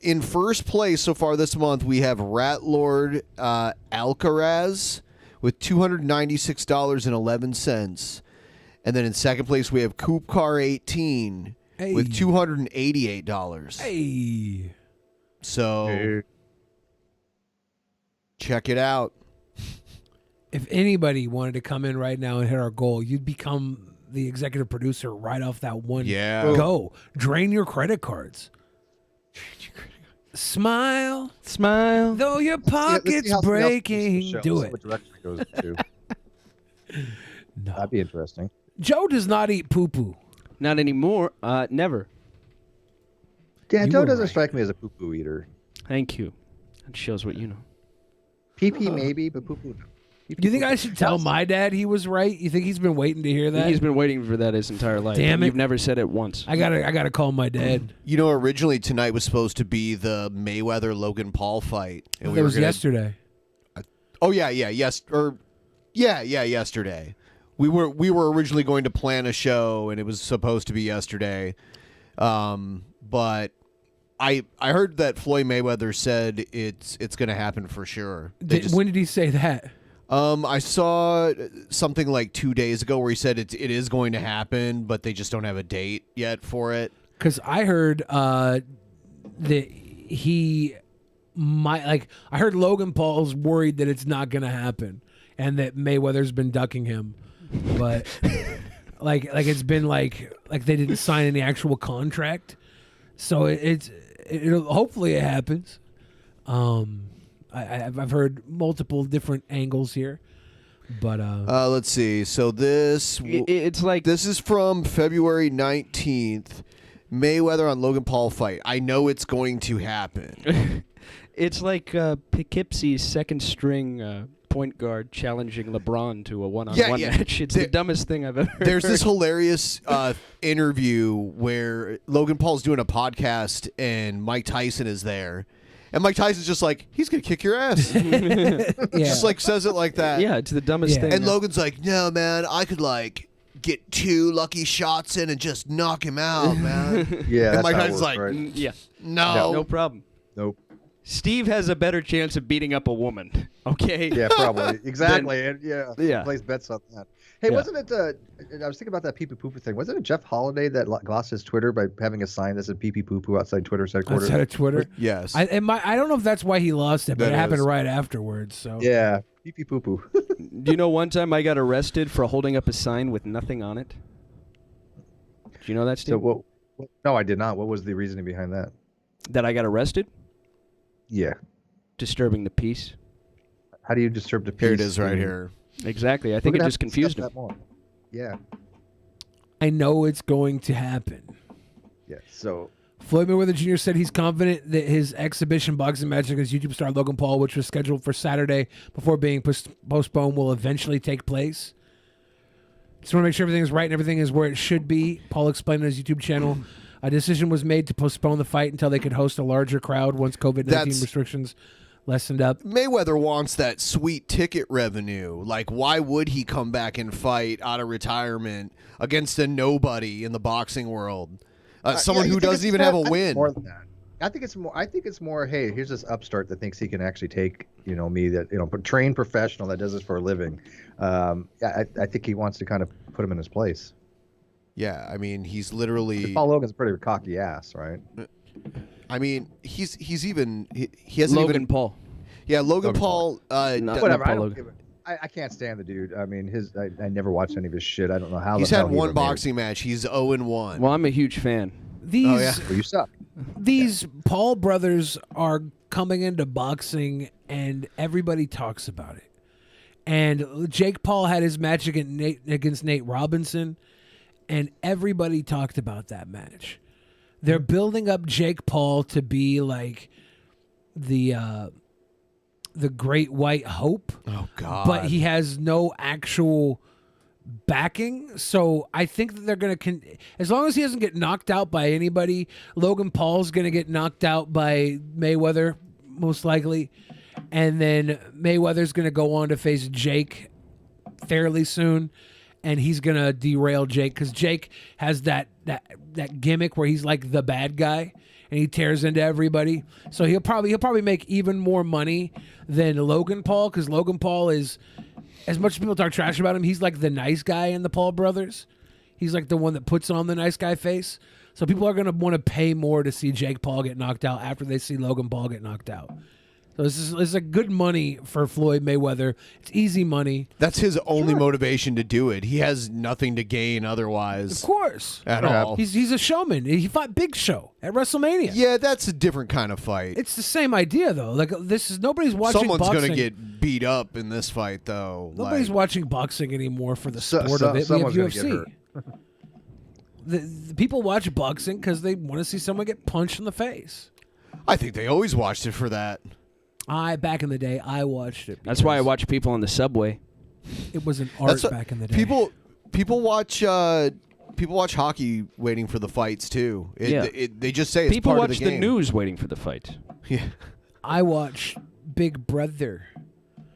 In first place so far this month, we have Rat Lord Alcaraz with $296.11. And then in second place, we have Coop Car 18 with $288. Hey. So check it out. If anybody wanted to come in right now and hit our goal, you'd become the executive producer right off that one. Yeah. Go. Drain your credit cards. Smile. Though your pocket's breaking. Do it. What direction it goes to. No. That'd be interesting. Joe does not eat poo-poo. Not anymore. Never. Yeah, Joe doesn't strike me as a poo-poo eater. Thank you. That shows what you know. Pee-pee maybe, but poo-poo no. You think I should tell my dad he was right? You think he's been waiting to hear that? He's been waiting for that his entire life. Damn it. You've never said it once. I gotta call my dad. You know, originally tonight was supposed to be the Mayweather-Logan Paul fight. And That was yesterday. Oh yeah, yesterday. We were originally going to plan a show, and it was supposed to be yesterday. But I heard that Floyd Mayweather said it's going to happen for sure. When did he say that? I saw something like 2 days ago where he said it is going to happen, but they just don't have a date yet for it. Because I heard that he might, like, I heard Logan Paul's worried that it's not going to happen and that Mayweather's been ducking him. But like it's been like they didn't sign any actual contract. So it'll hopefully it happens. I've heard multiple different angles here, but let's see. So this is from February 19th. Mayweather on Logan Paul fight. I know it's going to happen. It's like Poughkeepsie's second string point guard challenging LeBron to a one-on-one match. It's the dumbest thing I've ever heard. There's this hilarious interview where Logan Paul's doing a podcast and Mike Tyson is there. And Mike Tyson's just like, he's going to kick your ass. Just like says it like that. Yeah, it's the dumbest thing. And Logan's like, no, man, I could like get 2 lucky shots in and just knock him out, man. Yeah, and that's Mike how it Tyson's works, like, right? Yeah. no problem. Nope. Steve has a better chance of beating up a woman. Okay. Yeah, probably. Exactly. And yeah. Place bets on that. Hey, wasn't it? I was thinking about that pee-pee poo-poo thing. Wasn't it Jeff Holiday that lost his Twitter by having a sign that said pee-pee poo-poo outside Twitter's headquarters? Outside of Twitter? Yes. I don't know if that's why he lost it, but That it happened is. right afterwards. So Yeah, pee-pee poo-poo. Do you know one time I got arrested for holding up a sign with nothing on it? Do you know that, Steve? So no, I did not. What was the reasoning behind that? That I got arrested? Yeah. Disturbing the peace. How do you disturb the peace? Here it is right here. Exactly. I think it just confused him. Yeah. I know it's going to happen. Yeah. So Floyd Mayweather Jr. said he's confident that his exhibition boxing match against YouTube star Logan Paul, which was scheduled for Saturday before being postponed, will eventually take place. Just want to make sure everything is right and everything is where it should be. Paul explained on his YouTube channel. A decision was made to postpone the fight until they could host a larger crowd once COVID-19 restrictions lessened up. Mayweather wants that sweet ticket revenue. Like, why would he come back and fight out of retirement against a nobody in the boxing world? Someone who doesn't even have a win. More than that. I think it's more. Hey, here's this upstart that thinks he can actually take me, that trained professional that does this for a living. I think he wants to kind of put him in his place. Yeah, I mean, he's literally. Paul Logan's a pretty cocky ass, right? I mean, he hasn't Logan even Paul. Yeah, Logan Paul. Whatever. I can't stand the dude. I mean, I never watched any of his shit. I don't know how. He's had one boxing match. He's 0-1. Well, I'm a huge fan. These well, you suck. These Paul brothers are coming into boxing, and everybody talks about it. And Jake Paul had his match against Nate Robinson, and everybody talked about that match. They're building up Jake Paul to be like the great white hope. Oh God! But he has no actual backing, so I think that they're going to as long as he doesn't get knocked out by anybody, Logan Paul's going to get knocked out by Mayweather most likely, and then Mayweather's going to go on to face Jake fairly soon, and he's going to derail Jake because Jake has that gimmick where he's like the bad guy and he tears into everybody, so he'll probably make even more money than Logan Paul, because Logan Paul is, as much as people talk trash about him, he's like the nice guy in the Paul brothers. He's like the one that puts on the nice guy face. So people are going to want to pay more to see Jake Paul get knocked out after they see Logan Paul get knocked out. So this is a good money for Floyd Mayweather. It's easy money. That's his only motivation to do it. He has nothing to gain otherwise. Of course. At all. He's a showman. He fought Big Show at WrestleMania. Yeah, that's a different kind of fight. It's the same idea though. Like nobody's watching Someone's boxing. going to get beat up in this fight though. Nobody's watching boxing anymore for the sport of it. We have UFC. The people watch boxing because they want to see someone get punched in the face. I think they always watched it for that. Back in the day, I watched it. That's why I watch people on the subway. It was an art back in the day. People watch hockey waiting for the fights too. They just say it's people part of watch the game. news waiting for the fight. Yeah. I watch Big Brother.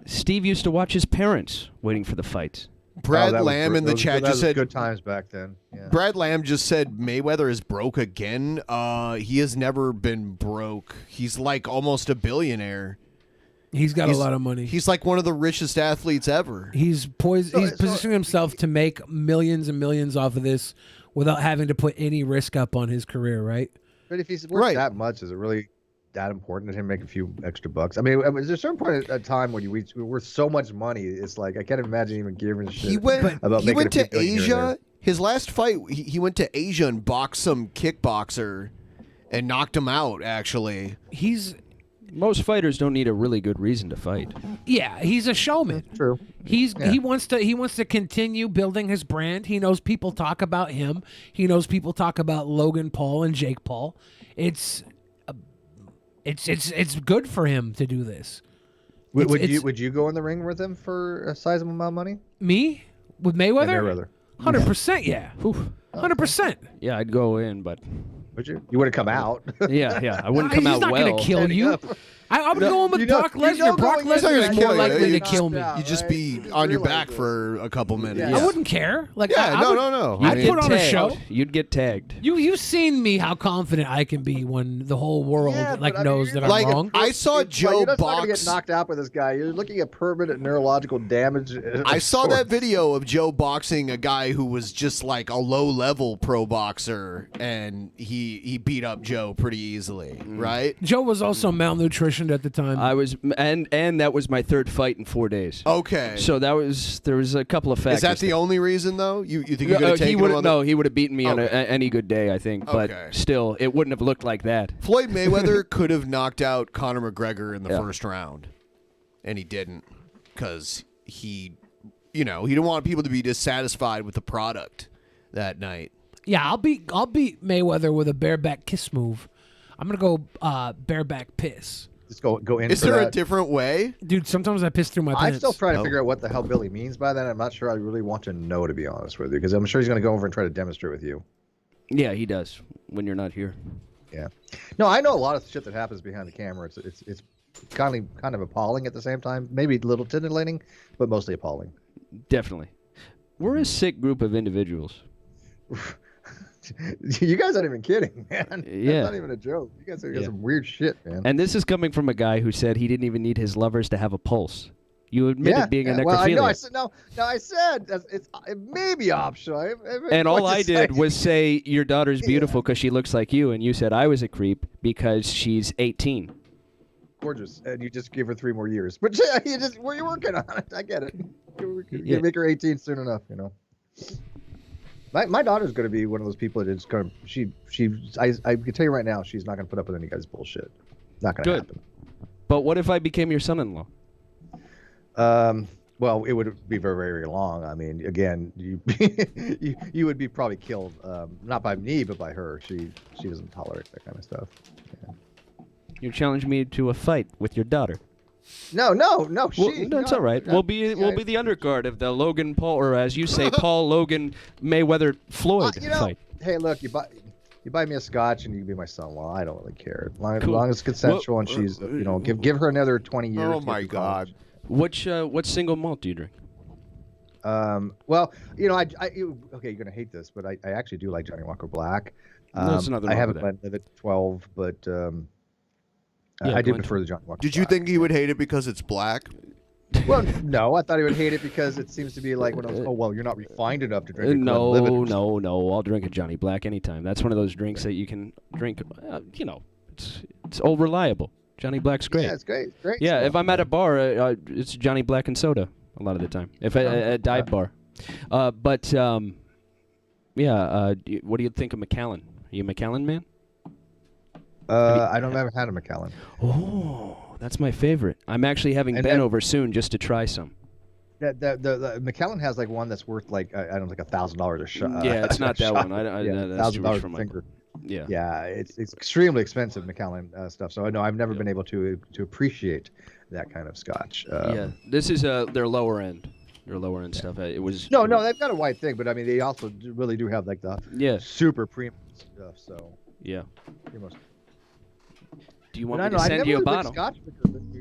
Steve used to watch his parents waiting for the fight. Brad Lamb in the chat just said good times back then. Yeah. Brad Lamb just said Mayweather is broke again. He has never been broke. He's like almost a billionaire. He's got a lot of money. He's like one of the richest athletes ever. He's positioning himself to make millions and millions off of this without having to put any risk up on his career, right? But if he's worth that much, is it really that important to him make a few extra bucks? I mean, is there a certain point at time when we're worth so much money? It's like I can't imagine even giving a shit. He went to Asia. His last fight, he went to Asia and boxed some kickboxer and knocked him out. Actually, most fighters don't need a really good reason to fight. Yeah, he's a showman. True. He wants to continue building his brand. He knows people talk about him. He knows people talk about Logan Paul and Jake Paul. It's good for him to do this. Would you go in the ring with him for a sizable amount of money? Me with Mayweather? Yeah, Mayweather. 100%, yeah. 100%. Yeah, I'd go in, but would you? You wouldn't come out. Yeah. I wouldn't come out well. He's not going to kill you. I'm going with Brock Lesnar. Brock Lesnar is more likely to kill me. You'd just be on your back for a couple minutes. I wouldn't care. Like, no. I'd put on a show. You'd get tagged. You've seen me how confident I can be when the whole world knows that I'm wrong. I saw Joe you're not box. going to get knocked out with this guy. You're looking at permanent neurological damage. I saw that video of Joe boxing a guy who was just like a low-level pro boxer, and he beat up Joe pretty easily, right? Joe was also malnutritioned at the time. I was, and that was my third fight in 4 days. Okay. So there was a couple of factors. Is that the only reason though? You think you could have taken him on No, he would have beaten me on any good day, I think. But still, it wouldn't have looked like that. Floyd Mayweather could have knocked out Conor McGregor in the first round, and he didn't because he didn't want people to be dissatisfied with the product that night. Yeah, I'll beat Mayweather with a bareback kiss move. I'm gonna go bareback piss. Just go in. Is there a different way, dude? Sometimes I piss through my pants. I'm still trying to figure out what the hell Billy means by that. I'm not sure I really want to know, to be honest with you, because I'm sure he's going to go over and try to demonstrate with you. Yeah, he does when you're not here. Yeah. No, I know a lot of shit that happens behind the camera. It's kind of appalling at the same time. Maybe a little titillating, but mostly appalling. Definitely. We're a sick group of individuals. You guys aren't even kidding, man. Yeah. That's not even a joke. You guys are some weird shit, man. And this is coming from a guy who said he didn't even need his lovers to have a pulse. You admitted being a necrophiliac. Well, I know. I said it may be optional. And all I did was say your daughter's beautiful because she looks like you, and you said I was a creep because she's 18. Gorgeous, and you just give her 3 more years. But you're working on it. I get it. You make her 18 soon enough, My daughter's going to be one of those people that is going to. I can tell you right now, she's not going to put up with any guy's bullshit. Not going to happen. But what if I became your son-in-law? Well, it would be very, very long. I mean, again, you would be probably killed, not by me, but by her. She doesn't tolerate that kind of stuff. Yeah. You challenged me to a fight with your daughter. No. That's all right. We'll be the undercard of the Logan Paul, or as you say, Paul Logan Mayweather Floyd fight. Hey, look, you buy me a scotch and you can be my son-in-law. I don't really care. As long as it's consensual and she's give her another 20 years. Oh my God. What single malt do you drink? Well, okay, you're gonna hate this, but I actually do like Johnny Walker Black. There's nothing I wrong have a with blend of it 12, but Yeah, I do prefer the Johnny Walker. Did you think he would hate it because it's black? Well, no, I thought he would hate it because it seems to be like one of those, oh, well, you're not refined enough to drink it. No. I'll drink a Johnny Black anytime. That's one of those drinks that you can drink. It's all reliable. Johnny Black's great. Yeah, it's great. Great. Yeah, stuff. if I'm at a bar, it's Johnny Black and soda a lot of the time. If a dive bar, what do you think of Macallan? Are you a Macallan man? I don't ever had a Macallan. Oh, that's my favorite. I'm actually having Ben over soon just to try some. The Macallan has like one that's worth like I don't know, like $1,000 a shot. Yeah, it's not that one. $1,000 a finger. Yeah, it's extremely expensive Macallan stuff. So no, I've never been able to appreciate that kind of Scotch. Yeah, this is their lower end. Their lower end stuff. It was No, they've got a white thing, but I mean, they also really do have like the super premium stuff. So yeah. Most... Do you want me to send you a bottle? Scotch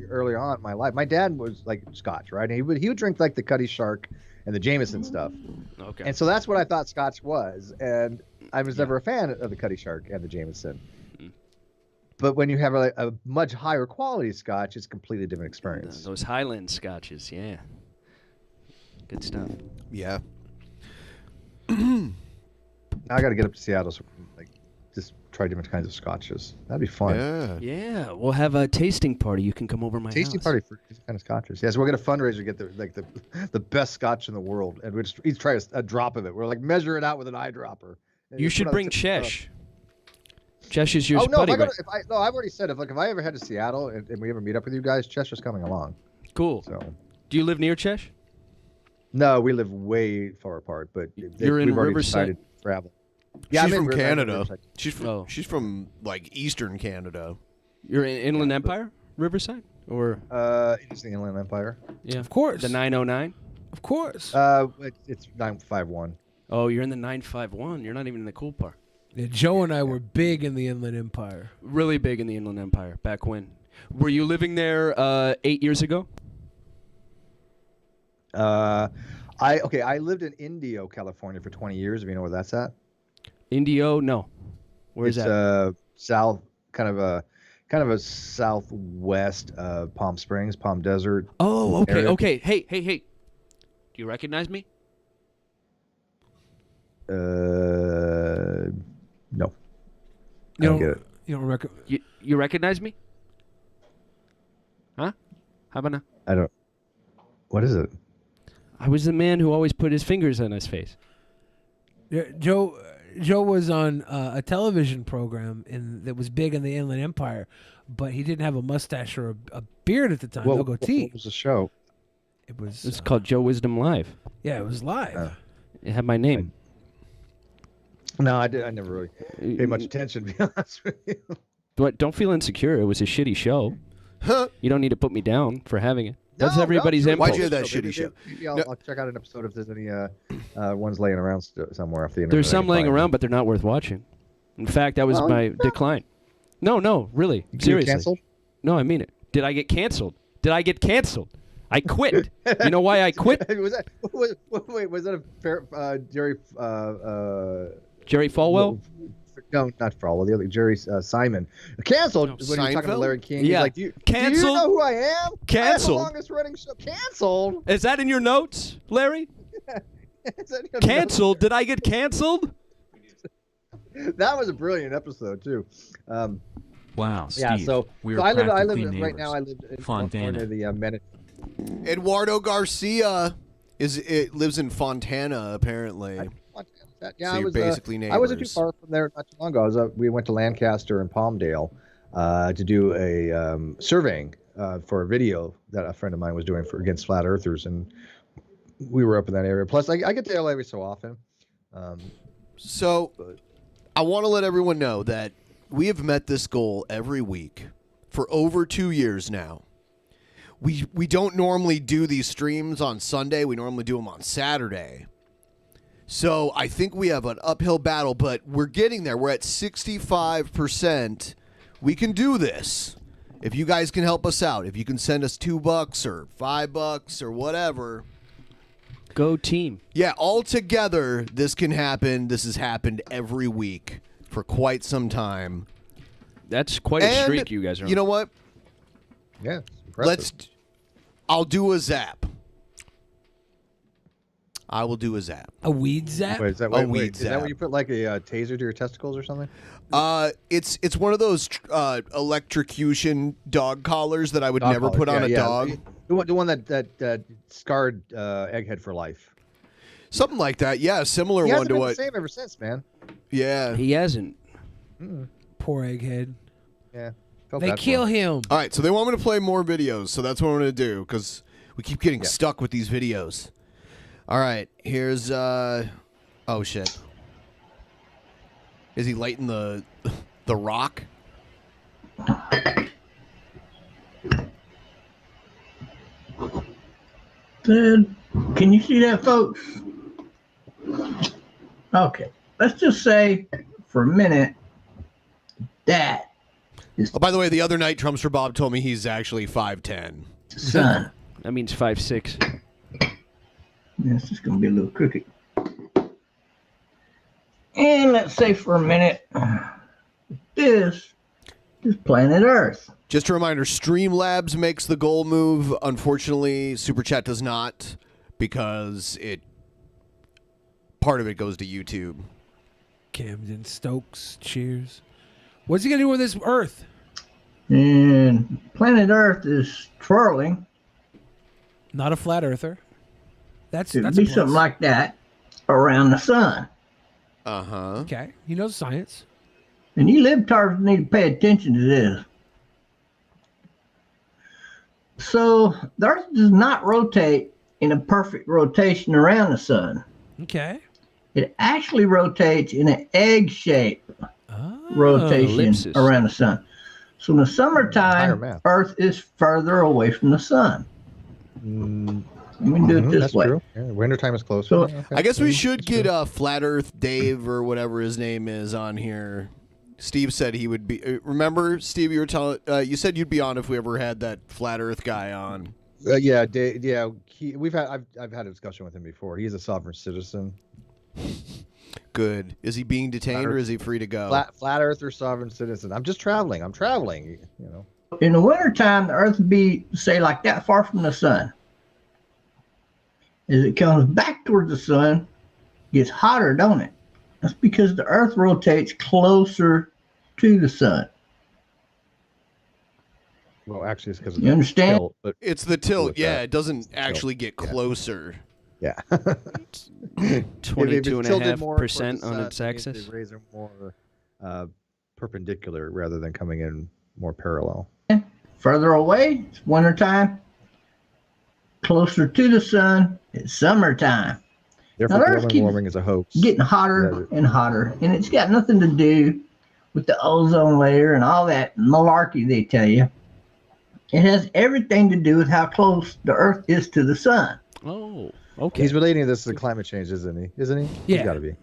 early on in my life. My dad was like Scotch, right? And he would drink like the Cutty Shark and the Jameson stuff. Okay. And so that's what I thought Scotch was, and I was never a fan of the Cutty Shark and the Jameson. But when you have a much higher quality Scotch, it's a completely different experience. Those Highland Scotches, yeah. Good stuff. Yeah. Now I got to get up to Seattle, so like just try different kinds of Scotches. That'd be fun. Yeah. We'll have a tasting party. You can come over my tasting house. Party for different kind of Scotches. Yeah, so we're gonna fundraise to get the best Scotch in the world, and we just each try a drop of it. We're like measure it out with an eyedropper. You should bring Chesh. Chesh is your buddy. I've already said if I ever head to Seattle and we ever meet up with you guys, Cheshire's coming along. Cool. So, do you live near Chesh? No, we live way far apart, but you're in Riverside. To travel. Yeah, she's from Canada. She's from like Eastern Canada. You're in Inland Empire, Riverside, or it's the Inland Empire. Yeah, of course. The 909. Of course. It's 951. Oh, you're in the 951. You're not even in the cool part. Yeah, Joe and I were big in the Inland Empire. Really big in the Inland Empire back when. Were you living there 8 years ago? I lived in Indio, California for 20 years. If you know where that's at. Indio, no. Where's that? South, kind of a southwest Palm Springs, Palm Desert. Oh, okay, area. okay. Hey. Do you recognize me? No. You don't get it. You don't you recognize me? Huh? How about now? I don't. What is it? I was the man who always put his fingers on his face. Yeah, Joe was on a television program that was big in the Inland Empire, but he didn't have a mustache or a beard at the time. No goatee. What was the show? It's called Joe Wisdom Live. Yeah, it was live. It had my name. No, I never really paid much attention, to be honest with you. But don't feel insecure. It was a shitty show. You don't need to put me down for having it. That's everybody's impulse. Why'd you have that shitty show? Maybe I'll check out an episode if there's any ones laying around somewhere off the internet. There's some laying around, but they're not worth watching. In fact, that was my decline. No, really. Seriously. Canceled? No, I mean it. Did I get canceled? I quit. You know why I quit? Was that a Jerry Falwell? No, not Falwell. The other Jerry Simon. Canceled when he was talking to Larry King. Yeah. He's like, do you know who I am? Canceled. I have the longest running show. Canceled. Is that in your notes, Larry? Canceled? Did I get canceled? That was a brilliant episode too. Wow, Steve. Yeah, so we are I live practically right now. I live in Fontana, the Eduardo Garcia lives in Fontana, apparently. Yeah, so you're basically neighbors. I wasn't too far from there not too long ago. We went to Lancaster and Palmdale to do a surveying for a video that a friend of mine was doing against flat earthers, and we were up in that area. Plus, I get to LA every so often. So I want to let everyone know that we have met this goal every week for over 2 years now. We don't normally do these streams on Sunday. We normally do them on Saturday. So I think we have an uphill battle, but we're getting there. We're at 65%. We can do this. If you guys can help us out, if you can send us $2 or $5 or whatever. Go team. Yeah, all together, this can happen. This has happened every week for quite some time. That's quite a streak you guys are on. You know what? Yeah, impressive. I'll do a zap. I will do a zap. A weed zap? Wait, is that weed zap. Is that zap. where you put like a taser to your testicles or something? It's one of those electrocution dog collars that I would never put on a dog. The one that scarred Egghead for life. Something like that. Yeah, similar He one hasn't to been what. the same ever since, man. Yeah, he hasn't. Poor Egghead. Yeah. They kill him. All right, so they want me to play more videos, so that's what I'm going to do because we keep getting stuck with these videos. All right, here's oh shit. Is he lighting the rock? Can you see that, folks? Okay, let's just say for a minute that is. Oh, by the way, the other night, Trumpster Bob told me he's actually 5'10". Sun. That means 5'6". This is going to be a little crooked. And let's say for a minute, this is planet Earth. Just a reminder, Streamlabs makes the goal move. Unfortunately, Super Chat does not, because part of it goes to YouTube. Camden Stokes, cheers. What's he gonna do with this Earth? And planet Earth is twirling. Not a flat earther. That's be something like that around the sun. Okay, he knows science. And you libtards need to pay attention to this. So the Earth does not rotate in a perfect rotation around the sun. Okay. It actually rotates in an egg-shaped rotation ellipsis. around the sun. So in the summertime, Earth is further away from the sun. Let me do it this way. True. Yeah, wintertime is closer. So, I guess we should get Flat Earth Dave or whatever his name is on here. Steve said he would be. Remember, Steve, you were telling. You said you'd be on if we ever had that Flat Earth guy on. Yeah, Dave, yeah. I've had a discussion with him before. He's a sovereign citizen. Good. Is he being detained or is he free to go? Flat Earth or sovereign citizen. I'm just traveling. I'm traveling. You know. In the wintertime, the Earth would be, say, like that far from the sun. As it comes back towards the sun, it gets hotter, don't it? That's because the Earth rotates closer to the sun. Well, actually, it's because you understand. Tilt, but it's the tilt. Yeah, it doesn't actually get closer. Yeah. 22.5% on its axis. The rays are more perpendicular rather than coming in more parallel. Further away, it's wintertime. Closer to the sun, it's summertime. Therefore, now, global warming is a hoax. Getting hotter and hotter, and it's got nothing to do with the ozone layer and all that malarkey they tell you. It has everything to do with how close the Earth is to the sun. Oh, okay. He's relating this to climate change, isn't he? Yeah. He's got to be.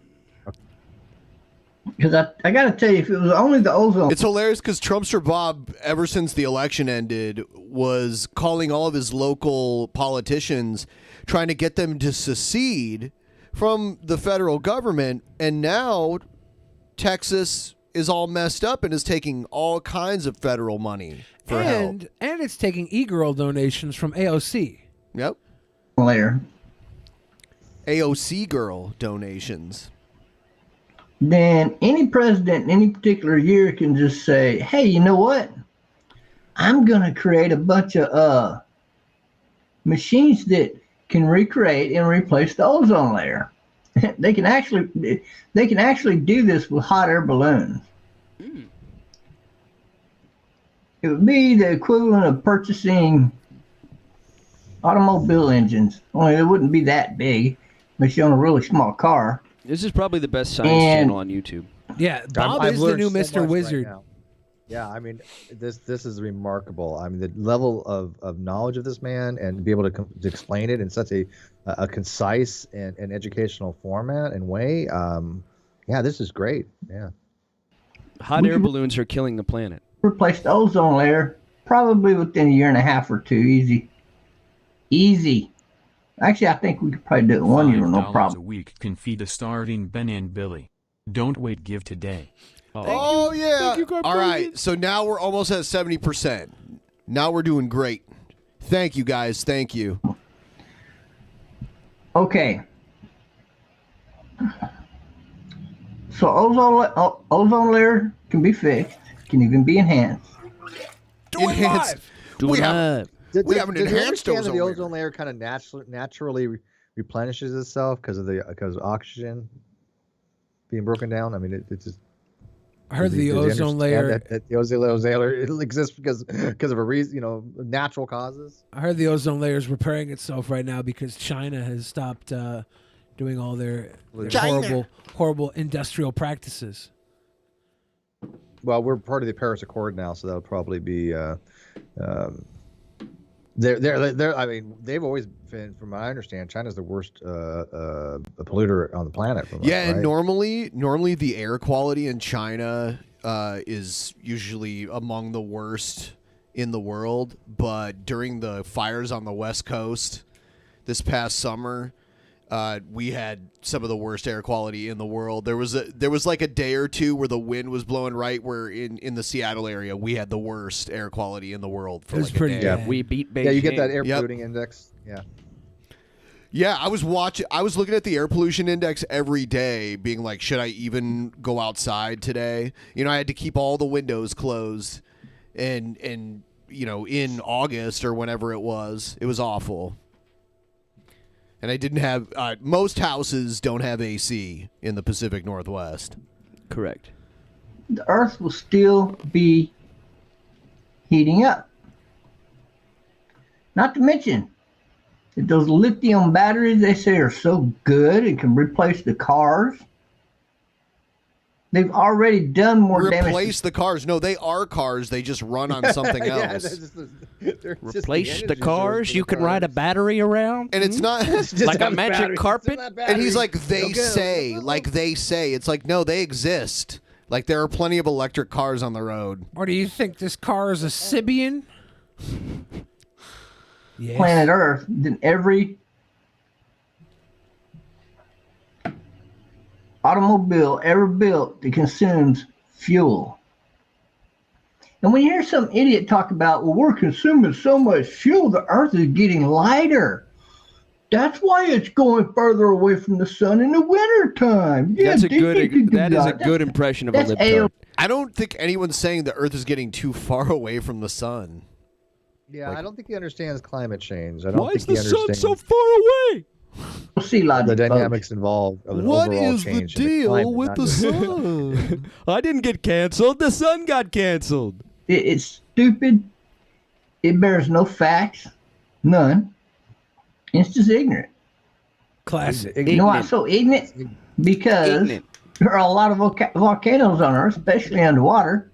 Because I got to tell you, if it was only the ozone... It's hilarious because Trumpster Bob, ever since the election ended, was calling all of his local politicians, trying to get them to secede from the federal government. And now Texas is all messed up and is taking all kinds of federal money for help. And it's taking e-girl donations from AOC. Yep. Layer. AOC girl donations. Then any president in any particular year can just say, hey, you know what? I'm going to create a bunch of machines that can recreate and replace the ozone layer. They can actually do this with hot air balloons. It would be the equivalent of purchasing automobile engines, only it wouldn't be that big unless you own a really small car. This is probably the best science channel on YouTube. Yeah, Bob is the new Mr. Wizard. Right, yeah, I mean, this is remarkable. I mean, the level of knowledge of this man and be able to explain it in such a concise and educational format and way. Yeah, this is great. Yeah. Hot air balloons are killing the planet. Replace the ozone layer probably within a year and a half or two. Easy. Actually, I think we could probably do it in 1 year, no problem. $5 a week can feed a starving Ben and Billy. Don't wait, give today. Oh, yeah. All right, so now we're almost at 70%. Now we're doing great. Thank you, guys. Thank you. Okay. So ozone layer can be fixed, can even be enhanced. Enhanced. We haven't enhanced ozone layer. The ozone layer kind of naturally replenishes itself because of oxygen being broken down. I mean, it just. I heard the ozone layer. The ozone layer it exists because of a reason, natural causes. I heard the ozone layer is repairing itself right now because China has stopped doing all their horrible industrial practices. well, we're part of the Paris Accord now, so that'll probably be. They're. I mean, they've always been, from what I understand, China's the worst polluter on the planet. Yeah, right? and normally the air quality in China is usually among the worst in the world. But during the fires on the West Coast this past summer, we had some of the worst air quality in the world. There was like a day or two where the wind was blowing right, where in the Seattle area we had the worst air quality in the world. For It was like pretty a day. bad. We beat Beijing. Yeah, you get that air polluting index. Yeah. Yeah, I was looking at the air pollution index every day, being like, should I even go outside today? You know, I had to keep all the windows closed, and you know, in August or whenever it was awful. And I didn't have most houses don't have AC in the Pacific Northwest. Correct. The Earth will still be heating up. Not to mention that those lithium batteries they say are so good and can replace the cars. They've already done more damage. Replace the cars? No, they are cars. They just run on something else. Replace the cars? You can ride a battery around? And it's not like a magic carpet? And he's like, they say. It's like, no, they exist. Like, there are plenty of electric cars on the road. Or do you think this car is a Sibian? Yes. Planet Earth than every automobile ever built that consumes fuel. And when you hear some idiot talk about, well, we're consuming so much fuel, the Earth is getting lighter. That's why it's going further away from the sun in the wintertime. Yeah, That is a good impression of a libtard. I don't think anyone's saying the Earth is getting too far away from the sun. Yeah, I don't think he understands climate change. I don't Why think is the he sun understands so far away? the dynamics involved of an What overall is the change in deal climate, with not the just- sun? I didn't get canceled. The sun got canceled. It's stupid. It bears no facts. None. It's just ignorant. Classic. You know why it's so ignorant? Because there are a lot of volcanoes on Earth, especially underwater,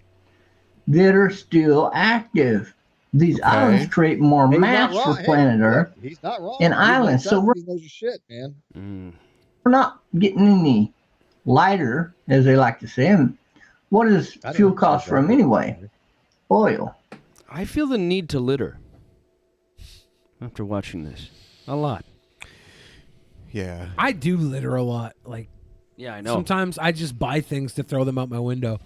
that are still active. These islands create more He's not mass wrong. for Hey, planet Earth He's not wrong. and islands. So he knows your shit, man. we're not getting any lighter, as they like to say. And what does fuel cost for them anyway? Oil. I feel the need to litter after watching this. A lot. Yeah. I do litter a lot. Like, yeah, I know. Sometimes I just buy things to throw them out my window.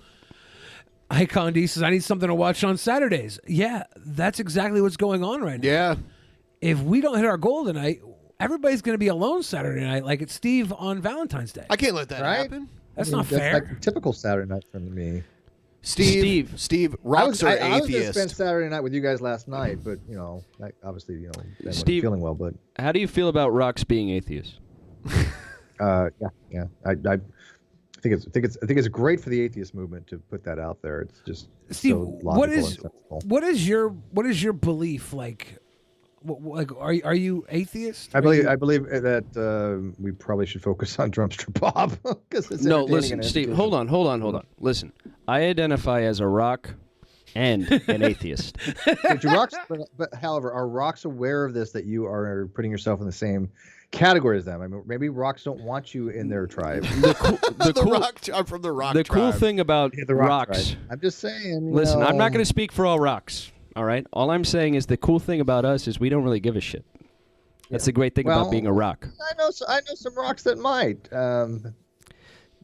Icon D says, I need something to watch on Saturdays. Yeah, that's exactly what's going on right now. Yeah. If we don't hit our goal tonight, everybody's going to be alone Saturday night, like it's Steve on Valentine's Day. I can't let that happen. That's not fair. That's like typical Saturday night for me. Steve, rocks are I was going to atheist. spend Saturday night with you guys last night, but obviously, Ben wasn't Steve, feeling well. But how do you feel about rocks being atheists? yeah. I think it's great for the atheist movement to put that out there. It's just Steve, so logical and sensible. what is your belief like? Are you atheist? I believe that we probably should focus on Drumster Bob because it's No, entertaining listen, and Steve. educational. Hold on. Listen, I identify as a rock and an atheist. But however, are rocks aware of this, that you are putting yourself in the same category as them? I mean, maybe rocks don't want you in their tribe. I'm from the rock The cool tribe. thing about the rock rocks. tribe. I'm just saying. Listen, I'm not going to speak for all rocks. All right. All I'm saying is the cool thing about us is we don't really give a shit. That's the great thing about being a rock. I know some rocks that might.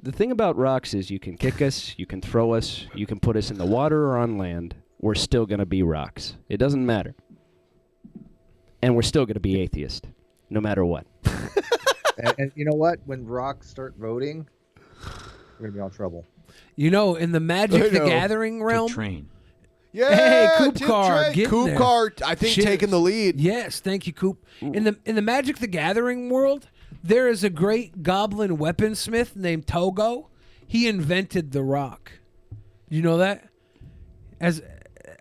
The thing about rocks is you can kick us, you can throw us, you can put us in the water or on land. We're still going to be rocks. It doesn't matter. And we're still going to be atheist, no matter what. and you know what? When rocks start voting, we're going to be in trouble. You know, in the Magic the Gathering realm. Yeah, hey, Coop Tim Car, Trey. getting Coop there. Car, I think, Cheers. taking the lead. Yes, thank you, Coop. In the Magic the Gathering world, there is a great goblin weaponsmith named Togo. He invented the rock. You know that? As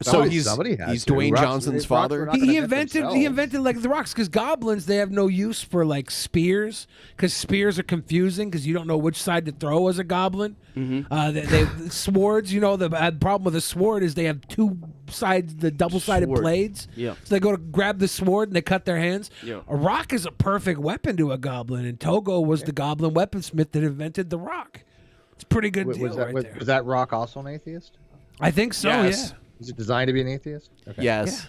So he's somebody has he's to. Dwayne Rocks- Johnson's rocks were father. not gonna He invent invented themselves. like the rocks because goblins they have no use for like spears because spears are confusing because you don't know which side to throw as a goblin. They swords, you know, the problem with a sword is they have two sides, the double-sided Sword. blades. Yeah. So they go to grab the sword and they cut their hands. Yeah. A rock is a perfect weapon to a goblin, and Togo was the goblin weaponsmith that invented the rock. It's a pretty good deal right there. Was that rock also an atheist? I think so. Yes. Yeah. Was it designed to be an atheist? Okay. Yes.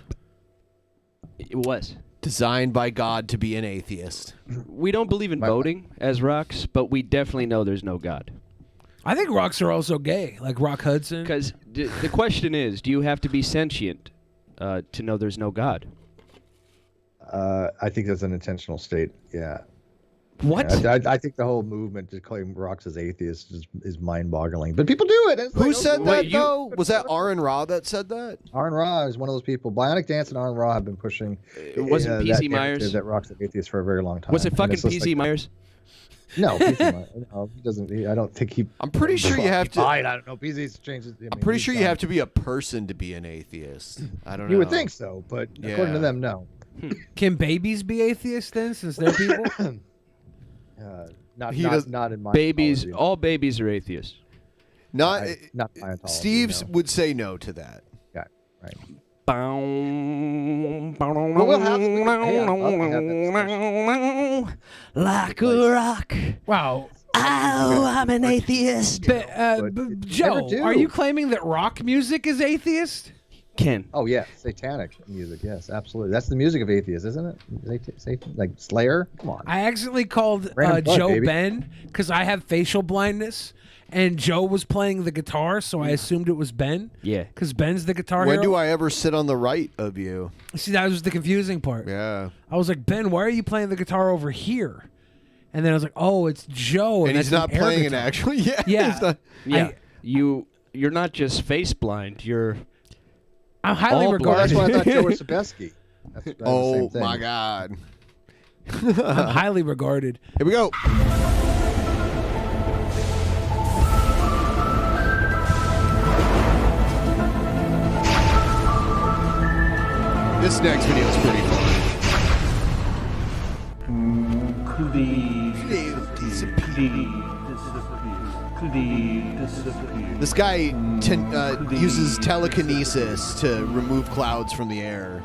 It was. Designed by God to be an atheist. We don't believe in voting as rocks, but we definitely know there's no God. I think rocks are also gay, like Rock Hudson. Because the question is, do you have to be sentient to know there's no God? I think that's an intentional state. Yeah. What? Yeah, I think the whole movement to claim rocks as atheists is mind-boggling. But people do it. It's Who like, said okay. that, though? Was that Aaron Ra that said that? Aaron Ra is one of those people. Bionic Dance and Aaron Ra have been pushing. It wasn't that PC Myers? narrative that rocks are atheists for a very long time. Was it And fucking it's just PC like- Myers? No, PC Myers. No, he doesn't. I don't think he. I'm pretty sure you have to. I don't know. PC's changes. I'm pretty sure you have to be a person to be an atheist. I don't know. You would think so, but according to Yeah. them, no. Can babies be atheists then, since they're people? Not in my Babies, Scientology. all babies are atheists. Not. Not Scientology, Steve's no. would say no to that. Yeah, right. Well, we'll have to- hey, I'd love to have that like a rock. Wow. Oh, I'm an atheist. Joe, do. are you claiming that rock music is atheist? Ken. Oh yeah, satanic music. Yes, absolutely. That's the music of atheists, isn't it? Like Slayer. Come on. I accidentally called Random thought, Joe baby. Ben because I have facial blindness, and Joe was playing the guitar, so I assumed it was Ben. Yeah. Because Ben's the guitar When hero. do I ever sit on the right of you? See, that was the confusing part. Yeah. I was like, Ben, why are you playing the guitar over here? And then I was like, oh, it's Joe. And he's that's not an air playing it guitar. actually. Yeah. Yeah. he's not- Yeah. You're not just face blind. I'm highly all regarded. That's why I thought Joe was Sebeski. That's the Oh same thing. my God. I'm highly regarded. Here we go. This next video is pretty fun. This guy uses telekinesis to remove clouds from the air.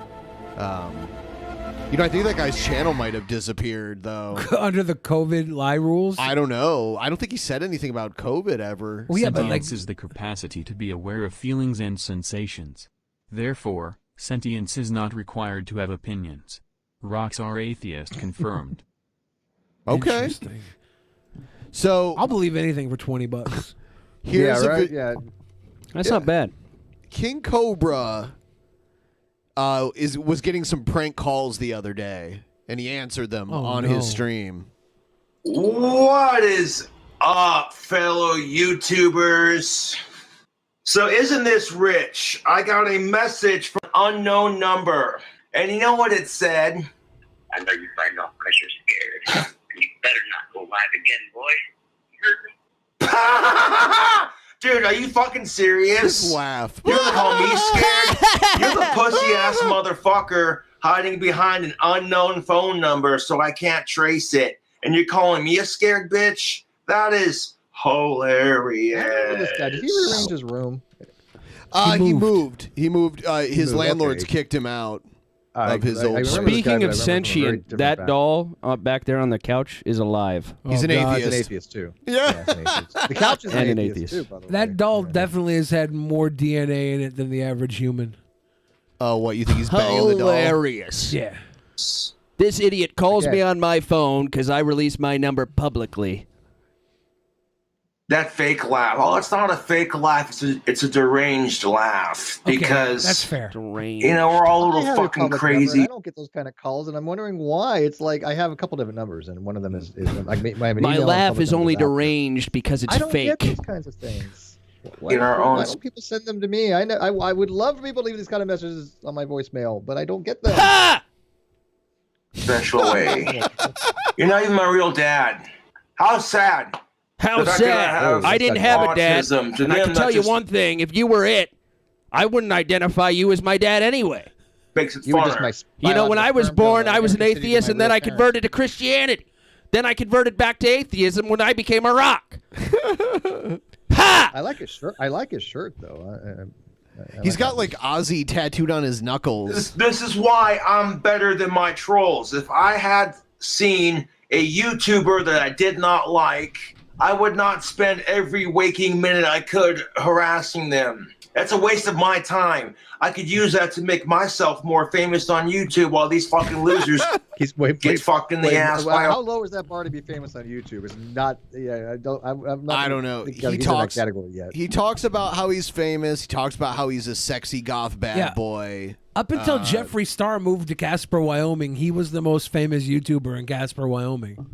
I think that guy's channel might have disappeared, though. Under the COVID lie rules? I don't know. I don't think he said anything about COVID ever. Well, yeah, but Sentience is the capacity to be aware of feelings and sensations. Therefore, sentience is not required to have opinions. Rocks are atheist confirmed. Okay. Interesting. So I'll believe anything for $20. here's Yeah, a right. vi- Yeah. That's not bad. King Cobra was getting some prank calls the other day, and he answered them on his stream. What is up, fellow YouTubers? So isn't this rich? I got a message from an unknown number, and you know what it said? I know you signed off because you're scared. You better not go live again, boy. You heard me? Dude, are you fucking serious? Just laugh. You're gonna call me scared? You're the pussy-ass motherfucker hiding behind an unknown phone number so I can't trace it. And you're calling me a scared bitch? That is hilarious. This guy, did he rearrange his room? He moved. His moved, landlords okay. kicked him out I of his I old. remember this guy, Speaking but I of remember him from a very sentient, different that background. doll back there on the couch is alive. He's an God. He's an atheist. atheist too. Yeah. he's an atheist. The couch is And an an atheist, atheist. too, by the way. That doll definitely has had more DNA in it than the average human. Oh, what you think he's banging the doll? Hilarious. Yeah. This idiot calls Okay. me on my phone because I released my number publicly. That fake laugh. Oh, it's not a fake laugh. It's a deranged laugh Okay, because that's fair. Deranged. you know we're all a I little have a fucking public crazy. number. I don't get those kind of calls, and I'm wondering why. It's like I have a couple different numbers, and one of them is like I have an My email and laugh public is numbers only out there. deranged because it's I don't fake. get those kinds of things. In our own- Why don't people send them to me? I know I would love for people to leave these kind of messages on my voicemail, but I don't get them. Special way. You're not even my real dad. How sad. How The fact that I sad. have I didn't have a dad. autism, to And I them, can tell that's you just- one thing. If you were it, I wouldn't identify you as my dad anyway. Makes it You were just funner. my You know, when I was biological born, sperm I was an donor. I consider you atheist, my and then real I converted to Christianity. Then I converted back to atheism when I became a rock. Ha! I like his shirt. I like his shirt though. He's got like Ozzy tattooed on his knuckles. This is why I'm better than my trolls. If I had seen a YouTuber that I did not like, I would not spend every waking minute I could harassing them. That's a waste of my time. I could use that to make myself more famous on YouTube while these fucking losers get fucked in the ass. by How low is that bar to be famous on YouTube? It's not. Yeah, I don't. I'm not. I don't know. He's He in that talks. category yet. He talks about how he's famous. He talks about how he's a sexy goth bad boy. Up until Jeffree Star moved to Casper, Wyoming, he was the most famous YouTuber in Casper, Wyoming.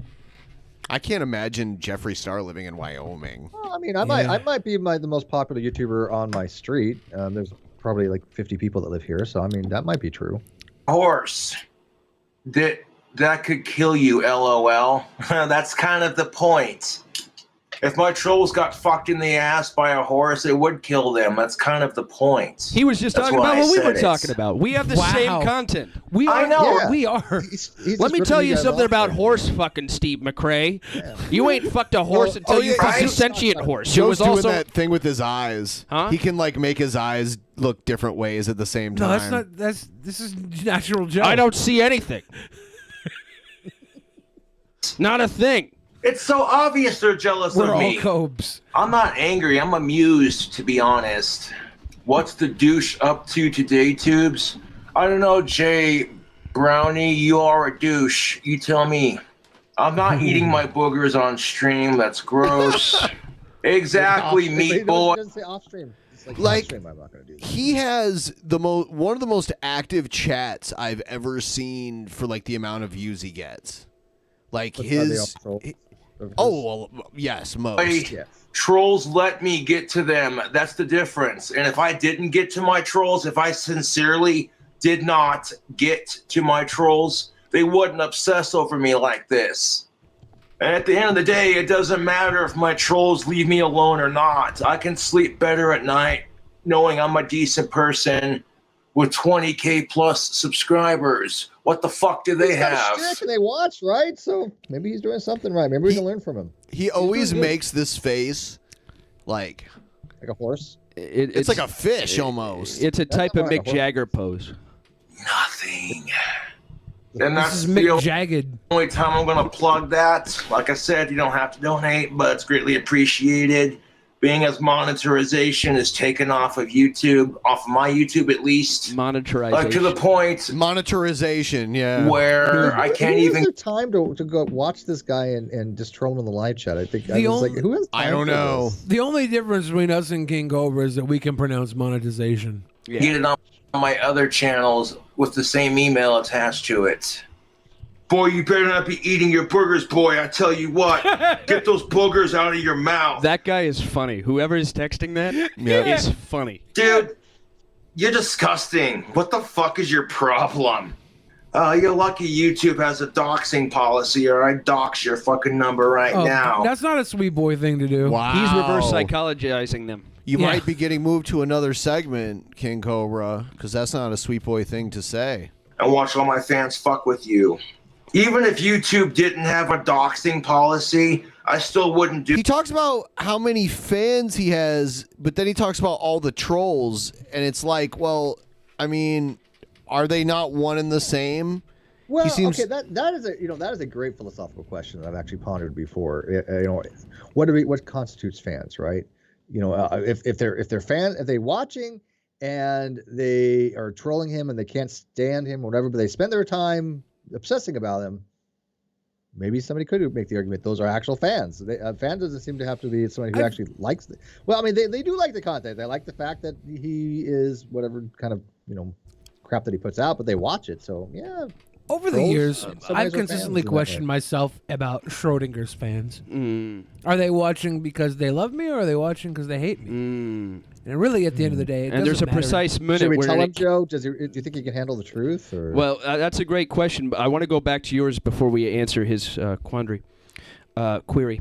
I can't imagine Jeffree Star living in Wyoming. Well, I mean, I might be the most popular YouTuber on my street. There's probably like 50 people that live here, so I mean that might be true. Horse. That could kill you, LOL. That's kind of the point. If my trolls got fucked in the ass by a horse, it would kill them. That's kind of the point. He was just That's talking why about I what we said were it. talking about. We have the same content. We I are. know. Yeah. We are. Let me tell you something about horse fucking Steve McRae. You ain't fucked a horse until you fucked a sentient horse. Who Joe's was doing also that thing with his eyes. Huh? He can like make his eyes look different ways at the same time. No, that's not. This is natural Joe. I don't see anything. Not a thing. It's so obvious they're jealous We're of all me. cobes. I'm not angry. I'm amused, to be honest. What's the douche up to today, Tubes? I don't know, Jay Brownie. You are a douche. You tell me. I'm not eating my boogers on stream. That's gross. Exactly, meat boy. Doesn't say off stream. It's like, Like, off stream, I'm not gonna do that. He has one of the most active chats I've ever seen for like the amount of views he gets. Like But are they his. all Oh well, yes, most. Trolls let me get to them. That's the difference. And if I didn't get to my trolls, if I sincerely did not get to my trolls, they wouldn't obsess over me like this. And at the end of the day, it doesn't matter if my trolls leave me alone or not. I can sleep better at night knowing I'm a decent person with 20K plus subscribers. What the fuck do they He's got a have? shtick and they watch, right? So maybe he's doing something right. Maybe we can learn from him. He always makes this face like a horse. It's like a fish almost. It's a type of Mick Jagger pose. Nothing. And This that's is the Mick Jagged. only time I'm going to plug that. Like I said, you don't have to donate, but it's greatly appreciated. Being as monetization is taken off of YouTube, off of my YouTube at least. Monetization. Like to the point monetization, yeah. where I can't Who even. has the time to go watch this guy and just troll him in the live chat? I think I was like, who has time I don't for know. this? The only difference between us and King Cobra is that we can pronounce monetization. Get it on my other channels with the same email attached to it. Boy, you better not be eating your boogers, boy. I tell you what. Get those boogers out of your mouth. That guy is funny. Whoever is texting that is funny. Dude, you're disgusting. What the fuck is your problem? You're lucky YouTube has a doxing policy, or I dox your fucking number right now. That's not a sweet boy thing to do. Wow. He's reverse psychologizing them. You might be getting moved to another segment, King Cobra, because that's not a sweet boy thing to say. And watch all my fans fuck with you. Even if YouTube didn't have a doxing policy, I still wouldn't do. He talks about how many fans he has, but then he talks about all the trolls, and it's like, well, I mean, are they not one and the same? Well, He seems- okay, that is a great philosophical question that I've actually pondered before. What constitutes fans, right? If they're fans, if they're watching and they are trolling him and they can't stand him, whatever, but they spend their time obsessing about him, maybe somebody could make the argument those are actual fans. Fan doesn't seem to have to be somebody who actually likes it. Well, I mean, they do like the content. They like the fact that he is whatever kind of crap that he puts out, but they watch it. So yeah. Over the Trolls, years, some I've guys are consistently fans in that questioned way. myself about Schrodinger's fans. Are they watching because they love me, or are they watching because they hate me? And really, at the end of the day, it And there's a doesn't matter. precise minute Should we where tell it- him, Joe? Do you think he can handle the truth? Or? Well, that's a great question, but I want to go back to yours before we answer his query.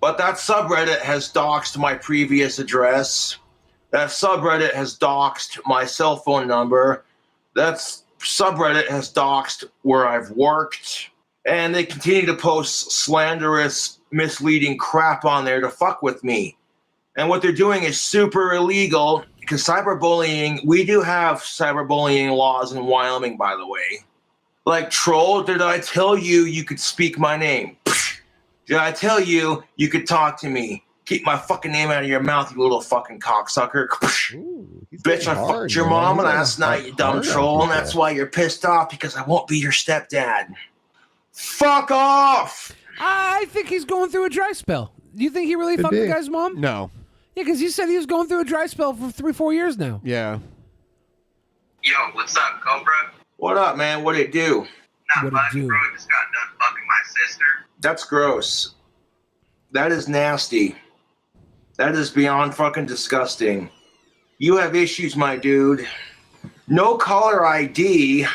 But that subreddit has doxed my previous address. That subreddit has doxed my cell phone number. That subreddit has doxed where I've worked. And they continue to post slanderous, misleading crap on there to fuck with me. And what they're doing is super illegal because cyberbullying, we do have cyberbullying laws in Wyoming, by the way. Like, troll, did I tell you you could speak my name? Did I tell you you could talk to me? Keep my fucking name out of your mouth, you little fucking cocksucker. Bitch, I fucked your mom last night, you dumb troll, and that's why you're pissed off because I won't be your stepdad. Fuck off! I think he's going through a dry spell. Do you think he really fucked the guy's mom? No. Yeah, because you said he was going through a dry spell for 3-4 years now. Yeah. Yo, what's up, Cobra? What up, man? What'd it do? Not much, bro. Just got done fucking my sister. That's gross. That is nasty. That is beyond fucking disgusting. You have issues, my dude. No caller ID.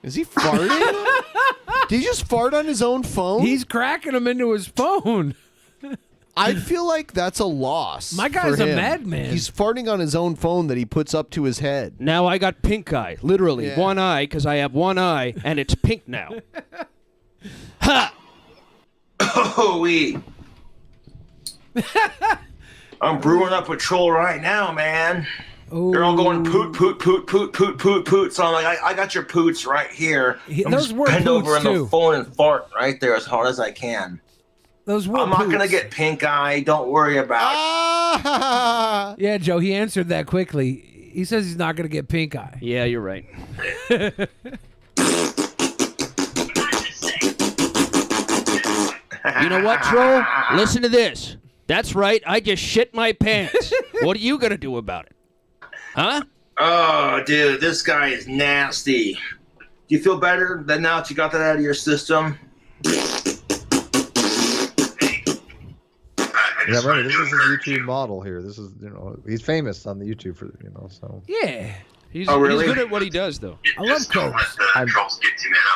Is he farting? Did he just fart on his own phone? He's cracking him into his phone. I feel like that's a loss. My guy's for a him. madman. He's farting on his own phone that he puts up to his head. Now I got pink eye. Literally, Yeah. one eye, because I have one eye, and it's pink now. Ha! Oh, I'm brewing up a troll right now, man. They're all going poot, poot, poot, poot, poot, poot, poot. So I'm like, I got your poots right here. I'm those just were bend over poots, in too. the phone and fart right there as hard as I can. Those were I'm not poots. gonna get pink eye. Don't worry about it. Yeah, Joe, he answered that quickly. He says he's not going to get pink eye. Yeah, you're right. You know what, troll? Listen to this. That's right. I just shit my pants. What are you going to do about it? Huh? Oh, dude, this guy is nasty. Do you feel better that now that you got that out of your system? Yeah, right. This is his YouTube model here. This is, he's famous on the YouTube for, so. Yeah. He's, Oh, really? he's good at what he does, though. I love Cokes.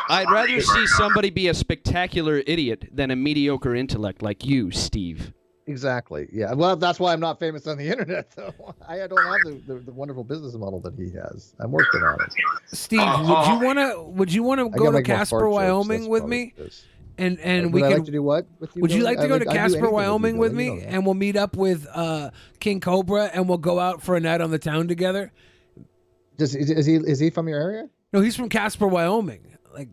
I'd rather see somebody be a spectacular idiot than a mediocre intellect like you, Steve. Exactly. Yeah. Well, that's why I'm not famous on the internet, though. I don't have the wonderful business model that he has. I'm working on it. Steve, would you want to go to Casper, Wyoming with me? And we would I can like to do what with you? Would you Billy? like to go to I'd do Casper, anything with you, Wyoming with Billy, me? And we'll meet up with King Cobra and we'll go out for a night on the town together. Is he from your area? No, he's from Casper, Wyoming.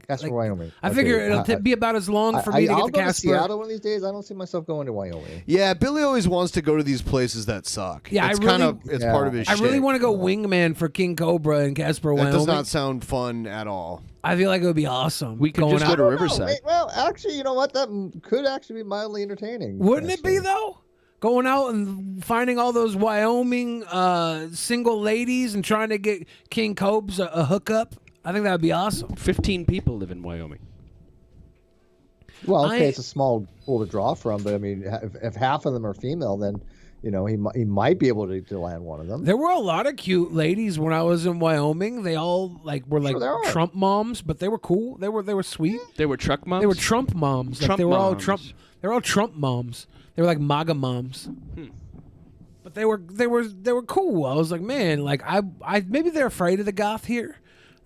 Casper, Wyoming. I figure it'll be about as long for me to I'll get to go Casper. Seattle one of these days. I don't see myself going to Wyoming. Yeah, Billy always wants to go to these places that suck. Yeah, it's part of his I shit. really want to go wingman for King Cobra in Casper, That Wyoming. does not sound fun at all. I feel like it would be awesome. We could going just go out. to Riverside. Well, actually, you know what? That could actually be mildly entertaining. Wouldn't it be though? Going out and finding all those Wyoming single ladies and trying to get King Cobes a hookup. I think that would be awesome. 15 people live in Wyoming. Well, okay, it's a small pool to draw from, but I mean, if half of them are female, then he might be able to land one of them. There were a lot of cute ladies when I was in Wyoming. They all were Sure, there are. Trump moms, but they were cool. They were sweet. They were truck moms? They were Trump moms. Trump they were all moms. Trump. They were all Trump moms. They were like MAGA moms. But they were cool. I was like, man, like I maybe they're afraid of the goth here.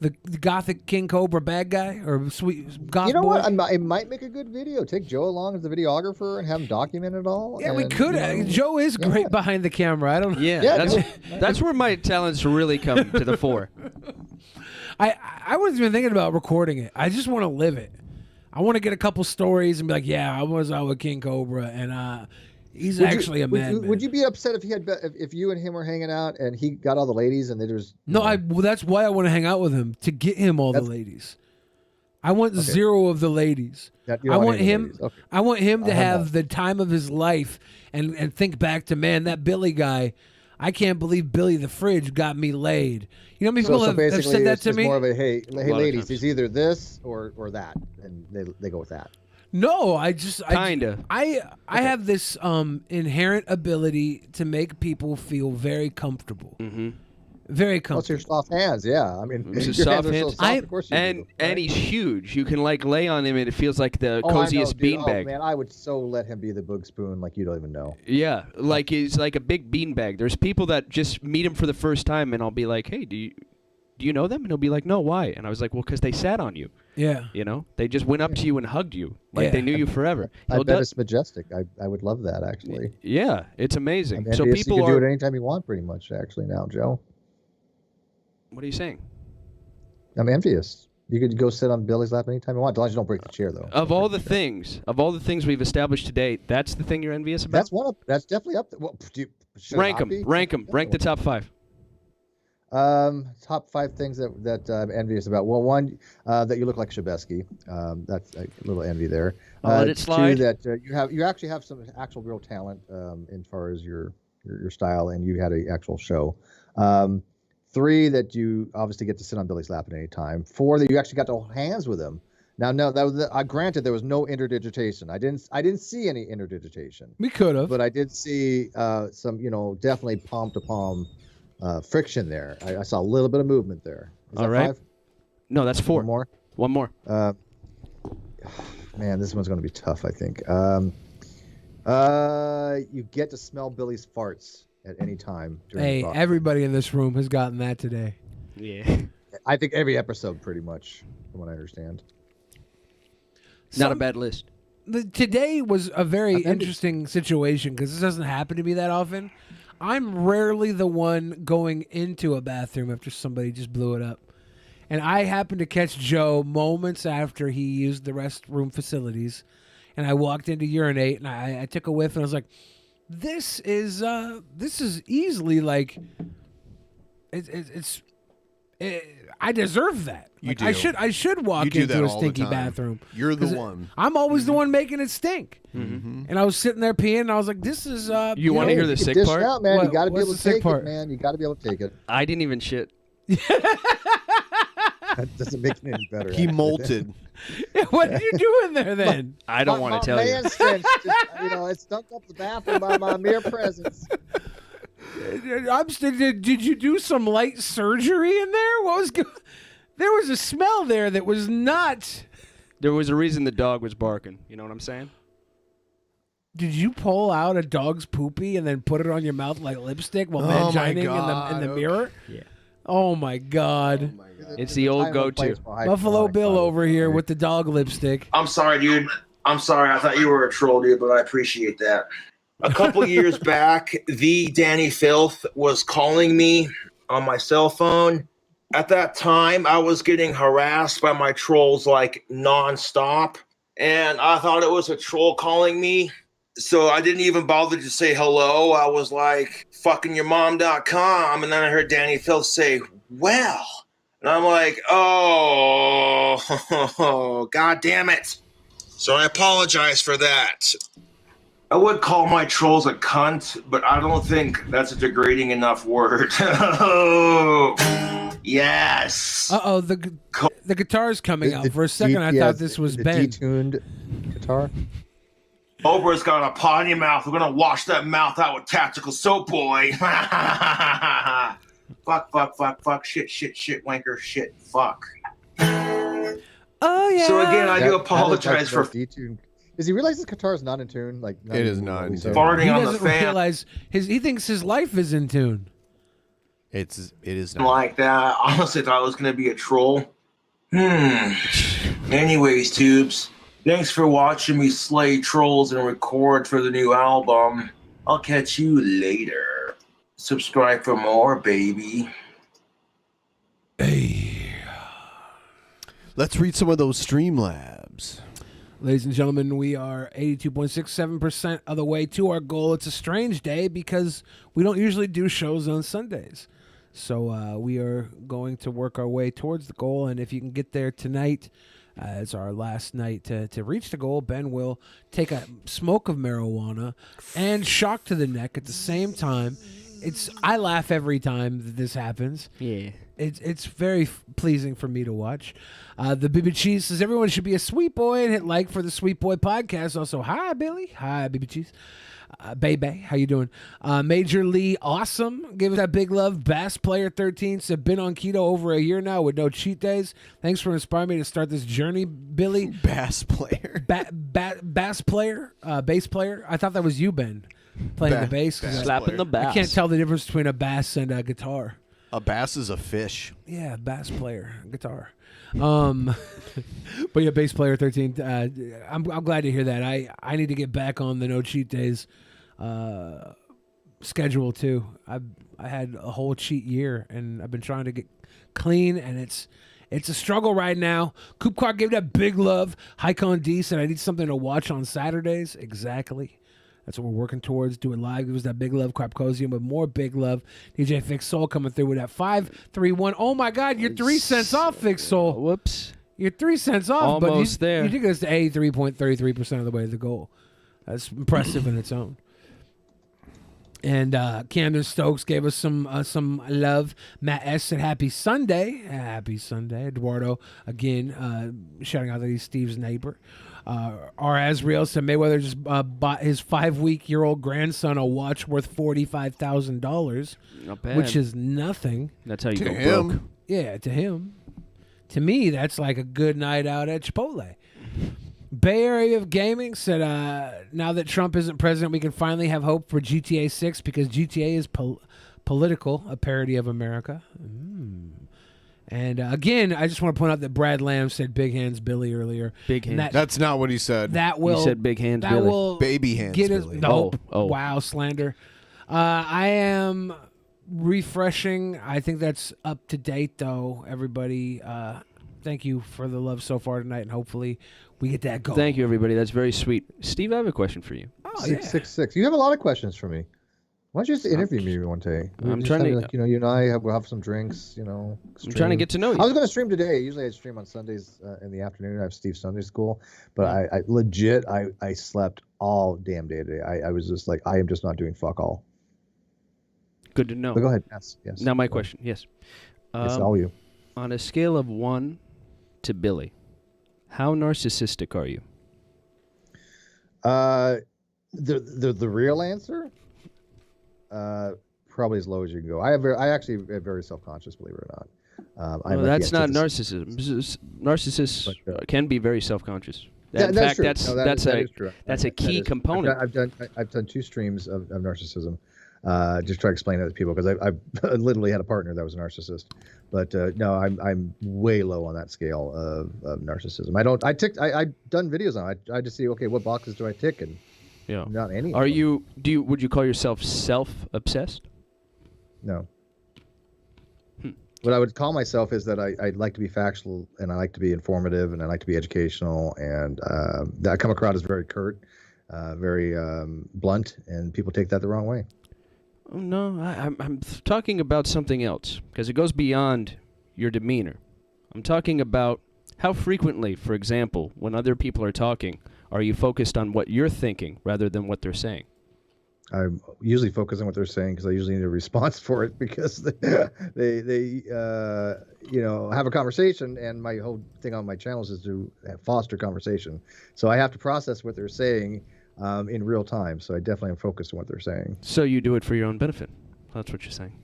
The gothic King Cobra bad guy or sweet goth You know boy. what? It might make a good video. Take Joe along as the videographer and have him document it all. Yeah, we and, could. Joe is great behind the camera. I don't. Yeah, that's where my talents really come to the fore. I wasn't even thinking about recording it. I just want to live it. I want to get a couple stories and be like, yeah, I was out with King Cobra, and he's actually a madman. Would you be upset if you and him were hanging out and he got all the ladies and they just No, that's why I want to hang out with him, to get him all the ladies. I want zero of the ladies. I want him. Okay. I want him to I'll have the time of his life and think back to, man, that Billy guy. I can't believe Billy the Fridge got me laid. You know how many people have said that to me? It's more of a hey ladies, he's either this or that, and they go with that. No, I have this inherent ability to make people feel very comfortable. Mm-hmm. Very What's your comfortable. soft hands? Yeah, I mean, It's your just soft hands are so hands. soft, of course you and do, and right? he's huge. You can like lay on him, and it feels like the Oh, I know, coziest dude. Oh, beanbag. man, I would so let him be the bug spoon like you don't even know. Yeah, like he's like a big beanbag. There's people that just meet him for the first time, and I'll be like, "Hey, do you know them?" And he'll be like, "No, why?" And I was like, "Well, because they sat on you. Yeah. You know, they just went up to you and hugged you like they knew you forever." I He'll bet do- it's majestic. I would love that, actually. Yeah, it's amazing. I'm So envious. people you can are. do it anytime you want, pretty much, actually, now, Joe. What are you saying? I'm envious. You could go sit on Billy's lap anytime you want, as long as you don't break the chair, though. Of all the things we've established today, that's the thing you're envious about. That's definitely up there. Well, should it Rank not them. be? Rank them. Rank the top 5. Top 5 things that I'm envious about. Well, one, that you look like Shabesky. That's a little envy there. I'll let it slide. 2, that you actually have some actual real talent as far as your style, and you had an actual show. 3, that you obviously get to sit on Billy's lap at any time. 4, that you actually got to hold hands with him. Now, no, that was granted there was no interdigitation. I didn't see any interdigitation. We could have, but I did see some, definitely palm to palm friction there. I saw a little bit of movement there. Is All that right. 5? No, that's 4. One more. One more. Man, this one's going to be tough, I think. You get to smell Billy's farts at any time. Hey, the everybody in this room has gotten that today. Yeah. I think every episode, pretty much, from what I understand. Not a bad list. Today was a very interesting situation because this doesn't happen to me that often. I'm rarely the one going into a bathroom after somebody just blew it up. And I happened to catch Joe moments after he used the restroom facilities. And I walked in to urinate and I took a whiff and I was like, this is easily like, I deserve that. You Like, do. I should walk You do into that a all the stinky time. bathroom. You're the 'Cause one. I'm always the one making it stink. Mm-hmm. And I was sitting there peeing, and I was like, "This is." You wanna hear the sick Dish part? it out, man. What- You got to be what's able the to sick take part? it, man. You got to be able to take it. I didn't even shit. That doesn't make it any better. He actually. molted. What did you do in there then? I don't want to tell you. Man stench, it stunk up the bathroom by my mere presence. Did you do some light surgery in there? What was? There was a smell there that was not. There was a reason the dog was barking. You know what I'm saying? Did you pull out a dog's poopy and then put it on your mouth like lipstick while Oh my vagining God, in the okay. mirror? Yeah. Oh my God! It's the old go-to. Buffalo Bill over here with the dog lipstick. I'm sorry, dude. I'm sorry. I thought you were a troll, dude, but I appreciate that. A couple years back, the Danny Filth was calling me on my cell phone. At that time, I was getting harassed by my trolls like nonstop, and I thought it was a troll calling me. So I didn't even bother to say hello. I was like, fuckingyourmom.com. And then I heard Danny Filth say, well. And I'm like, oh, God damn it. So I apologize for that. I would call my trolls a cunt, but I don't think that's a degrading enough word. Oh, yes. Uh-oh, the guitar's coming out. For a second, I thought this was the Ben. detuned guitar. Oprah's got a potty mouth. We're going to wash that mouth out with tactical soap, boy. Fuck, shit, wanker, shit, fuck. Oh, yeah. So again, I do That- apologize for detuned. Does he realize his guitar is not in tune? Like It is not in tune. farting He on the doesn't fan realize he thinks his life is in tune. It is not. like that. I honestly thought I was going to be a troll. Anyways, tubes, thanks for watching me slay trolls and record for the new album. I'll catch you later. Subscribe for more, baby. Let's read some of those Streamlabs. Ladies and gentlemen, we are 82.67% of the way to our goal. It's a strange day because we don't usually do shows on Sundays. So we are going to work our way towards the goal. And if you can get there tonight, it's our last night to reach the goal. Ben will take a smoke of marijuana and shock to the neck at the same time. I laugh every time that this happens. Yeah. It's very pleasing for me to watch. The BB Cheese says everyone should be a sweet boy and hit like for the Sweet Boy podcast. Also, hi, Billy. Hi, BB Cheese. Bay, how you doing? Major Lee Awesome, give us that big love. Bass Player 13 said, been on keto over a year now with no cheat days. Thanks for inspiring me to start this journey, Billy. Bass Player. Bass Player, bass player. I thought that was you, Ben, playing the bass. Slapping the bass. I can't tell the difference between a bass and a guitar. A bass is a fish. Yeah, bass player, guitar. But yeah, bass player 13. I'm glad to hear that. I need to get back on the no cheat days schedule too. I had a whole cheat year, and I've been trying to get clean, and it's a struggle right now. Cpac gave that big love. Hycon D said I need something to watch on Saturdays. Exactly. That's what we're working towards, doing live. It was that big love, Crapcosium, with more big love. DJ Fix Soul coming through with that 531. Oh my God, you're 3 cents off, Fix Soul. Whoops. You're 3 cents off. Almost but there. You think it's 83.33% of the way to the goal. That's impressive in its own. And Camden Stokes gave us some love. Matt S. said, happy Sunday. Happy Sunday. Eduardo, again, shouting out that he's Steve's neighbor. R. Asriel said Mayweather just bought his 5-week-old grandson a watch worth $45,000. Not bad. Which is nothing. That's how you To go him. broke. Yeah, to him. To me, that's like a good night out at Chipotle. Bay Area of Gaming said, now that Trump isn't president, we can finally have hope for GTA 6 because GTA is political, a parody of America. And again, I just want to point out that Brad Lamb said big hands Billy earlier. Big hands. That's not what he said. That will. You said big hands that Billy. will Baby hands get us. Billy. Nope. Oh. Wow, slander. I am refreshing. I think that's up to date, though. Everybody, thank you for the love so far tonight, and hopefully we get that going. Thank you, everybody. That's very sweet. Steve, I have a question for you. Oh, 666. You have a lot of questions for me. Why don't you just interview me one day? I'm Just trying have, to- like, you and I we'll have some drinks. I'm trying to get to know you. I was going to stream today. Usually I stream on Sundays in the afternoon. I have Steve's Sunday school, but I legit I slept all damn day today. I was just like I am just not doing fuck all. Good to know. But go ahead. Yes. Now my question. Yes. It's all you. On a scale of 1 to Billy, how narcissistic are you? The real answer, probably as low as you can go. I actually am very self-conscious, believe it or not. Well, that's not narcissism. Narcissists can be very self-conscious. In fact, true. that's No, that that's is true. that's a key component. I've done 2 streams of narcissism, just try to explain that to people because I literally had a partner that was a narcissist. But no, I'm way low on that scale of narcissism. I've done videos on it. I just see, okay, what boxes do I tick, and Yeah. not any. Are you? Would you call yourself self-obsessed? No. What I would call myself is that I like to be factual, and I like to be informative, and I like to be educational, and that I come across as very curt, very blunt, and people take that the wrong way. Oh, no, I'm talking about something else because it goes beyond your demeanor. I'm talking about how frequently, for example, when other people are talking, are you focused on what you're thinking rather than what they're saying? I'm usually focused on what they're saying because I usually need a response for it because they have a conversation, and my whole thing on my channels is to foster conversation. So I have to process what they're saying in real time. So I definitely am focused on what they're saying. So you do it for your own benefit. That's what you're saying.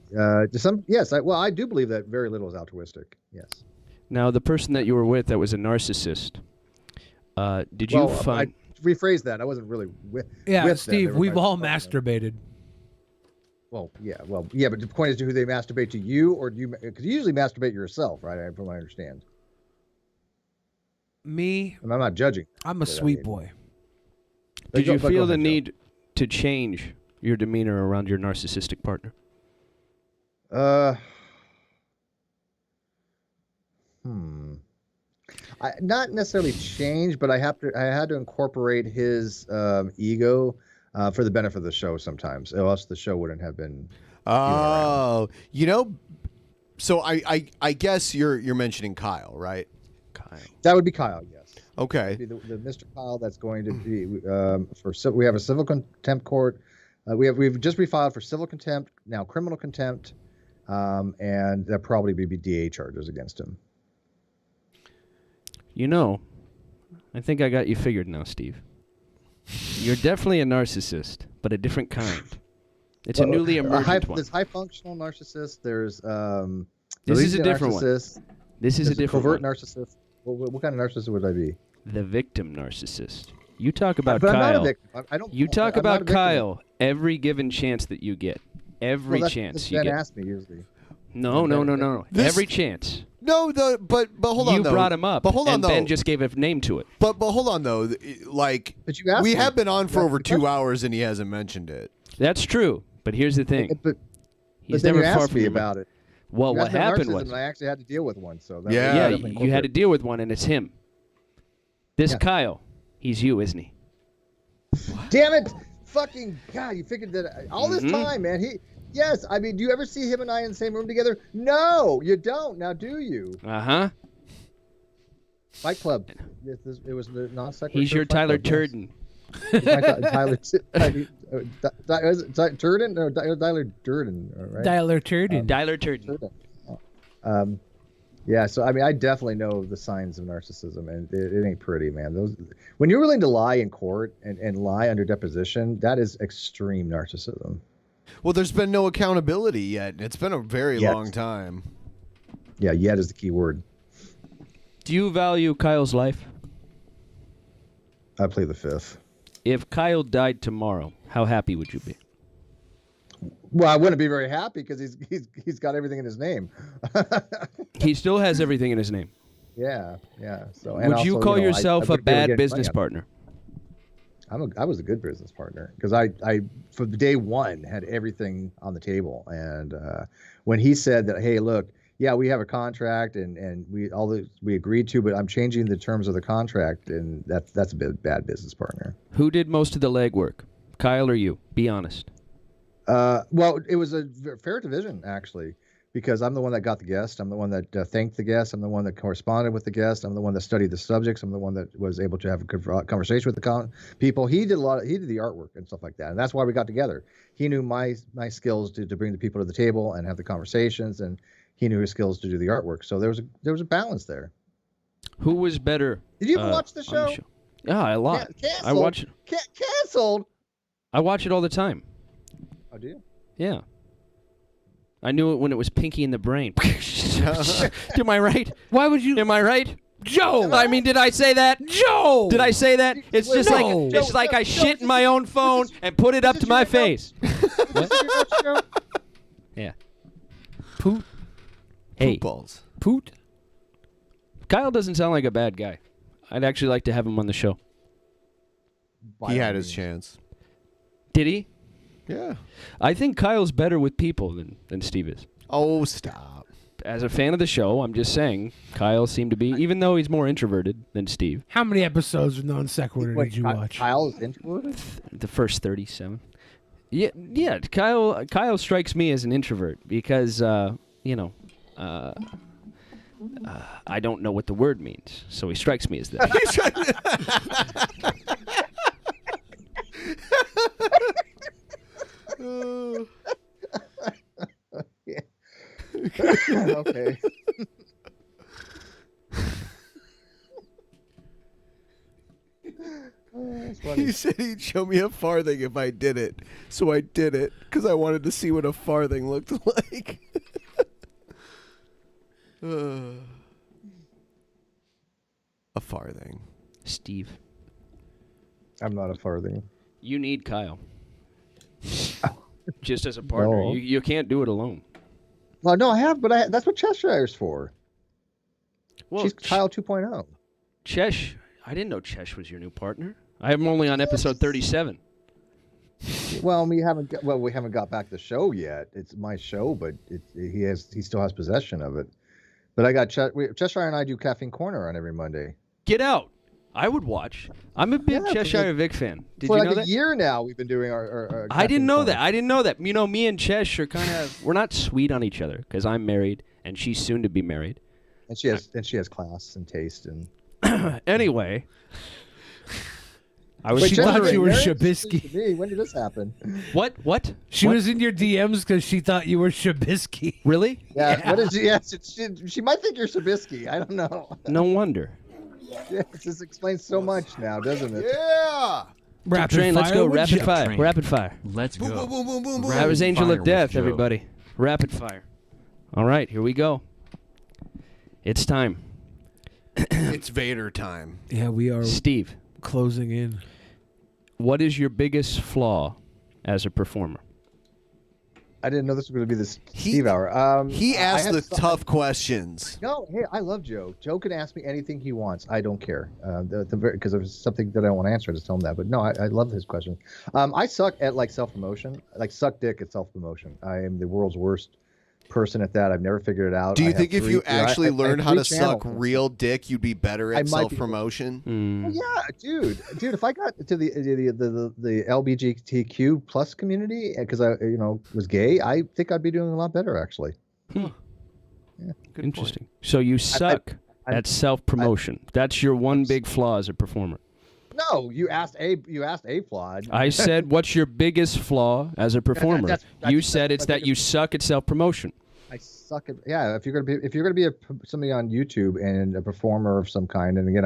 Yes. I do believe that very little is altruistic. Yes. Now, the person that you were with that was a narcissist, did you find... Rephrase that. I wasn't really with. Yeah, with Steve, we've all masturbated. Well, yeah, but the point is, do they masturbate to you, or do you? Because you usually masturbate yourself, right? From what I understand. Me, and I'm not judging. I'm a sweet boy. Did you feel the need to change your demeanor around your narcissistic partner? Not necessarily change, but I had to incorporate his ego for the benefit of the show sometimes, or else the show wouldn't have been. Oh, so I guess you're mentioning Kyle, right? Kyle. That would be Kyle, yes. Okay. The Mr. Kyle that's going to be we have a civil contempt court. We've just refiled for civil contempt, now criminal contempt, and there'll probably be DA charges against him. I think I got you figured now, Steve. You're definitely a narcissist. but a different kind. It's a newly emergent one. There's high functional narcissist. There's This is a different one. narcissist. This is a different covert one. narcissist. What kind of narcissist would I be? The victim narcissist. You talk about But Kyle. I'm not a victim. I don't. You talk I'm not a about victim. Kyle every given chance that you get. Every Well, chance that's you Ben get. asked me usually. No. Every chance. No, but hold on You though. brought him up, But hold on and though. Ben just gave a name to it. But hold on though. Like But you asked we me. have been on for That's over the 2 question. hours and he hasn't mentioned it. That's true. But here's the thing. But He's then never you far asked from me the about it. Well, You what asked me about happened narcissism, was, and I actually had to deal with one. So that Yeah. yeah, was definitely you had to incorporated. deal with one, and it's him. This Yeah. Kyle, he's you, isn't he? Damn it! Fucking God! You figured that all this Mhm. time, man. Yes. I mean, do you ever see him and I in the same room together? No, you don't. Now, do you? Uh-huh. Fight Club. It was the non sequitur. He's your Fight Tyler Club, yes. Turden. Tyler Turden or Tyler Durden, right? Dialer Turden. Tyler Turden. Yeah, so I mean, I definitely know the signs of narcissism, and it ain't pretty, man. Those, when you're willing to lie in court and lie under deposition, that is extreme narcissism. Well, there's been no accountability yet. It's been a very Yet. long time. Yeah, yet is the key word. Do you value Kyle's life? I play the fifth. If Kyle died tomorrow, how happy would you be? Well, I wouldn't be very happy because he's got everything in his name. He still has everything in his name. Yeah. So and Would you also, call I yourself a wouldn't be able to bad get business money partner? I was a good business partner because I from day one had everything on the table, and when he said that, hey, look, yeah, we have a contract and we agreed to, but I'm changing the terms of the contract, and that's a bad business partner. Who did most of the legwork, Kyle or you? Be honest. Well, it was a fair division actually, because I'm the one that got the guest. I'm the one that thanked the guest. I'm the one that corresponded with the guest. I'm the one that studied the subjects. I'm the one that was able to have a good conversation with the people. He did he did the artwork and stuff like that, and that's why we got together. He knew my skills to bring the people to the table and have the conversations, and he knew his skills to do the artwork. So there was a balance there. Who was better? Did you ever watch the on show? Yeah, a lot. Canceled. I watch it. Canceled. I watch it all the time. Oh, do you? Yeah. I knew it when it was Pinky in the Brain. Am I right? Why would you? Am I right? Joe! I mean, did I say that? Joe! Did I say that? It's just No. like I shit in my own phone and put it up to my face. Yeah. Poot. Hey. Poot balls. Poot. Kyle doesn't sound like a bad guy. I'd actually like to have him on the show. He had his chance. Did he? Yeah. I think Kyle's better with people than Steve is. Oh, stop. As a fan of the show, I'm just saying Kyle seemed to be, even though he's more introverted than Steve. How many episodes of Non Sequitur did you watch? Kyle is introverted? The first 37. Yeah. Kyle strikes me as an introvert because, I don't know what the word means, so he strikes me as that. Okay. That's funny. He said he'd show me a farthing if I did it. So I did it because I wanted to see what a farthing looked like. A farthing. Steve. I'm not a farthing. You need Kyle. Just as a partner. No. You can't do it alone. Well, no, I have, but that's what Cheshire's for. Well, She's Kyle 2.0. Chesh, I didn't know Chesh was your new partner. I am only on episode 37. Well, we haven't got back the show yet. It's my show, but he still has possession of it. But I got Cheshire and I do Caffeine Corner on every Monday. Get out. I would watch. I'm a big Cheshire Vic fan. Did for you like know a that? year now, we've been doing our I didn't Caffeine know Corner. that. I didn't know that. You know, me and Chesh are kind of, we're not sweet on each other because I'm married and she's soon to be married. And she has class and taste and. Anyway. She thought you were Shabisky. When did this happen? What? She was in your DMs because she thought you were Shabisky. Really? Yeah. What is she? Yes, she might think you're Sabisky. I don't know. No wonder. Yeah, this explains so much now, doesn't it? Yeah. Rapid Train, let's fire go. with Rapid Joe. fire. Train. Rapid fire. Let's go. Boom, boom, boom, boom, boom. That was Angel Fire of with Death, Joe. everybody. Rapid fire. All right, here we go. It's time. It's Vader time. Yeah, we are Steve, closing in. what is your biggest flaw as a performer? I didn't know this was going to be the Steve hour. He I asked have the some- tough questions. No, hey, I love Joe. Joe can ask me anything he wants. I don't care. Because if it's something that I don't want to answer, I just tell him that. But no, I love his question. I suck at like self-promotion. Like suck dick at self-promotion. I am the world's worst person at that. I've never figured it out. Do you I have think if three- you actually I learned have how to 3 suck channels. real dick, you'd be better I at might be- self-promotion? Well, yeah, dude, if I got to the LGBTQ plus community because I was gay, I think I'd be doing a lot better actually. Interesting. So you suck at self-promotion. That's your one big flaw as a performer. No, you asked a flaw. I said, what's your biggest flaw as a performer? That's You said it's that you suck at self-promotion. I suck at if you're gonna be somebody on YouTube and a performer of some kind, and again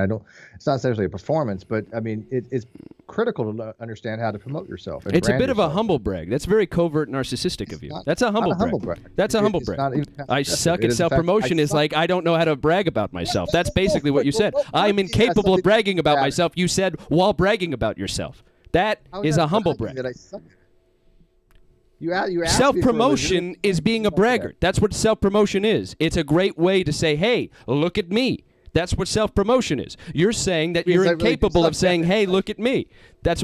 it's not necessarily a performance, but I mean it's critical to understand how to promote yourself. And It's a brand bit of a yourself. humble brag. That's very covert narcissistic of you. not- That's a humble not a brag. humble brag. That's a humble It's brag. not even I passive-aggressive. suck It at is, in fact, self-promotion I is suck- like I don't know how to brag about myself. That's basically what you said. I'm incapable of bragging about myself. You said while bragging about yourself. That How is a that humble bragging brag. that I suck at? You asked me for a Self-promotion legitimate- is being a braggart. That's what self-promotion is. It's a great way to say, hey, look at me. That's what self-promotion is. You're saying that Because you're I really do incapable of suck saying, at it. hey, look at me.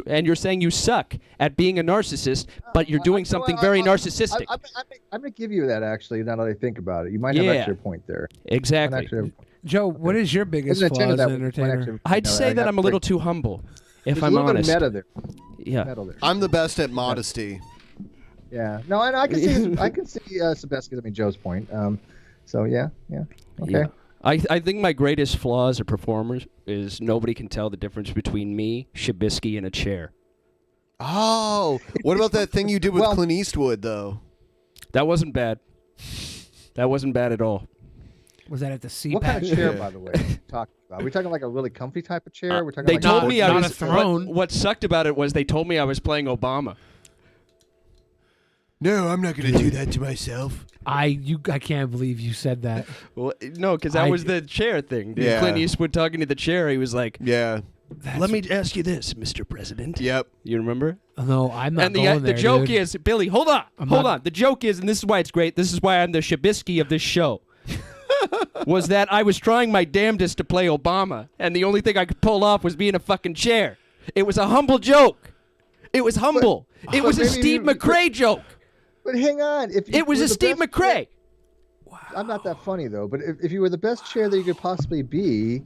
And you're saying you suck at being a narcissist, but you're doing something very narcissistic. I'm going to give you that actually. Now that I think about it, you might have Yeah. actually a point there. Exactly. Might actually have a point. Joe, what is your biggest Isn't it flaw as that an might entertainer? actually- I'd no, say I that have I'm a little to- too humble, if There's I'm a little honest. bit of meta there. Yeah. Meta there. I'm the best at modesty. Yeah. No, and I can see Sebastian. I mean Joe's point. So yeah. Okay. Yeah. I think my greatest flaw as a performer is nobody can tell the difference between me, Shabisky, and a chair. Oh, what about that thing you did with Clint Eastwood, though? That wasn't bad. That wasn't bad at all. Was that at the Cpac? What kind of chair, by the way, are we talking about? Are we talking like a really comfy type of chair? We're talking They like told me I not was a throne. What sucked about it was they told me I was playing Obama. No, I'm not going to do that to myself. I can't believe you said that. Well, no, because that was the chair thing. Yeah. Clint Eastwood talking to the chair. He was like, Yeah. "Let me ask you this, Mr. President." Yep. You remember? No, I'm not And the going the there, joke dude. is, Billy, hold on. The joke is, and this is why it's great. This is why I'm the Shabisky of this show. Was that I was trying my damnedest to play Obama, and the only thing I could pull off was being a fucking chair. It was a humble joke. It was humble. It was a maybe Steve you- McRae joke. But hang on, if you It was were a the Steve best McRae. I'm not that funny though. But if you were the best chair that you could possibly be,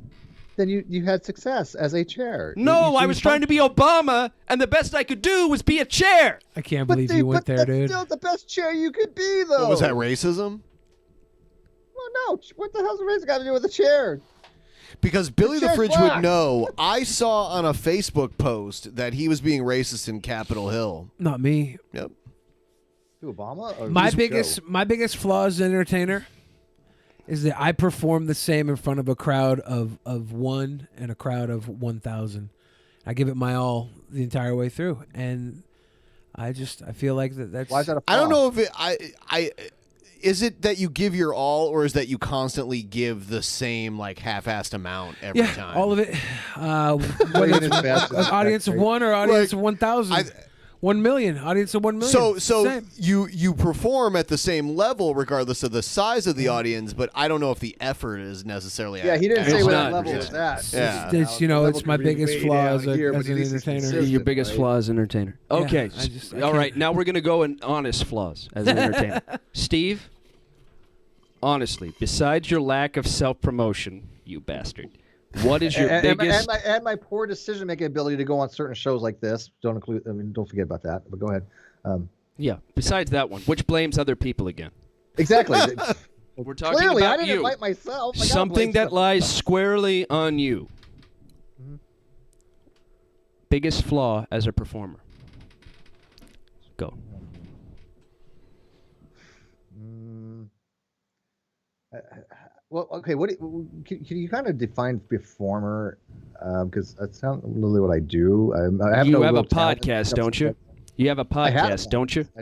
then you had success as a chair. No, I was trying to be Obama, and the best I could do was be a chair. I can't believe you went there, that's dude. still the best chair you could be, though. What, was that racism? Well, no. What the hell's race got to do with a chair? Because Billy the chair's Fridge black. would know. I saw on a Facebook post that he was being racist in Capitol Hill. Not me. Yep. To Obama? Or My just biggest Joe? my biggest flaw as an entertainer is that I perform the same in front of a crowd of one and a crowd of 1,000. I give it my all the entire way through, and I feel like that's. Why is that a flaw? I don't know if it. Is it that you give your all, or is that you constantly give the same like half-assed amount every time? all of it. Whether it's an audience of one or audience of 1,000. 1 million, audience of 1 million. So Same. you perform at the same level regardless of the size of the audience, but I don't know if the effort is necessarily. Yeah, he didn't say It's what not. level was that. Yeah. It's it's my biggest flaw as an entertainer. Your biggest flaw as an entertainer. Yeah, Okay. I All can't- right. Now we're going to go in honest flaws as an entertainer. Steve, honestly, besides your lack of self-promotion, you bastard, what is your biggest... and my poor decision-making ability to go on certain shows like this. Don't forget about that. But go ahead. Yeah, besides that one, which blames other people again. Exactly. We're talking Clearly, about I didn't you. invite myself. I gotta Something blame that somebody lies else. squarely on you. Biggest flaw as a performer. Go. Well, okay. Can you kind of define performer because that's not really what I do. I have You no have a real talent. podcast, don't you? You have a I had a podcast, don't you? I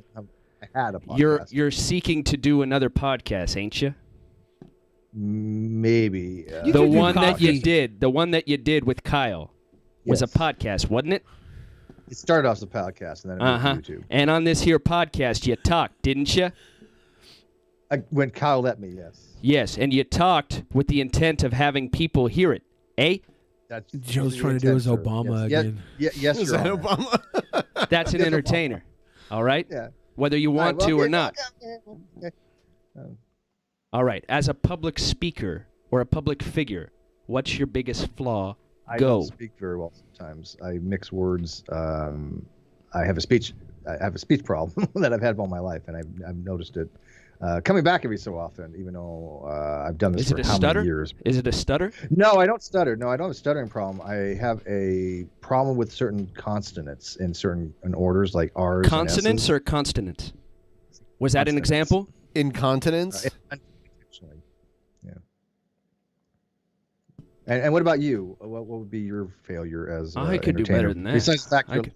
had a podcast. You're seeking to do another podcast, ain't you? Maybe. The one that you did with Kyle was a Yes. podcast, wasn't it? It started off as a podcast and then it moved to YouTube. And on this here podcast, you talked, didn't you? When Kyle let me, yes. Yes, and you talked with the intent of having people hear it, eh? That's Joe's trying to do his Obama again. Yes, Is Your that Honor. Obama? That's an Yes, entertainer, all right? Yeah. Whether you want to or not. Okay. All right, as a public speaker or a public figure, what's your biggest flaw? I Go. don't speak very well sometimes. I mix words. I have a speech problem that I've had all my life, and I've noticed it coming back every so often, even though I've done this Is it for a how stutter? many years. Is it a stutter? No, I don't stutter. No, I don't have a stuttering problem. I have a problem with certain consonants in certain orders, like R's Consonants and or consonants? Was that an example? Incontinence? Intentionally. Yeah. And what about you? What would be your failure as I could do better than that. Besides the fact I could-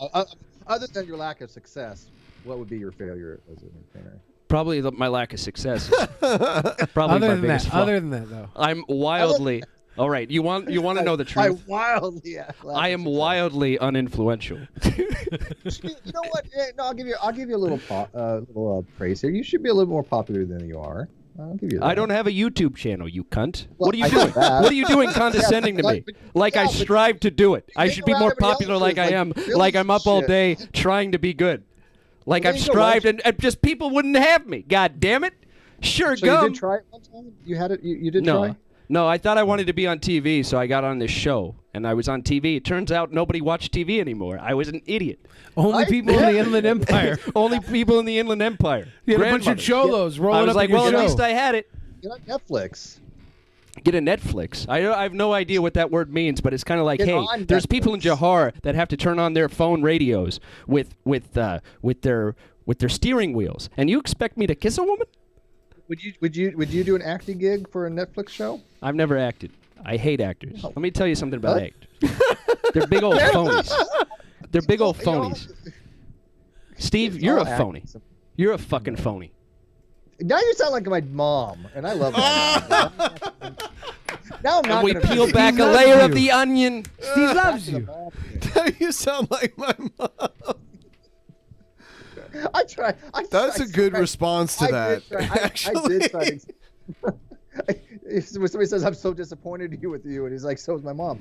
other than your lack of success, what would be your failure as an entertainer? Probably my lack of success. Probably Other my than biggest that, flaw. other than that, though. I'm wildly. All right, you want to know the truth? Wildly. I am wildly uninfluential. You know what? No, I'll give you a little praise here. You should be a little more popular than you are. I'll give you that. I don't have a YouTube channel, you cunt. Well, What are you I know doing? that. What are you doing condescending to me? Like I strive to do it. I think should be about more everybody popular else like is, I am. Billy's Like I'm up all shit. day trying to be good. Like Well, I've there you go, why strived and just people wouldn't have me. God damn it. Sure, So go. you did try it one time? You had it? You did No. try? No, I thought I wanted to be on TV, so I got on this show, and I was on TV. It turns out nobody watched TV anymore. I was an idiot. Only people in the Inland Empire. Only people in the Inland Empire. You had a bunch of Grandmothers. cholos rolling I was up like, in your well, show. at least I had it. Get on Netflix. Get a Netflix. I have no idea what that word means, but it's kind of like, Get hey, on there's people in Johar that have to turn on their phone radios with their steering wheels, and you expect me to kiss a woman? Would you do an acting gig for a Netflix show? I've never acted. I hate actors. Let me tell you something about actors. They're big old phonies. They're big old phonies. Steve, you're a phony. You're a fucking phony. Now you sound like my mom, and I love my mom. Now I'm not And we gonna peel be- back a loves layer of you. the onion. Steve loves you. You sound like my mom. I try. That's a good response to that. I did try to. When somebody says, "I'm so disappointed with you," and he's like, "So is my mom."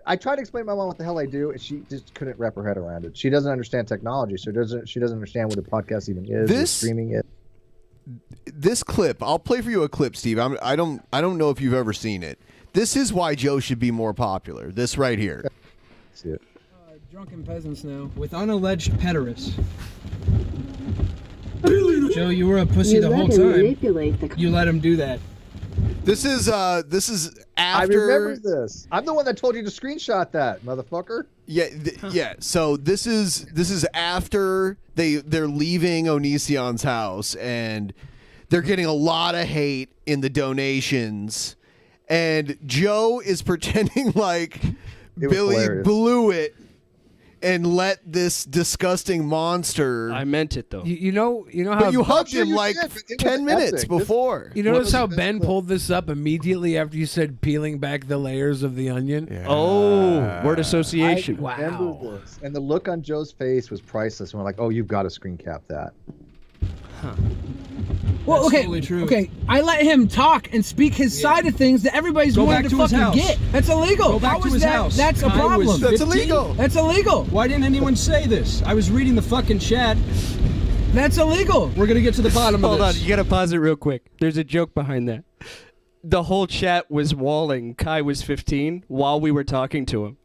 I tried to explain to my mom what the hell I do, and she just couldn't wrap her head around it. She doesn't understand technology, so she doesn't understand what a podcast even is. What streaming is. This clip, I'll play for you a clip, Steve. I don't know if you've ever seen it. This is why Joe should be more popular. This right here. See it. Drunken Peasants now with unalleged pederasts. Joe, you were a pussy the whole time. You let him do that. This is after. I remember this. I'm the one that told you to screenshot that, motherfucker. Yeah, yeah. So this is after they're leaving Onision's house and they're getting a lot of hate in the donations, and Joe is pretending like Billy hilarious. blew it and let this disgusting monster. I meant it though. You know how. But you hugged sure him you like did, but it 10 was minutes epic. before. You notice how Ben pulled this up immediately after you said peeling back the layers of the onion? Yeah. Oh, word association. I remember this. And the look on Joe's face was priceless. When we're like, "Oh, you've got to screen cap that." Well, That's okay, totally true. okay. I let him talk and speak his side of things that everybody's Go wanted back to to his fucking house. get. That's illegal. Go back How to is his that? house. That's a I was problem. 15. That's illegal. That's illegal. Why didn't anyone say this? I was reading the fucking chat. That's illegal. We're gonna get to the bottom Hold of on, this. you gotta pause it real quick. There's a joke behind that. The whole chat was walling. Kai was 15 while we were talking to him.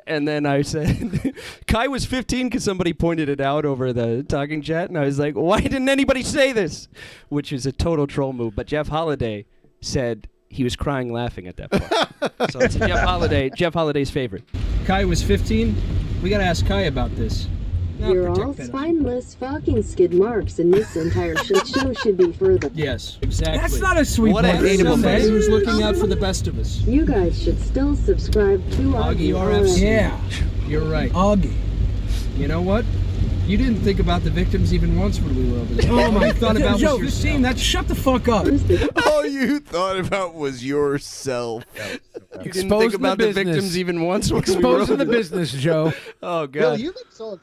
And then I said, Kai was 15 because somebody pointed it out over the talking chat. And I was like, why didn't anybody say this? Which is a total troll move. But Jeff Holiday said he was crying laughing at that point. So it's Jeff Holiday's favorite. Kai was 15. We gotta ask Kai about this. You're all spineless fucking skid marks, and this entire shit show should be for the. Yes, exactly. That's not a sweet What a hateable man who's looking out for the best of us. You guys should still subscribe to Augie Augie RFC. Yeah. You're right. Augie. You know what? You didn't think about the victims even once when we were over there. Oh my You thought about Joe, was this yourself. scene, that shut the fuck up. All you thought about was yourself. You didn't think about the victims even once when we were Exposing over the there. business, Joe. Oh, Bill, God. you look so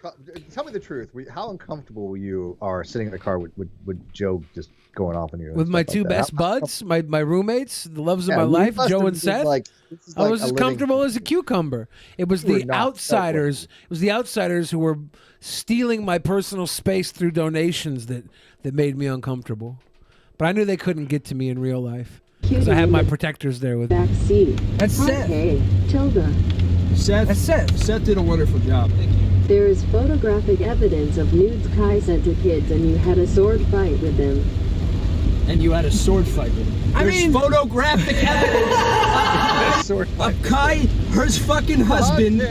tell me the truth. How uncomfortable you are sitting in the car with Joe just going off on you? and With my stuff two like that? best buds, my roommates, the loves of Yeah, my you life, must Joe have and been Seth. like, this is I like was a as living- comfortable as a cucumber. It was You were the not. outsiders. It was the outsiders who were stealing my personal space through donations that made me uncomfortable. But I knew they couldn't get to me in real life because I had my protectors there with me. back seat. That's Seth. Okay, Tilda. Seth. That's Seth. Seth did a wonderful job. Thank you. There is photographic evidence of nudes Kai sent to kids, and you had a sword fight with them. And you had a sword fight with him. I There's mean- photographic evidence of Kai, her fucking husband.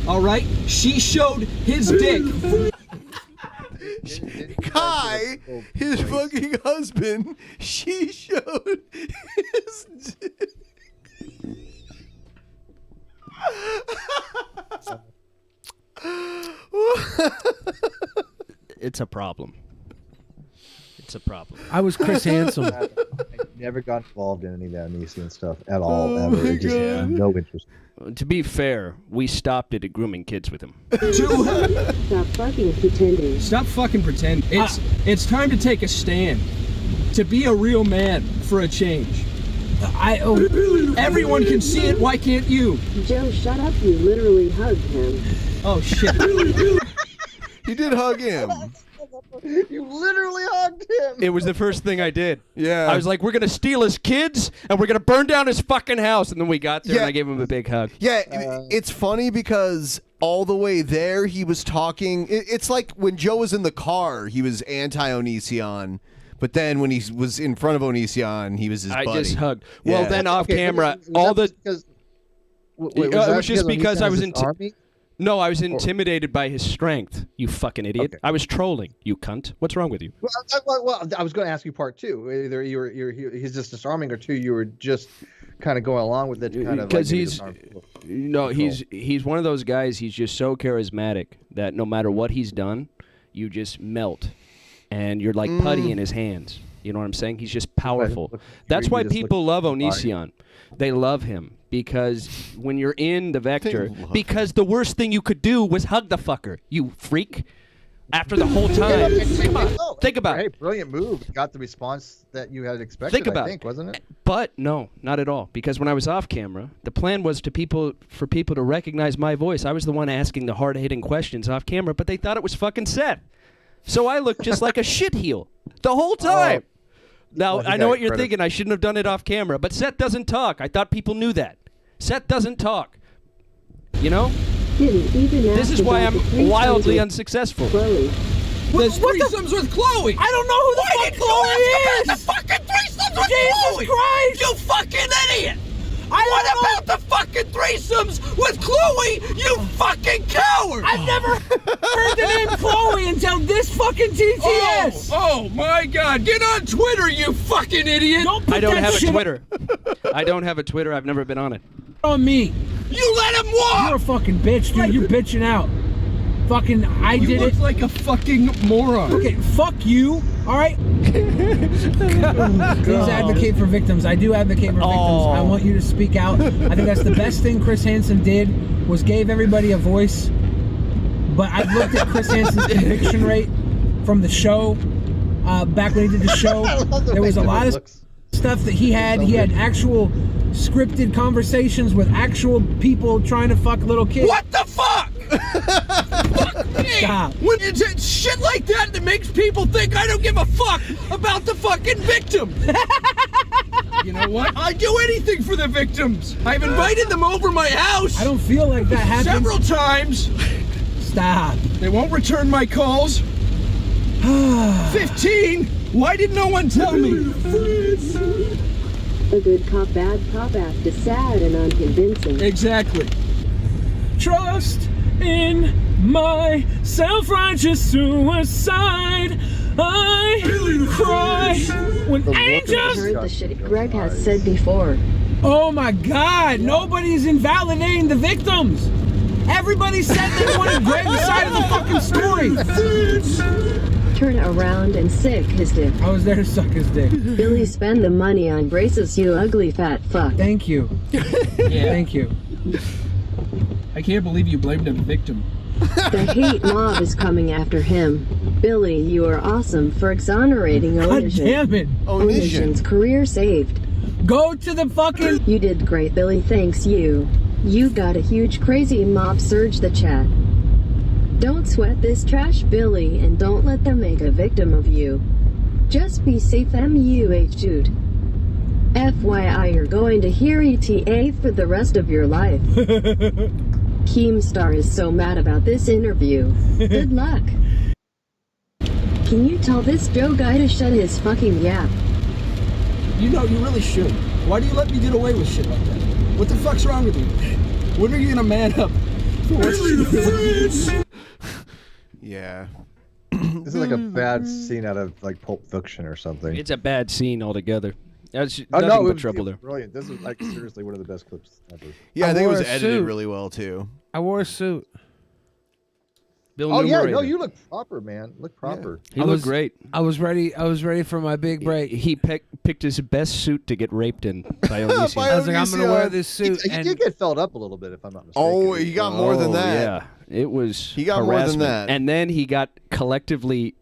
All right, she showed his dick. Kai, his fucking husband, she showed his dick. It's a problem. It's a problem. I was Chris Handsome. I never got involved in any of that Onision stuff at all. Oh ever. my It just God. no interest. To be fair, we stopped it at grooming kids with him. Stop fucking pretending. Stop fucking pretend. It's time to take a stand. To be a real man for a change. Everyone can see it. Why can't you? Joe, shut up. You literally hugged him. Oh shit. He did hug him. You literally hugged him. It was the first thing I did. Yeah. I was like, we're going to steal his kids, and we're going to burn down his fucking house. And then we got there, Yeah. and I gave him a big hug. Yeah, it's funny because all the way there he was talking. It's like when Joe was in the car, he was anti-Onision. But then when he was in front of Onision, he was his buddy. I just hugged. Well, Yeah. then off camera, Was all that the... because, it was just because I was in army. No, I was intimidated by his strength, you fucking idiot. Okay. I was trolling, you cunt. What's wrong with you? Well, I was going to ask you part two. Either he's just disarming, or two, you were just kind of going along with it. Kind of Because like he's he's one of those guys. He's just so charismatic that no matter what he's done, you just melt, and you're like putty in his hands. You know what I'm saying? He's just powerful. That's why people love Onision. They love him because when you're in the vector, because the worst thing you could do was hug the fucker, you freak. After the whole time, think about Hey, it. brilliant move. Got the response that you had expected. Think about I think, wasn't it? But no, not at all. Because when I was off camera, the plan was for people to recognize my voice. I was the one asking the hard-hitting questions off camera, but they thought it was fucking Seth. So I looked just like a shitheel the whole time. Now, Well, he I know got what you're credit. thinking. I shouldn't have done it off camera. But Seth doesn't talk. I thought people knew that. Seth doesn't talk. You know? Didn't even This ask is why about I'm the threesomes wildly with unsuccessful. Chloe. There's threesomes with Chloe. I don't know who the fuck Chloe is. The fucking threesomes with Jesus Chloe. Christ. You fucking idiot. I What don't know. about the fucking threesomes with Chloe? You fucking coward. I've never heard the name Chloe until this fucking TTS. Oh my God! Get on Twitter, you fucking idiot! Don't put I don't that have a shit Twitter. I don't have a Twitter. I've never been on it. on me. You let him walk. You're a fucking bitch, dude. You're bitching out. Fucking, I You did look it. like a fucking moron. Okay, fuck you. All right. Please advocate for victims. I do advocate for victims. I want you to speak out. I think that's the best thing Chris Hansen did was gave everybody a voice. But I've looked at Chris Hansen's conviction rate from the show. Back when he did the show, there was a lot of stuff that he had. He had actual scripted conversations with actual people trying to fuck little kids. What the fuck? Fuck me! Stop. When it's shit like that that makes people think I don't give a fuck about the fucking victim. You know what? I do anything for the victims. I've invited them over my house. I don't feel like that happened. Several times. Stop. They won't return my calls. 15? Why did no one tell me? A good cop, bad cop act is sad and unconvincing. Exactly. Trust in my self-righteous suicide. I cry when angels. Heard the shit Greg has said before. Oh my God! Nobody's invalidating the victims. Everybody said they wanted Greg's side of the fucking story. Turn around and sick his dick. I was there to suck his dick. Billy, spend the money on braces, you ugly fat fuck. Thank you. Thank you. I can't believe you blamed a victim. The hate mob is coming after him. Billy, you are awesome for exonerating God Onision. damn it. Onision's career saved. Go to the fucking... You did great, Billy, thanks you. You got a huge crazy mob surge the chat. Don't sweat this trash, Billy, and don't let them make a victim of you. Just be safe, MUH dude. FYI, you're going to hear ETA for the rest of your life. Keemstar is so mad about this interview. Good luck. Can you tell this Joe guy to shut his fucking yap? You know, you really should. Why do you let me get away with shit like that? What the fuck's wrong with you? When are you gonna man up? Yeah. This is like a bad scene out of like Pulp Fiction or something. It's a bad scene altogether. That's Oh nothing no, but it trouble was there. brilliant. This is like seriously one of the best clips ever. Yeah, I think it was wore a edited suit. really well too. I wore a suit. Bill Oh yeah, no, Numerator. you look proper, man. Look proper. He I looked was great. I was ready for my big break. He picked his best suit to get raped in by Onision. I was like, I'm gonna wear this suit. He did get felled up a little bit, if I'm not mistaken. Oh, he got more than that. Yeah, it was. He got more than harassment. that. And then he got collectively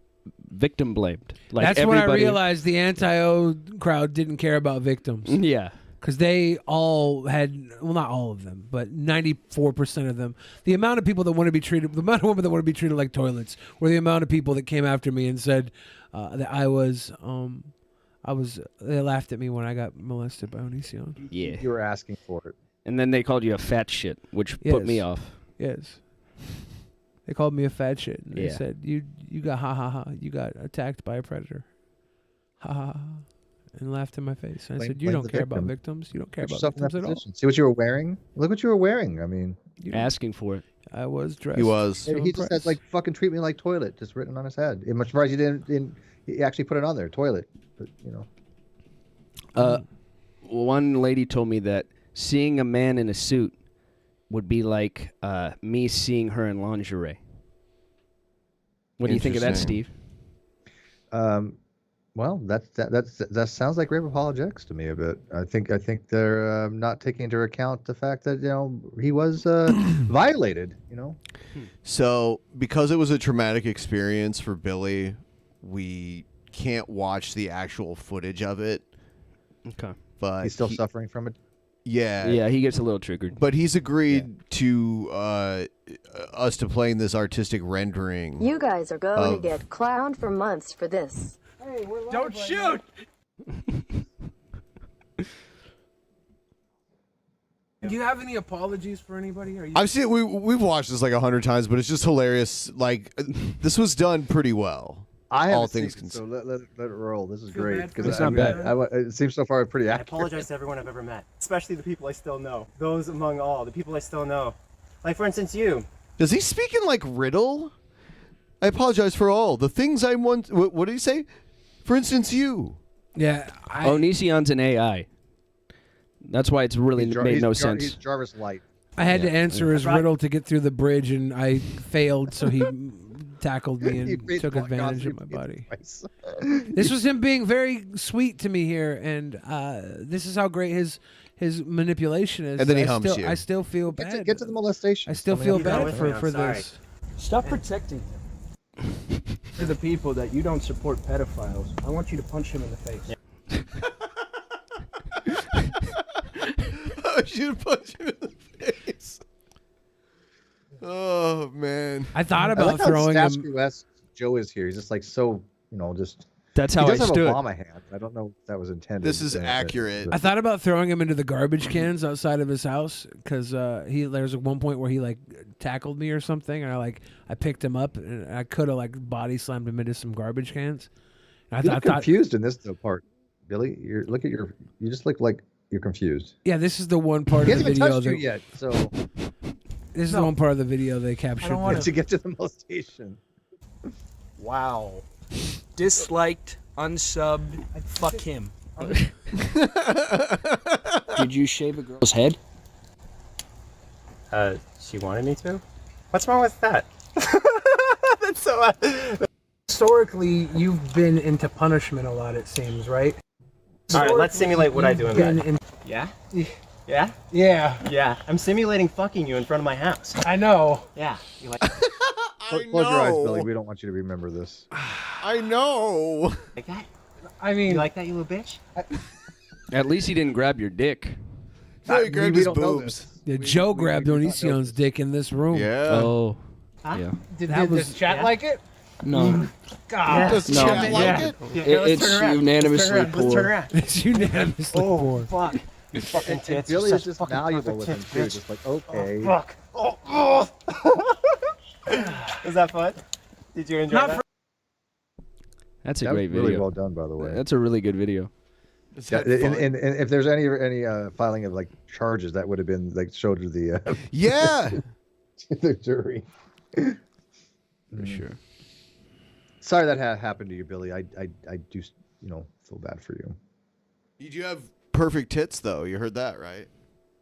victim blamed. Like That's when I everybody- realized the anti-O crowd didn't care about victims. Yeah. Because they all had, well, not all of them, but 94% of them. The amount of people that want to be treated, the amount of women that want to be treated like toilets, were the amount of people that came after me and said that they laughed at me when I got molested by Onision. Yeah. You were asking for it. And then they called you a fat shit, which put me off. Yes. They called me a fat shit. And they Yeah. said, you got you got attacked by a predator. Ha ha ha. And laughed in my face. And I said, you Blame don't the care about victim. victims. You don't care Put about yourself in that victims at all. position. See what you were wearing? Look what you were wearing. I mean, Asking for it. I was dressed. He was. to he just impress. had like fucking treat me like toilet just written on his head. I'm surprised you didn't he actually put it on there, toilet. But you know. One lady told me that seeing a man in a suit would be like me seeing her in lingerie. What do you think of that, Interesting. Steve? Well, that sounds like rape apologetics to me a bit. I think they're not taking into account the fact that he was violated. So, because it was a traumatic experience for Billy, we can't watch the actual footage of it. Okay. But He's still suffering from it. Yeah. Yeah, he gets a little triggered. But he's agreed to us to playing this artistic rendering. You guys are going to of- get clowned for months for this. Don't shoot! Do you have any apologies for anybody? Are you... I've seen we've watched this like 100 times, but it's just hilarious. Like this was done pretty well. I all haven't things seen it, considered. so let it roll. This is Feel great bad for because It's not bad. it seems so far pretty I accurate. apologize to everyone I've ever met, especially the people I still know. Those among all, the people I still know. Like, for instance, you. Does he speak in like riddle? I apologize for all the things I want. What did he say? For instance, you. Yeah. Onision's an AI. That's why it's really made no sense. He's Jarvis Light. I had to answer his Right. riddle to get through the bridge, and I failed, so he tackled me He and made took Mark advantage of Gosling my body. twice. This was him being very sweet to me here, and this is how great his manipulation is. And then he I humps still, you. I still feel bad. Get to the molestation. I still feel bad for sorry. this. Stop protecting him. To the people that you don't support pedophiles, I want you to punch him in the face. I should punch him in the face. Oh man! I thought I about like how throwing him. statuesque Joe is here. He's just like so, just. That's he how does I have stood. Obama hands. I don't know if that was intended. This is accurate. I thought about throwing him into the garbage cans outside of his house because there's one point where he like tackled me or something, and I picked him up and I could have like body slammed him into some garbage cans. And You're I thought, confused in this part, Billy. You just look like you're confused. yeah, this is the one part He of the hasn't even video touched you that yet, so This is the one part of the video they captured. don't want To get to the molestation. Wow. Disliked, unsubbed, fuck him. Did you shave a girl's head? She wanted me to? What's wrong with that? That's so... Historically, you've been into punishment a lot, it seems, right? All right, let's simulate what I do in Been bed. in- Yeah? Yeah? Yeah. Yeah. I'm simulating fucking you in front of my house. I know. Yeah. You like Close your eyes, Billy. We don't want you to remember this. I know. like that? I mean, You like that, you little bitch? At least he didn't grab your dick. No, he grabbed we his don't know boobs. Yeah, Joe grabbed Onision's dick in this room. Yeah. Oh. Huh? Yeah. does chat like it? No. God. Does No. Chad like it? It's unanimously Let's turn poor. around. It's unanimously poor. Fuck. You fucking tits. Billy You're is such just fucking malleable perfect with him tits, too. bitch. Just like, okay. Fuck. Oh. Was that fun? Did you enjoy that? That's a That was great really video. well done, by the way. That's a really good video. Is Yeah, that fun? and if there's any filing of like charges, that would have been like showed to the Yeah. to the jury. For sure. Sorry that happened to you, Billy. I do feel bad for you. You do have perfect tits, though. You heard that, right?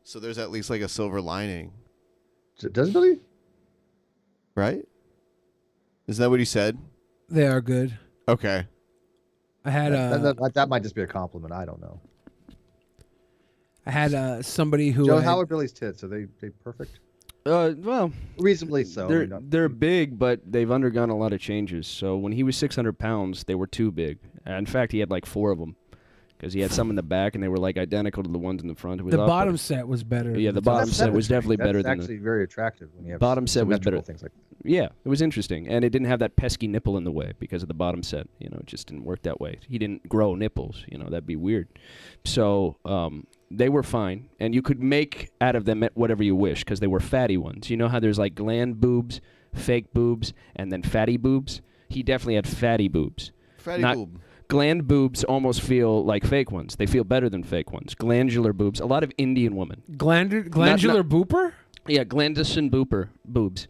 So there's at least like a silver lining, Does Billy? right? Isn't that what he said? They are good. Okay. I had That might just be a compliment. I don't know. Somebody who Joe, had- how are Billy's tits? Are they perfect? Well, reasonably so. They're big, but they've undergone a lot of changes. So when he was 600 pounds, they were too big. In fact, he had like 4 of them because he had some in the back, and they were like identical to the ones in the front. It was the off, bottom but- set was better. Yeah, than the top bottom set was definitely better than actually very attractive when you have bottom set was better. symmetrical things like that. Yeah, it was interesting, and it didn't have that pesky nipple in the way because of the bottom set. You know, it just didn't work that way. He didn't grow nipples. You know, that'd be weird. So they were fine, and you could make out of them whatever you wish because they were fatty ones. You know how there's like gland boobs, fake boobs, and then fatty boobs? He definitely had fatty boobs. Fatty Not- boob. Gland boobs almost feel like fake ones. They feel better than fake ones. Glandular boobs. A lot of Indian women. Glandular booper? Yeah, glandulation booper boobs.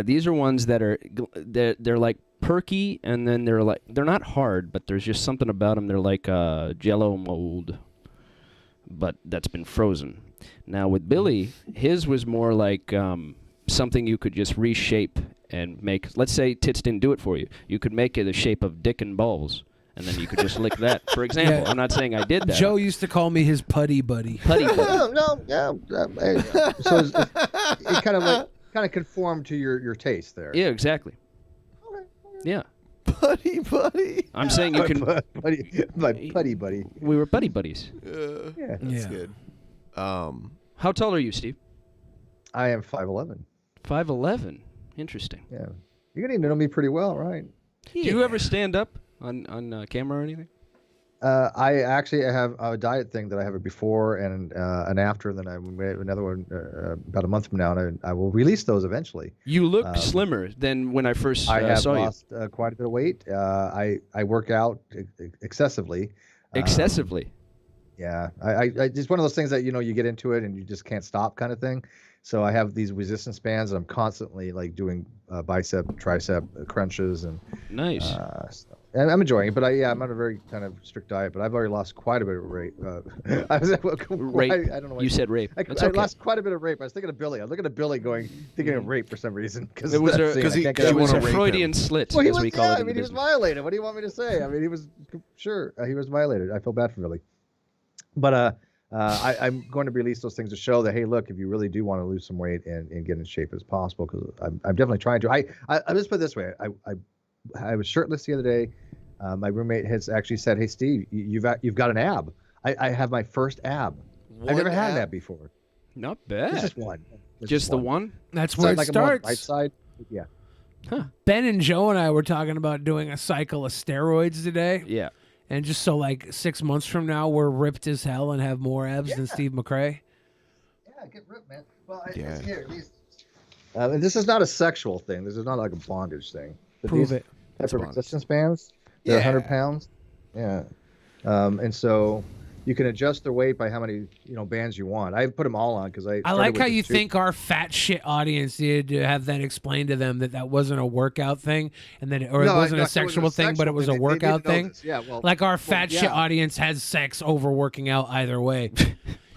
These are ones that are they're like perky, and then they're not hard, but there's just something about them. They're like Jello mold, but that's been frozen. Now with Billy, his was more like something you could just reshape and make. Let's say tits didn't do it for you. You could make it the shape of dick and balls, and then you could just lick that. For example, Yeah. I'm not saying I did that. Joe used to call me his putty buddy. Putty buddy. So it kind of conformed to your taste there. Yeah, exactly. Yeah. Buddy, buddy. I'm saying you can. My putty buddy. We were buddy buddies. Yeah, That's good. How tall are you, Steve? I am 5'11". 5'11". Interesting. Yeah, you're getting to know me pretty well, right? Do you ever stand up on camera or anything? I actually have a diet thing that I have a before and an after. Then I made another one about a month from now, and I will release those eventually. You look slimmer than when I first I have saw lost quite a bit of weight. I work out excessively. Excessively. Yeah, I it's one of those things that you get into it and you just can't stop kind of thing. So I have these resistance bands, and I'm constantly like doing bicep, tricep crunches, and nice. And I'm enjoying it, but I'm on a very kind of strict diet. But I've already lost quite a bit of weight. I was Rape. I don't know. You said rape. I That's okay. lost quite a bit of rape. I was thinking of Billy. I was looking at Billy, thinking of rape for some reason. It was a Freudian slit, Well, he as was, we call it. I in mean, the he was business. violated. What do you want me to say? I mean, he was he was violated. I feel bad for Billy. But I'm going to release those things to show that, hey, look, if you really do want to lose some weight and get in shape as possible, because I'm definitely trying to. I just put it this way. I was shirtless the other day. My roommate has actually said, hey, Steve, you've got an ab. I have my first ab. I've never had an ab before. Not bad. It's just one. Just the one? That's where it like I'm on the starts. right side. Yeah. Ben and Joe and I were talking about doing a cycle of steroids today. Yeah. And just so like 6 months from now, we're ripped as hell and have more abs than Steve McRae. Yeah, get ripped, man. Well, it's here. And this is not a sexual thing. This is not like a bondage thing. But Prove these it. type of resistance bands, they're 100 pounds. Yeah. And so you can adjust their weight by how many bands you want. I put them all on because I like how you think our fat shit audience needed to have that explained to them that wasn't a workout thing, and then it wasn't a sexual thing, but it was a workout thing. Yeah, well, like our fat shit audience has sex over working out either way.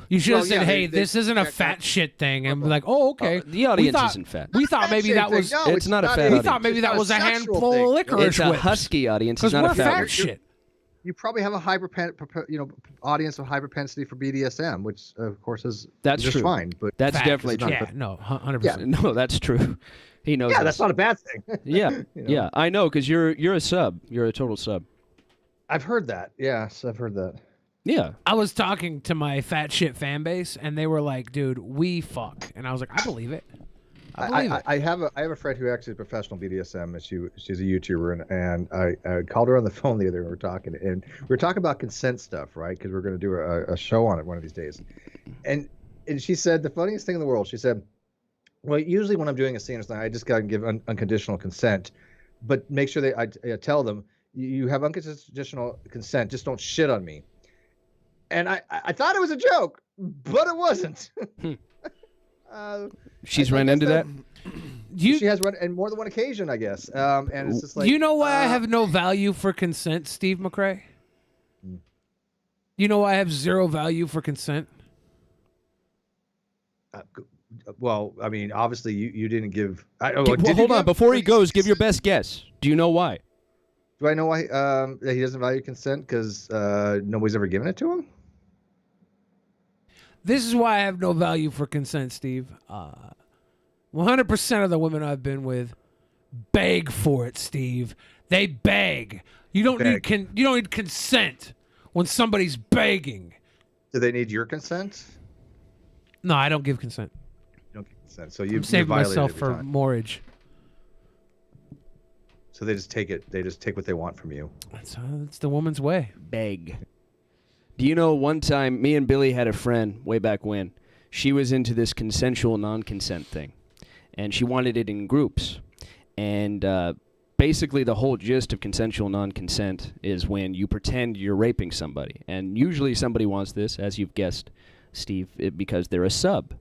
You should have said, "Hey, this isn't a fat shit thing," and be like, "Oh, okay." The audience isn't fat. We thought maybe that was. No, it's not a fat audience. We thought maybe that was a handful of licorice It's a whips. husky audience. Because It's not we're a fat fat one. shit. You probably have a audience of high propensity for BDSM, which of course is That's just true. fine. But That's fat definitely is true. not- Yeah, no, 100%. No, that's true. He knows. Yeah, that. that's not a bad thing. Yeah, yeah, I know because you're a sub. You're a total sub. I've heard that. Yes, I've heard that. Yeah. I was talking to my fat shit fan base, and they were like, "Dude, we fuck," and I was like, "I believe it." I believe it. I have a friend who actually is professional BDSM, and she's a YouTuber, and I called her on the phone the other day. We were talking, and we were talking about consent stuff, right? Because we're going to do a show on it one of these days. And she said the funniest thing in the world. She said, "Well, usually when I'm doing a scene, I just got to give unconditional consent, but make sure I tell them you have unconditional consent. Just don't shit on me." And I thought it was a joke, but it wasn't. She's run into that. She has run in more than one occasion, I guess. And it's just like, you know why I have no value for consent, Steve McRae? You know why I have zero value for consent? Well, I mean, obviously you didn't give. Hold on, before he goes, give your best guess. Do you know why? Do I know why that he doesn't value consent? Because nobody's ever given it to him. This is why I have no value for consent, Steve. 100% of the women I've been with beg for it, Steve. They beg. You don't need consent when somebody's begging. Do they need your consent? No, I don't give consent. You don't give consent, so you saving violate myself it every for time. mortgage. So they just take it. They just take what they want from you. That's the woman's way. Beg. Do you know one time me and Billy had a friend way back when? She was into this consensual non-consent thing, and she wanted it in groups. And basically the whole gist of consensual non-consent is when you pretend you're raping somebody. And usually somebody wants this, as you've guessed, Steve, because they're a sub.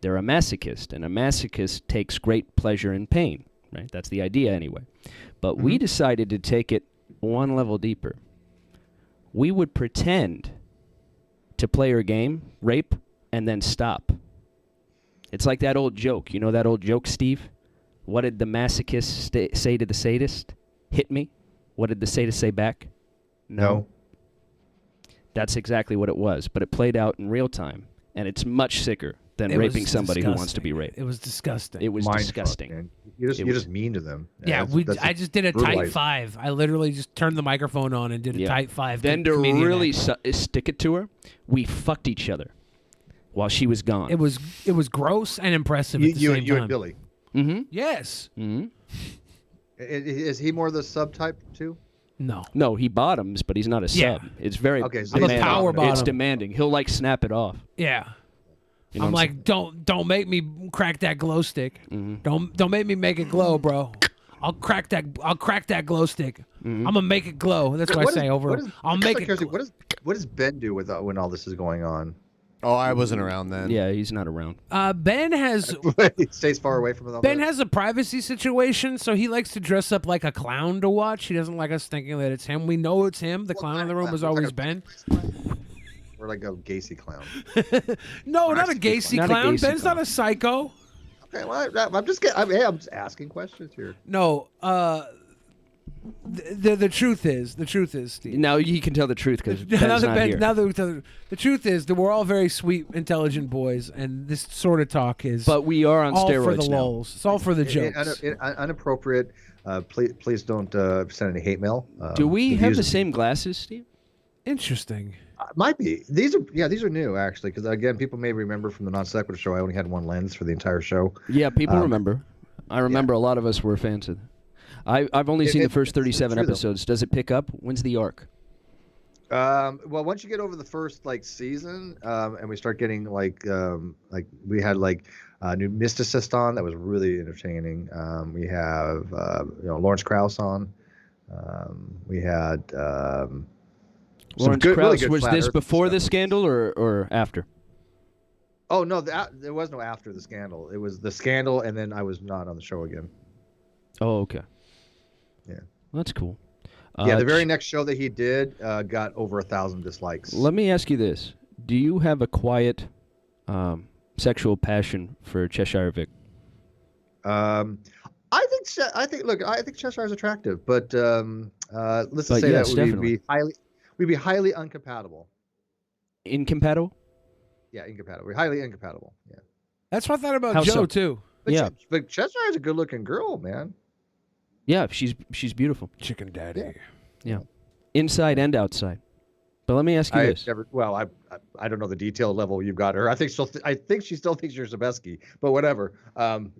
They're a masochist, and a masochist takes great pleasure in pain. Right? That's the idea anyway. But we decided to take it one level deeper. We would pretend to play her game, rape, and then stop. It's like that old joke. You know that old joke, Steve? What did the masochist say to the sadist? Hit me. What did the sadist say back? No. That's exactly what it was, but it played out in real time, and it's much sicker than raping somebody who wants to be raped. It was disgusting. It was disgusting. Man. You're just mean to them. Yeah, I just did a tight five. I literally just turned the microphone on and did a tight five. Then to really stick it to her, we fucked each other while she was gone. It was gross and impressive at the same time. You and Billy. Mm-hmm. Yes. Mm-hmm. Is he more the subtype too? No, he bottoms, but he's not a sub. Yeah. It's very Okay, so I'm a demanding. power bottom. It's demanding. He'll like snap it off. Yeah. You know I'm what like, don't make me crack that glow stick. Don't make me make it glow, bro. I'll crack that glow stick. I'm gonna make it glow. That's what I say over. I'll make it. What does Ben do with when all this is going on? Oh, I wasn't around then. Yeah, he's not around. Ben has He stays far away from it all. Ben has a privacy situation, so he likes to dress up like a clown to watch. He doesn't like us thinking that it's him. We know it's him. The clown in the room was always Ben. Or like a Gacy clown. No, not a Gacy clown. Ben's not a psycho. Okay, well, I'm just asking questions here. No, the truth is, Steve. Now you can tell the truth because Now Ben's that not Ben, here. now that the truth is that we're all very sweet, intelligent boys, and this sort of talk is. But we are on all steroids for the now. lulls. It's all for the jokes. Inappropriate. Please don't send any hate mail. Do we have the same glasses, Steve? Interesting. Might be. These are new actually, because again, people may remember from the non sequitur show. I only had one lens for the entire show. Yeah, people remember. I remember a lot of us were fans of. I've only seen the first 37 episodes. Does it pick up? When's the arc? Well, once you get over the first season, and we start getting like we had new mysticist on that was really entertaining. We have Lawrence Krauss on. We had Lawrence really Krauss, good was flat this earth before stuff. the scandal or after? Oh no, there was no after the scandal. It was the scandal, and then I was not on the show again. Oh, okay. Yeah. Well, that's cool. Yeah, the very next show that he did got over 1,000 dislikes. Let me ask you this: do you have a quiet sexual passion for Cheshire Vic? I think Cheshire is attractive, but let's just But say yes, that definitely. we'd be highly incompatible. Incompatible? Yeah, incompatible. We're highly incompatible. Yeah. That's what I thought about How Joe so? too. But Yeah. but Cheshire is a good-looking girl, man. Yeah, she's beautiful. Chicken daddy. Yeah, inside and outside. But let me ask you this: I don't know the detail level you've got her. I think she still thinks you're Zabesky, but whatever.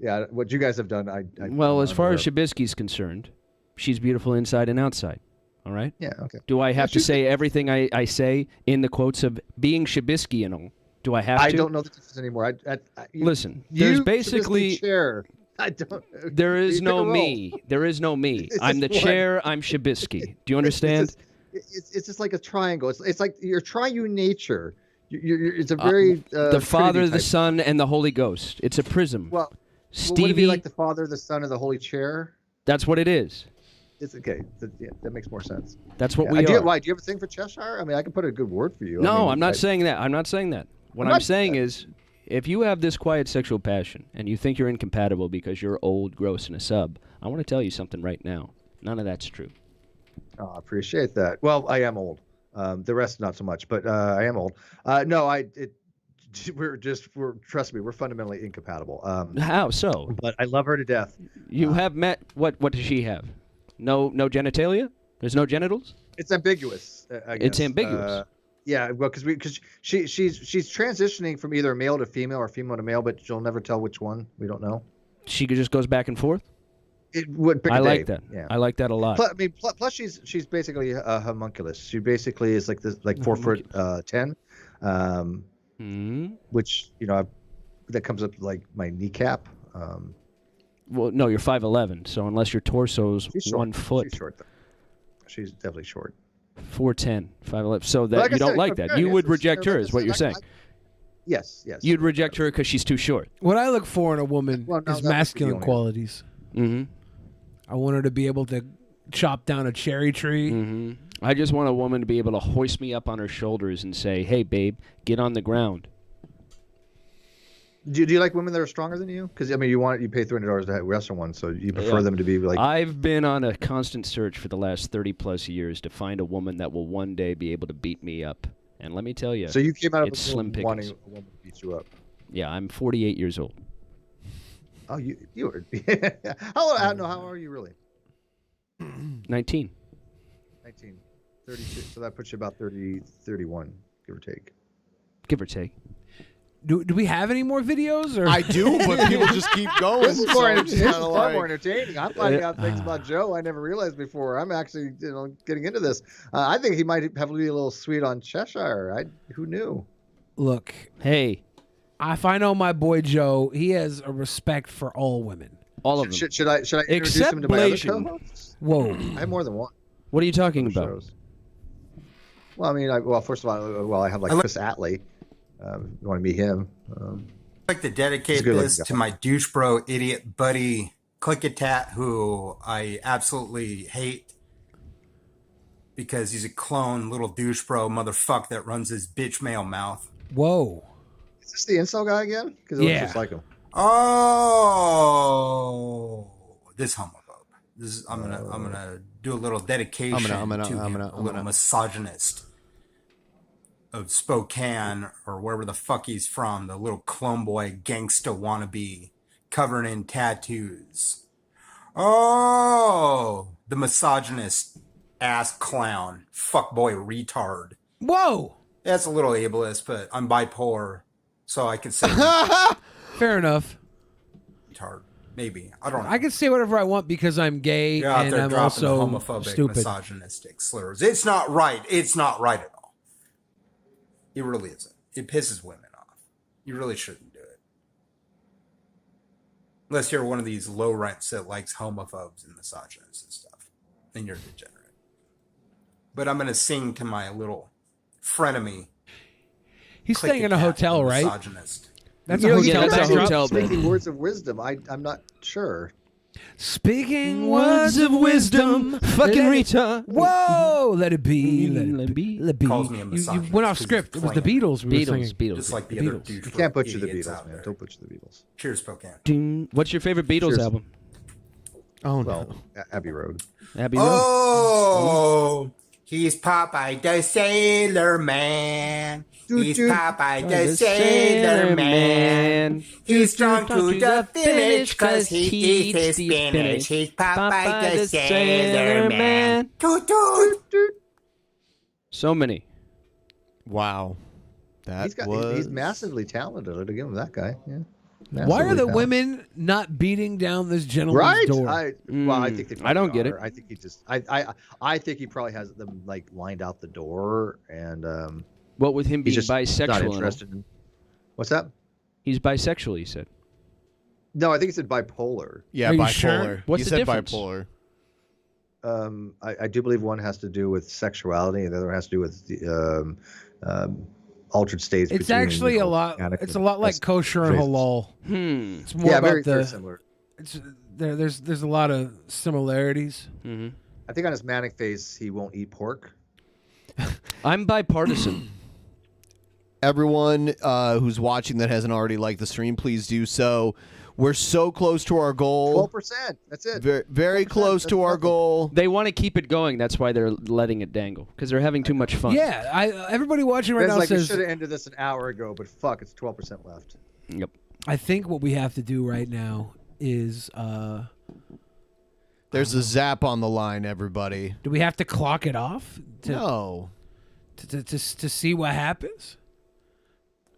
Yeah, what you guys have done, well, as far as Shabisky's concerned, she's beautiful inside and outside. All right. Yeah. Okay. Do I have to say everything I say in the quotes of being Shabisky and all? Do I have to? I don't know the difference anymore. Listen, there's basically chair. I don't. There is you no pick a role. me. There is no me. It's I'm the just one. chair. I'm Shabisky. Do you understand? It's just like a triangle. It's like your triune nature. It's a very the Father, Trinity the type. Son, and the Holy Ghost. It's a prism. Well, Stevie, would it be like the Father, the Son, and the Holy Chair? That's what it is. It's okay. That makes more sense. That's what Yeah. we Do are. you, why? Do you have a thing for Cheshire? I mean, I can put a good word for you. No, I mean, I'm not saying that. I'm not saying that. What I'm saying is, if you have this quiet sexual passion and you think you're incompatible because you're old, gross, and a sub, I want to tell you something right now. None of that's true. Oh, I appreciate that. Well, I am old. The rest, not so much, but I am old. No, trust me, we're fundamentally incompatible. How so? But I love her to death. You have met. What does she have? No genitalia. There's no genitals. It's ambiguous. I guess. It's ambiguous. Yeah, well, because she's transitioning from either male to female or female to male, but she'll never tell which one. We don't know. She just goes back and forth. It would. I like that. Yeah, I like that a lot. Plus she's basically a homunculus. She basically is like this, like 4'10", which that comes up like my kneecap. Well, no, you're 5'11", so unless your torso's She's short. 1 foot. She's short, though. She's definitely short. 4'10", 5'11". So that Like I you don't said, like that. You would reject her, is what you're saying. Yes. You'd reject her because she's too short. What I look for in a woman Well, no, is that would be the masculine only- qualities. Mm-hmm. I want her to be able to chop down a cherry tree. Mm-hmm. I just want a woman to be able to hoist me up on her shoulders and say, "Hey, babe, get on the ground." Do you like women that are stronger than you? Because I mean, you pay $300 to wrestle one, so you prefer them to be like. I've been on a constant search for the last 30+ years to find a woman that will one day be able to beat me up. And let me tell you, So you came out of it's the slim womb wanting pickings. a woman to beat you up. Yeah, I'm 48 years old. Oh, you were. How are you really? 19. 19, 32. So that puts you about 30, 31, give or take. Give or take. Do we have any more videos? Or I do, but people just keep going. This is so more, it's far kinda more like- entertaining. I'm finding out things about Joe I never realized before. I'm actually, getting into this. I think he might have to be a little sweet on Cheshire. Who knew? Look, hey, if I know my boy Joe, he has a respect for all women. All of them. Should I introduce Except him to my other Blasian. co-hosts? Whoa. I have more than one. What are you talking about? Shows. Well, I mean, first of all, I have like Chris Attlee. You want to meet him? I'd like to dedicate He's a good-looking this guy. to my douche bro idiot buddy Clickatat, who I absolutely hate because he's a clone little douche bro motherfucker that runs his bitch mail mouth. Whoa. Is this the incel guy again? Because it looks Yeah. just like him. Oh, this homophobe. I'm gonna do a little dedication to him, a little misogynist of Spokane or wherever the fuck he's from, the little clone boy gangsta wannabe covered in tattoos. Oh, the misogynist ass clown, fuckboy retard. Whoa. That's a little ableist, but I'm bipolar, so I could say Fair enough. retard. Maybe. I don't know. I can say whatever I want because I'm gay You're out and there I'm dropping also homophobic, stupid. misogynistic slurs. It's not right. It's not right at all. It really isn't. It pisses women off. You really shouldn't do it. Unless you're one of these low rents that likes homophobes and misogynists and stuff. Then you're a degenerate. but I'm going to sing to my little frenemy. He's staying in a hotel, right? Misogynist. That's a hotel. That's a hotel. Speaking words of wisdom, I'm not sure. Speaking words of wisdom, fucking Rita. Whoa, let it be, let it be, let it be. Calls me a You misogynist went off 'cause script. he's It was the playing. Beatles. We were singing. Beatles. Just like the The other Beatles. dudes. You can't butcher the idiots Beatles, out man. there. Don't butcher the Beatles. Cheers, Spokane. Ding. What's your favorite Beatles Cheers. album? Oh Well, Abbey Road. Abbey Road. Oh, he's Popeye the Sailor Man. He's Popeye the Sailor Man. He's drunk to the finish 'cause he eats his spinach. He's Popeye the Sailor Man. Toot toot. So many. Wow. He's massively talented. I'd give him that guy. Yeah. Why are the Massively women not beating down this gentleman's right? door? I think they I don't get it. I think he just I think he probably has them like lined out the door and What with him being he's just bisexual? not and all? interested in, what's that? He's bisexual, he said. No, I think he said bipolar. Yeah, Are you bipolar. sure? What's He the said difference? bipolar. I do believe one has to do with sexuality, and the other has to do with the altered states. It's between, actually a lot. panic It's a and lot like that's kosher and crazy. halal. It's more Yeah, about very, the. very similar. It's there's a lot of similarities. Mm-hmm. I think on his manic phase, he won't eat pork. I'm bipartisan. Everyone who's watching that hasn't already liked the stream, please do so. We're so close to our goal. 12%. That's it. Very, very close to our goal. They want to keep it going. That's why they're letting it dangle because they're having too much fun. Yeah, everybody watching right Ben's now like, we says. should have ended this an hour ago, but fuck, it's 12% left. Yep. I think what we have to do right now is. There's a zap on the line, everybody. Do we have to clock it off? No. To see what happens?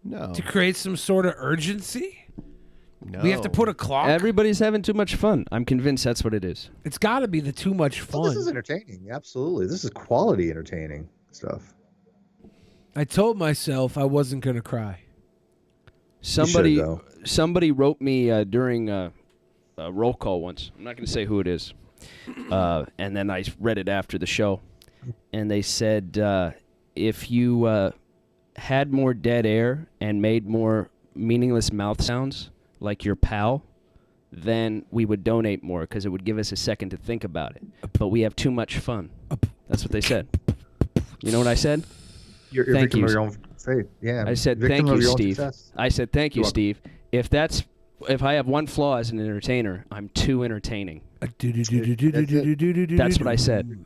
No. To create some sort of urgency? No. We have to put a clock? Everybody's having too much fun. I'm convinced that's what it is. It's got to be the too much fun. Well, this is entertaining. Absolutely. This is quality entertaining stuff. I told myself I wasn't going to cry. Somebody though. wrote me during a roll call once. I'm not going to say who it is. And then I read it after the show. And they said, if you had more dead air and made more meaningless mouth sounds like your pal, then we would donate more because it would give us a second to think about it. But we have too much fun. That's what they said. You know what I said? You're Thank victim you. of your own fate. Yeah. I said, victim thank of you, your own Steve. success. I said, thank you, You're welcome. Steve. If I have one flaw as an entertainer, I'm too entertaining. That's what I said.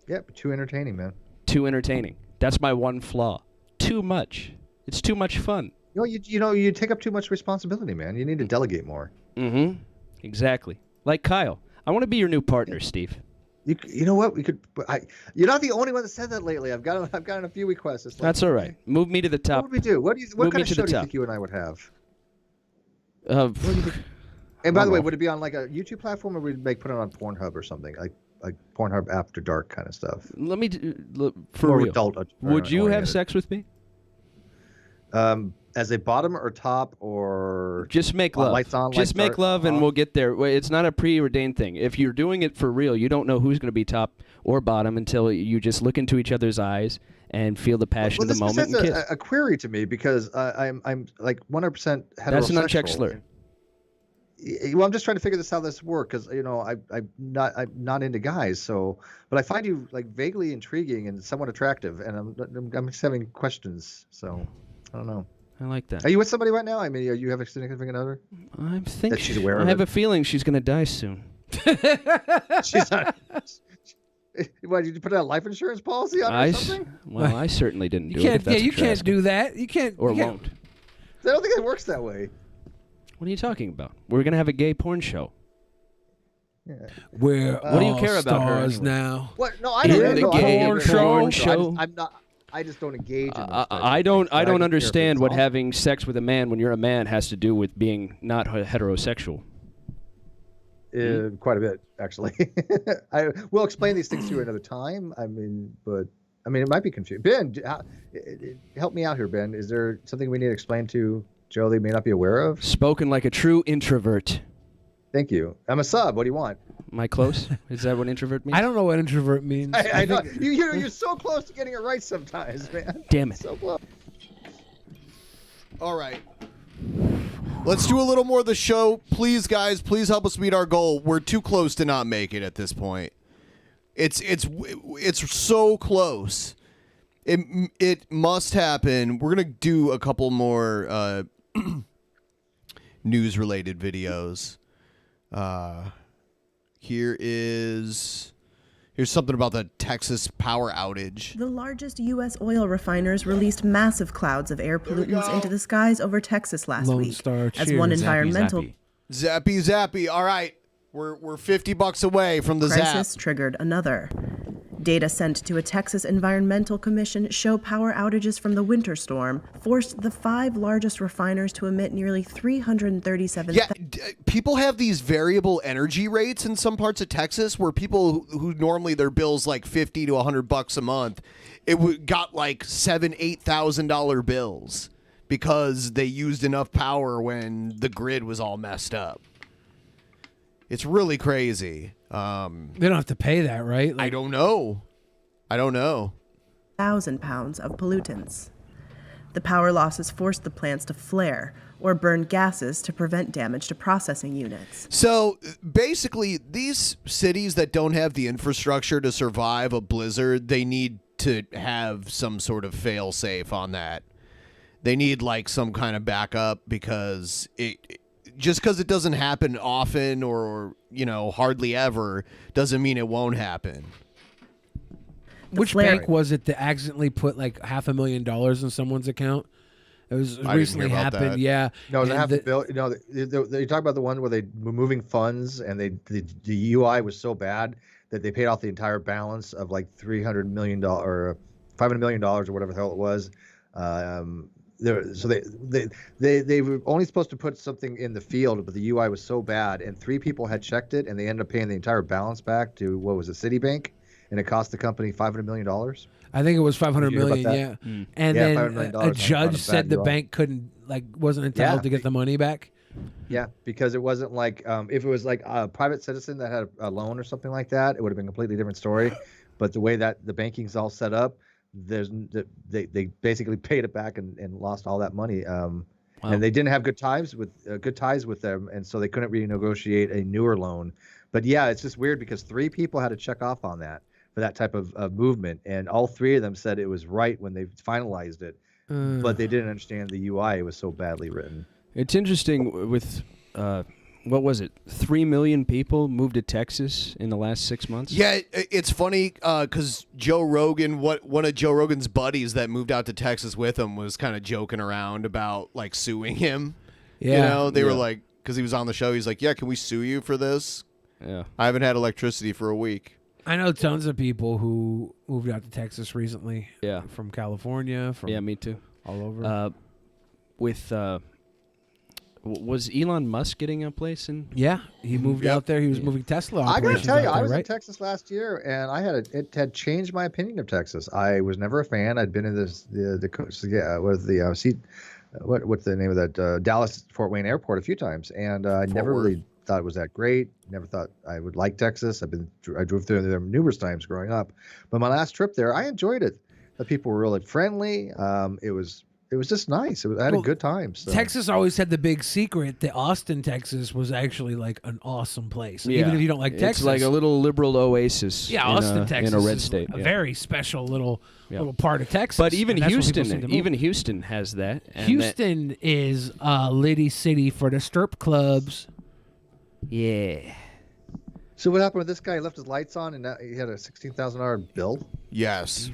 Yep, too entertaining, man. Too entertaining. That's my one flaw. Too much. It's too much fun. You take up too much responsibility, man. You need to delegate more. Mm-hmm. Exactly. Like Kyle. I want to be your new partner, Steve. You know what? We could. You're not the only one that said that lately. I've gotten a few requests. It's like, That's all right. Move me to the top. What would we do? What Move kind me of to show the do you top. think you and I would have? Uh, And by the way, know. would it be on like a YouTube platform, or would we put it on Pornhub or something, like Pornhub After Dark kind of stuff? Let me look, for More real. adult Would you have oriented. sex with me? As a bottom or top or Just make love. Lights on, Just lights make dark, love, and off? we'll get there. It's not a preordained thing. If you're doing it for real, you don't know who's going to be top or bottom until you just look into each other's eyes and feel the passion of the moment and This kiss. presents a query to me because I'm like 100% heterosexual. That's an unchecked slur. Well, I'm just trying to figure this how this works because I'm not into guys. So, but I find you like vaguely intriguing and somewhat attractive, and I'm just having questions. So, I don't know. I like that. Are you with somebody right now? I mean, are you have a significant other? I think that she's aware I of have it? a feeling she's going to die soon. She's not. What, did you put a life insurance policy on her or something? Well, I certainly didn't do You it. can't. if that's Yeah, you what you're can't asking. do that. You can't. Or you can't- won't. I don't think it works that way. What are you talking about? We're going to have a gay porn show. We're What do you all care about her stars anyway? now. What? No, I In don't. the no, I don't gay get rid of porn it. show? I'm not. I just don't engage in. those types of I don't. things, but I don't care if understand it's what awesome. having sex with a man when you're a man has to do with being not heterosexual. Quite a bit, actually. I will explain these things to you another time. I mean, it might be confusing. Ben, help me out here, Ben. Is there something we need to explain to Joe that he may not be aware of? Spoken like a true introvert. Thank you. I'm a sub. What do you want? Am I close? Is that what introvert means? I don't know what introvert means. I know. You're so close to getting it right sometimes, man. Damn it. So close. All right. Let's do a little more of the show. Please, guys, please help us meet our goal. We're too close to not make it at this point. It's so close. It must happen. We're going to do a couple more news-related videos. Here's something about the Texas power outage. The largest U.S. oil refiners released massive clouds of air pollutants into the skies over Texas last Lone week. Star, As cheers. one Zappy, environmental Zappy. All right. We're $50 away from the crisis zap. triggered another. Data sent to a Texas Environmental Commission show power outages from the winter storm forced the 5 largest refiners to emit nearly 337,000. Yeah, people have these variable energy rates in some parts of Texas where people who normally their bill's like $50 to $100 a month, got like $7,000-$8,000 bills because they used enough power when the grid was all messed up. It's really crazy. They don't have to pay that, right? I don't know. 1,000 pounds of pollutants. The power losses forced the plants to flare or burn gases to prevent damage to processing units. So basically, these cities that don't have the infrastructure to survive a blizzard, they need to have some sort of fail-safe on that. They need like some kind of backup because just because it doesn't happen often or hardly ever doesn't mean it won't happen. Which bank was it that accidentally put like $500,000 in somene's account? It was recently happened. Yeah. No, they have to build. They talk about the one where they were moving funds and the UI was so bad that they paid off the entire balance of like $300 million or $500 million or whatever the hell it was. So they were only supposed to put something in the field, but the UI was so bad, and 3 people had checked it, and they ended up paying the entire balance back to Citibank, and it cost the company $500 million. I think it was $500 million. Yeah, and Yeah, then $500 million a judge said the bank wasn't entitled to get the money back. Yeah, because it wasn't like if it was like a private citizen that had a loan or something like that, it would have been a completely different story. But the way that the banking's all set up, they basically paid it back and lost all that money. And they didn't have good ties with them, and so they couldn't renegotiate a newer loan. But yeah, it's just weird because 3 people had to check off on that for that type of movement, and all 3 of them said it was right when they finalized it, but they didn't understand the UI. It was so badly written. It's interesting with what was it? 3 million people moved to Texas in the last 6 months. Yeah, it's funny because Joe Rogan, one of Joe Rogan's buddies that moved out to Texas with him was kind of joking around about like suing him. Yeah, they were like, because he was on the show, he's like, "Yeah, can we sue you for this? Yeah, I haven't had electricity for a week." I know tons of people who moved out to Texas recently. Yeah, from California. From me too. All over. Was Elon Musk getting a place in? Yeah, he moved out there. He was moving Tesla I operations. gotta tell you, out there, I was right? in Texas last year, and it had changed my opinion of Texas. I was never a fan. I'd been in what's the name of that Dallas Fort Wayne Airport a few times, and I never really thought it was that great. Never thought I would like Texas. I drove through there numerous times growing up, but my last trip there, I enjoyed it. The people were really friendly. It was just nice. I had a good time. So. Texas always had the big secret that Austin, Texas was actually like an awesome place. Yeah. Even if you don't like Texas. It's like a little liberal oasis. Yeah, Austin, Texas in a red is state. a very special little part of Texas. But even and that's where people seem to Houston, move. Houston has that. And Houston is a litty city for the strip clubs. Yeah. So what happened with this guy? He left his lights on, and now he had a $16,000 bill. Yes.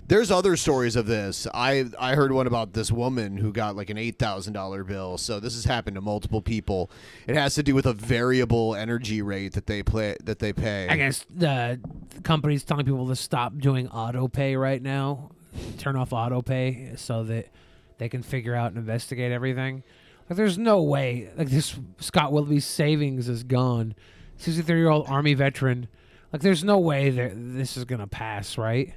There's other stories of this. I heard one about this woman who got like an $8,000 bill. So this has happened to multiple people. It has to do with a variable energy rate that they pay. I guess the company's telling people to stop doing auto pay right now. Turn off auto pay so that they can figure out and investigate everything. Like, there's no way. Like, this Scott Willoughby's savings is gone. 63-year-old Army veteran. Like, there's no way that this is gonna pass, right?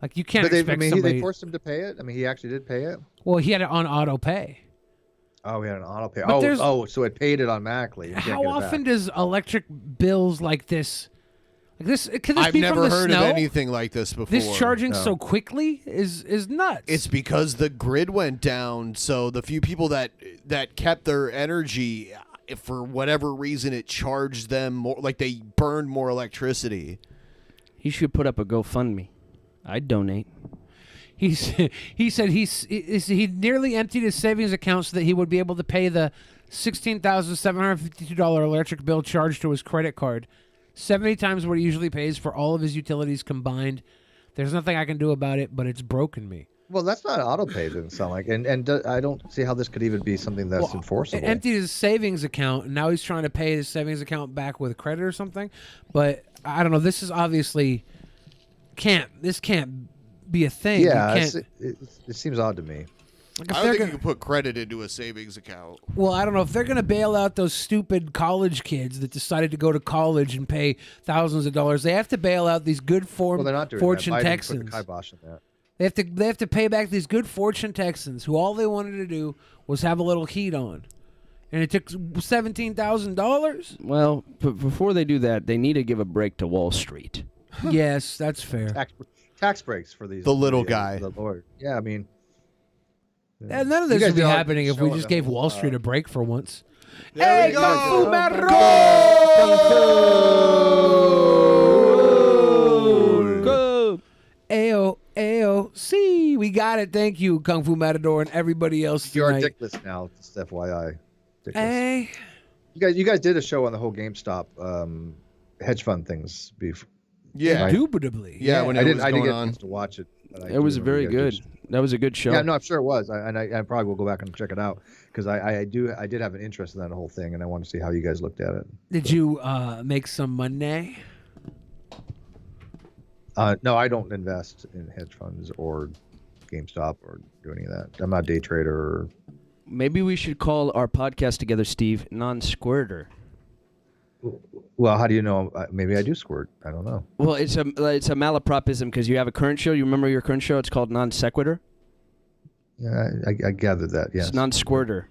Like, you can't expect somebody. They forced him to pay it. I mean, he actually did pay it. Well, he had it on auto pay. Oh, we had an auto pay. But there's- So it paid it automatically. You can't How get it often back. does electric bills like this? Could this I've be never from the heard snow? of anything like this before. This charging so quickly is nuts. It's because the grid went down, so the few people that kept their energy, if for whatever reason, it charged them more, like they burned more electricity. He should put up a GoFundMe. I'd donate. He said he nearly emptied his savings account so that he would be able to pay the $16,752 electric bill charged to his credit card, 70 times what he usually pays for all of his utilities combined. There's nothing I can do about it, but it's broken me. Well, that's not auto pay. Doesn't sound like, and I don't see how this could even be something that's enforceable. It emptied his savings account, and now he's trying to pay his savings account back with credit or something. But I don't know. This is obviously can't be a thing. Yeah, You can't, it seems odd to me. Like if I they're don't think gonna- you can put credit into a savings account. Well, I don't know if they're going to bail out those stupid college kids that decided to go to college and pay thousands of dollars. They have to bail out these good Well, they're not doing fortune that. Biden Texans. put the kibosh on that. They have to pay back these good fortune Texans who all they wanted to do was have a little heat on, and it took $17,000. Well, before they do that, they need to give a break to Wall Street. Yes, that's fair. Tax breaks for these. The little guy. The lawyer. Yeah, I mean. And none of You this guys would be did all happening if show we on just the gave whole, Wall Street a break for once. There Hey, we go. Kung Fu Matador! Ayo, AOC. We got it. Thank you, Kung Fu Matador, and everybody else You're tonight. ridiculous now. Just FYI. Ridiculous. Hey. You guys did a show on the whole GameStop hedge fund things before. Yeah. Indubitably. Yeah, when I it didn't. was I didn't going get a on. chance to watch it. but I It was do remember very you guys good. That was a good show. Yeah, no, I'm sure it was. I probably will go back and check it out because I did have an interest in that whole thing, and I want to see how you guys looked at it. Did you make some money? No, I don't invest in hedge funds or GameStop or do any of that. I'm not a day trader. Or... Maybe we should call our podcast together, Steve, Non-Squirter. Well, how do you know? Maybe I do squirt. I don't know. Well, it's a malapropism because you have a current show. You remember your current show? It's called Non Sequitur. Yeah, I gathered that. Yes. It's Non-Squirter.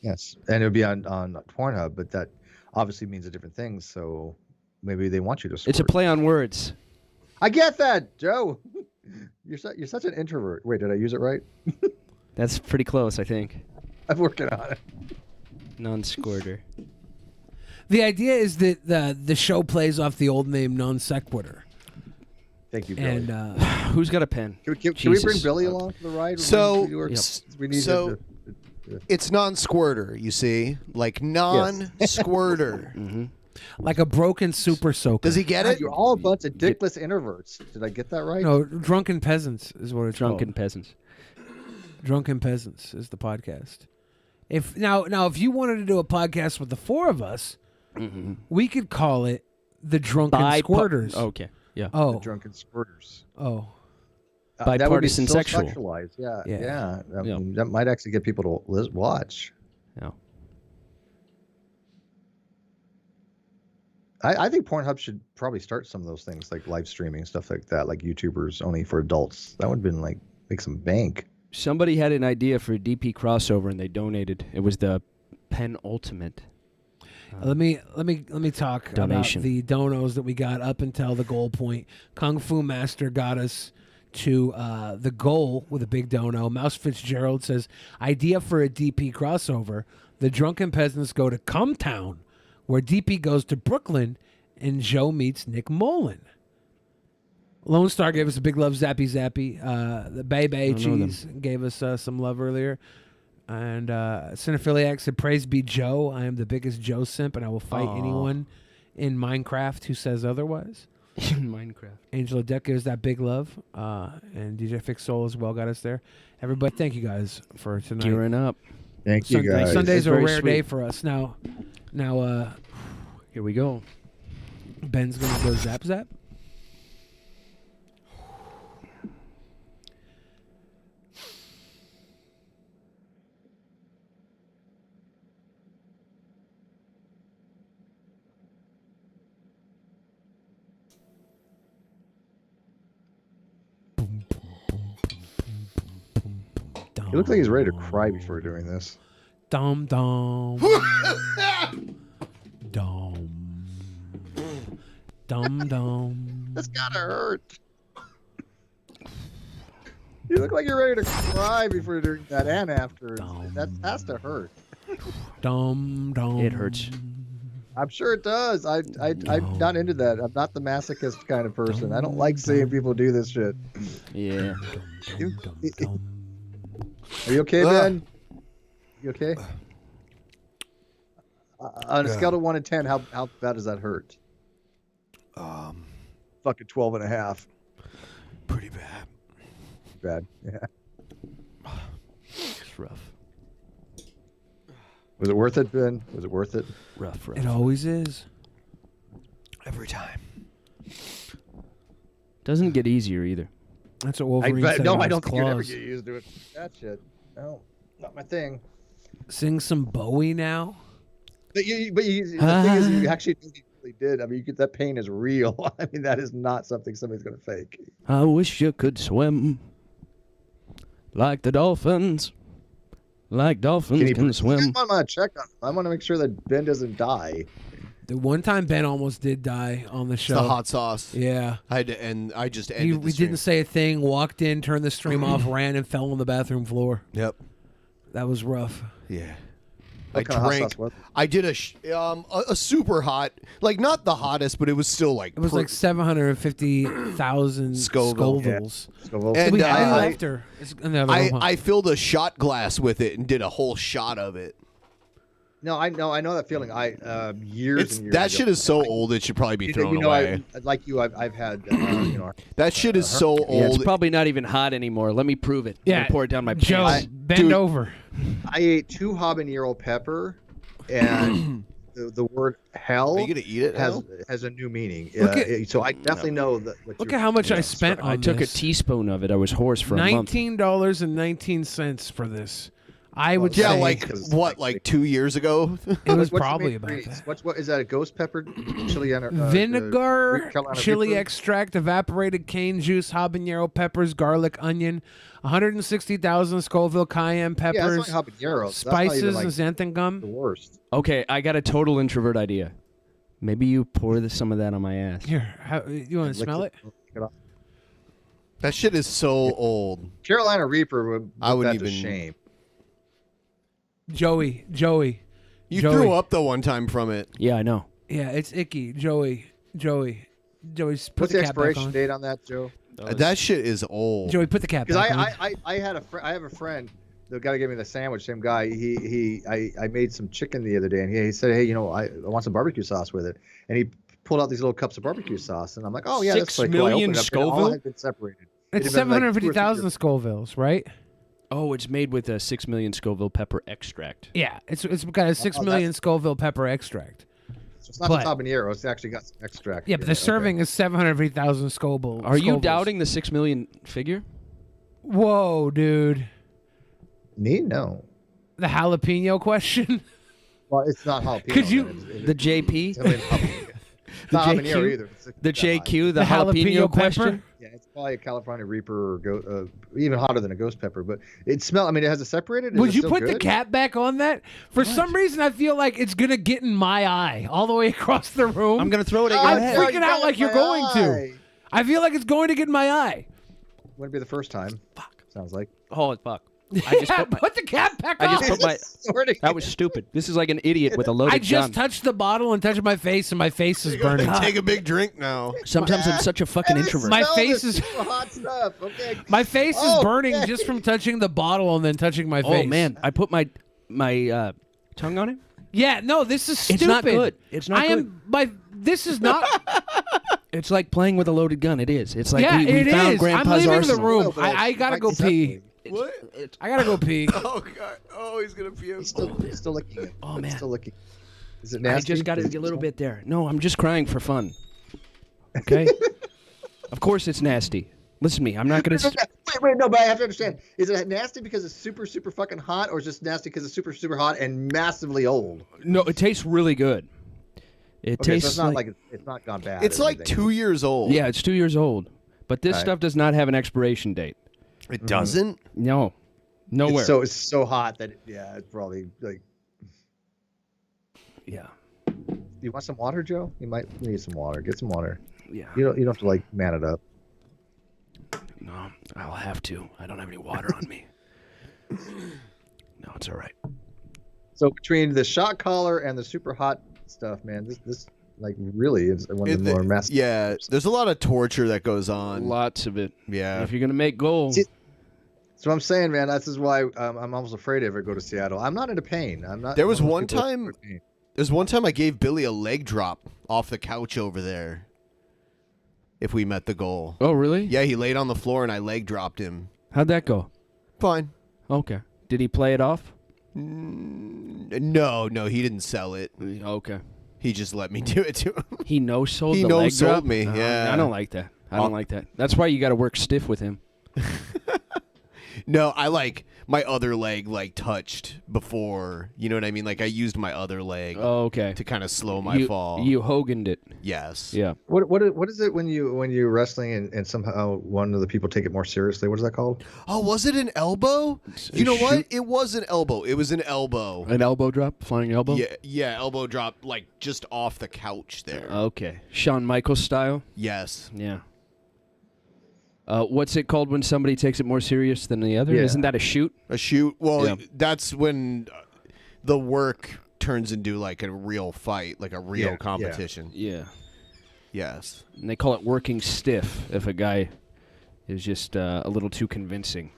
Yes, and it would be on Pornhub, but that obviously means a different thing. So maybe they want you to squirt. It's a play on words. I get that, Joe. You're such an introvert. Wait, did I use it right? That's pretty close, I think. I'm working on it. Non-Squirter. The idea is that the show plays off the old name Non Sequitur. Thank you, Billy. And who's got a pen? Can we bring Billy along for the ride? So, We need so it's non-squirter, you see, like non-squirter. Like a broken super soaker. Does he get it? You're all a bunch of dickless introverts. Did I get that right? No, Drunken Peasants is what it's Drunken called. Peasants. Drunken Peasants is the podcast. If if you wanted to do a podcast with the four of us, we could call it the Drunken Squirters. Okay. Yeah. Oh. The Drunken Squirters. Oh. That would be Bipartisan so sexual. sexualized. Yeah. Yeah. I mean, that might actually get people to watch. Yeah. I think Pornhub should probably start some of those things like live streaming, stuff like that, like YouTubers only for adults. That would have been like make some bank. Somebody had an idea for a DP crossover and they donated. It was the penultimate. Let me talk Donation. about the donos that we got up until the goal point. Kung Fu Master got us to the goal with a big dono. Mouse Fitzgerald says, idea for a DP crossover. The Drunken Peasants go to Cumtown, where DP goes to Brooklyn and Joe meets Nick Mullen. Lone Star gave us a big love, Zappy Zappy. The Bay Bay Cheese gave us some love earlier. And Cinephiliac said, praise be Joe. I am the biggest Joe simp, and I will fight anyone in Minecraft who says otherwise. In Minecraft. Angela Deck gives that big love. And DJ Fix Soul as well got us there. Everybody, thank you guys for tonight. Gearing up. Thank you, guys. Sundays That's are a very rare sweet. day for us. Now, here we go. Ben's going to go zap zap. He looks like he's ready to cry before doing this. Dum dum. Dum. Dum dum. That's gotta hurt. You look like you're ready to cry before doing that and after. That has to hurt. Dum dum. It hurts. I'm sure it does. I'm not into that. I'm not the masochist kind of person. I don't like seeing people do this shit. Yeah. Are you okay, Ben? You okay? On a scale of 1 to 10, how bad does that hurt? Fucking 12.5. Pretty bad. Bad. Yeah. It's rough. Was it worth it, Ben? Was it worth it? Rough. It always is. Every time. Doesn't get easier either. That's what Wolverine said. No, about I don't his think you'd ever claws. get used to it. That shit. No, not my thing. Sing some Bowie now. The thing is, you actually really did. I mean, that pain is real. I mean, that is not something somebody's going to fake. I wish you could swim like the dolphins. Like dolphins can swim. I want to check on him. I want to make sure that Ben doesn't die. The one time Ben almost did die on the show. It's the hot sauce. Yeah. I just ended We didn't say a thing, walked in, turned the stream off, ran, and fell on the bathroom floor. Yep. That was rough. Yeah. What kind of hot drank. sauce was it? I did a super hot, like not the hottest, but it was still like It was like 750,000 Scovilles. And We left her. I filled a shot glass with it and did a whole shot of it. No, I know that feeling. Years and years that ago. shit is so old it should probably be thrown away. I've had that shit is so old. Yeah, it's probably not even hot anymore. Let me prove it. Yeah, I pour it down my Joe, pants. bend over. I ate 2 habanero pepper, and the word hell Are you gonna eat it has a new meaning. Look So I definitely know that. Look at how much I spent on I took this. a teaspoon of it. I was hoarse for a month. $19.19 for this. I would Yeah, say like what, like 2 years ago? It was What's probably the main about that. What is that? A ghost pepper, chili, Vinegar, Carolina chili Reaper? extract, evaporated cane juice, habanero peppers, garlic, onion, 160,000 Scoville cayenne peppers, Yeah, that's not habaneros. That's not even, spices, like, and xanthan gum. The worst. Okay, I got a total introvert idea. Maybe you pour some of that on my ass. Here, you want to smell it? That shit is so old. Carolina Reaper would I wouldn't that to even. shame. Joey. You threw up the one time from it. Yeah, I know. Yeah, it's icky. Joey. Put What's the the cap back expiration on. date on that, Joe? That shit is old. Joey, put the cap Because back on. I have a friend, the guy that gave me the sandwich, same guy. I made some chicken the other day, and he said, hey, I want some barbecue sauce with it, and he pulled out these little cups of barbecue sauce, and I'm like, oh yeah, that's 6 pretty cool. I million opened it up, and Scoville? all had been separated. It's It had been like 2 or 3 750,000 Scovilles, right? Oh, it's made with a 6 million Scoville pepper extract. Yeah, it's got a 6 million Scoville pepper extract. So it's not But- the habanero. It's actually got some extract. Yeah, in but it. the Okay. serving is 750,000 Scoville. Are you Scovilles. doubting the 6 million figure? Whoa, dude. Me? No. The jalapeno question? Well, it's not jalapeno. Could you- then. The JP? It's not habanero either. It's The JQ, the, The jalapeno, jalapeno question? pepper? Yeah, it's probably a California Reaper or even hotter than a ghost pepper. But it smells. I mean, it has it separated. Is Would it you still put the good? cap back on that? For some reason, I feel like it's going to get in my eye all the way across the room. I'm going to throw it at your I'm head. freaking out like you're going to. I feel like it's going to get in my eye. Wouldn't be the first time. Fuck. Sounds like. Oh, fuck. I just Put the cap back on. I just put my. That was stupid. This is like an idiot with a loaded I just gun. touched the bottle and touched my face, and my face is burning. Take a big drink now. Sometimes I'm such a fucking introvert. My face is hot stuff. Okay. my face is burning just from touching the bottle and then touching my face. Oh man, I put my tongue on it. Yeah, no, this is stupid. It's not good. It's not I good. am my. This is not. It's like playing with a loaded gun. It is. It's like yeah, we it found is. I'm Grandpa's leaving arsenal. the room. I gotta go pee. What? I gotta go pee. Oh god. Oh, he's gonna puke. He's still licking it. Oh man, still licking. Is it I nasty? just got it a little bit there. No, I'm just crying for fun. Okay. Of course it's nasty. Listen to me. I'm not gonna. Wait, no, but I have to understand. Is it nasty because it's super, super fucking hot, or is it just nasty because it's super, super hot and massively old? No, it tastes really good. It Okay, tastes so it's not like it's not gone bad. It's or like anything. 2 years old. Yeah, it's 2 years old. But this Right. stuff does not have an expiration date. It doesn't? No. Nowhere. It's so hot that it's probably like. Yeah. You want some water, Joe? You might need some water. Get some water. Yeah. You don't have to like man it up. No, I'll have to. I don't have any water on me. No, it's all right. So between the shot collar and the super hot stuff, man, this like really is one of the more messy. Yeah, there's a lot of torture that goes on. Lots of it. Yeah. If you're gonna make gold. So I'm saying, man, that's is why I'm almost afraid to ever go to Seattle. I'm not into pain. I'm not. There was one of one those people time. that pain. There's one time I gave Billy a leg drop off the couch over there. If we met the goal. Oh, really? Yeah, he laid on the floor and I leg dropped him. How'd that go? Fine. Okay. Did he play it off? No, he didn't sell it. Okay. He just let me do it to him. He no-sold He the leg no-sold drop? me, yeah. I don't like that. I don't like that. That's why you got to work stiff with him. No, I like my other leg touched before. You know what I mean? Like I used my other leg. Oh, okay. To kind of slow my fall. You Hogan'd it. Yes. Yeah. What is it when you're wrestling and somehow one of the people take it more seriously? What is that called? Oh, was it an elbow? You know what? It was an elbow. It was an elbow. An elbow drop? Flying elbow? Yeah, elbow drop like just off the couch there. Okay. Shawn Michaels style? Yes. Yeah. What's it called when somebody takes it more serious than the other? Yeah. Isn't that a shoot? A shoot? Well, Yeah. that's when the work turns into like a real fight, like a real Yeah. competition. Yeah. Yes. And they call it working stiff if a guy is just a little too convincing.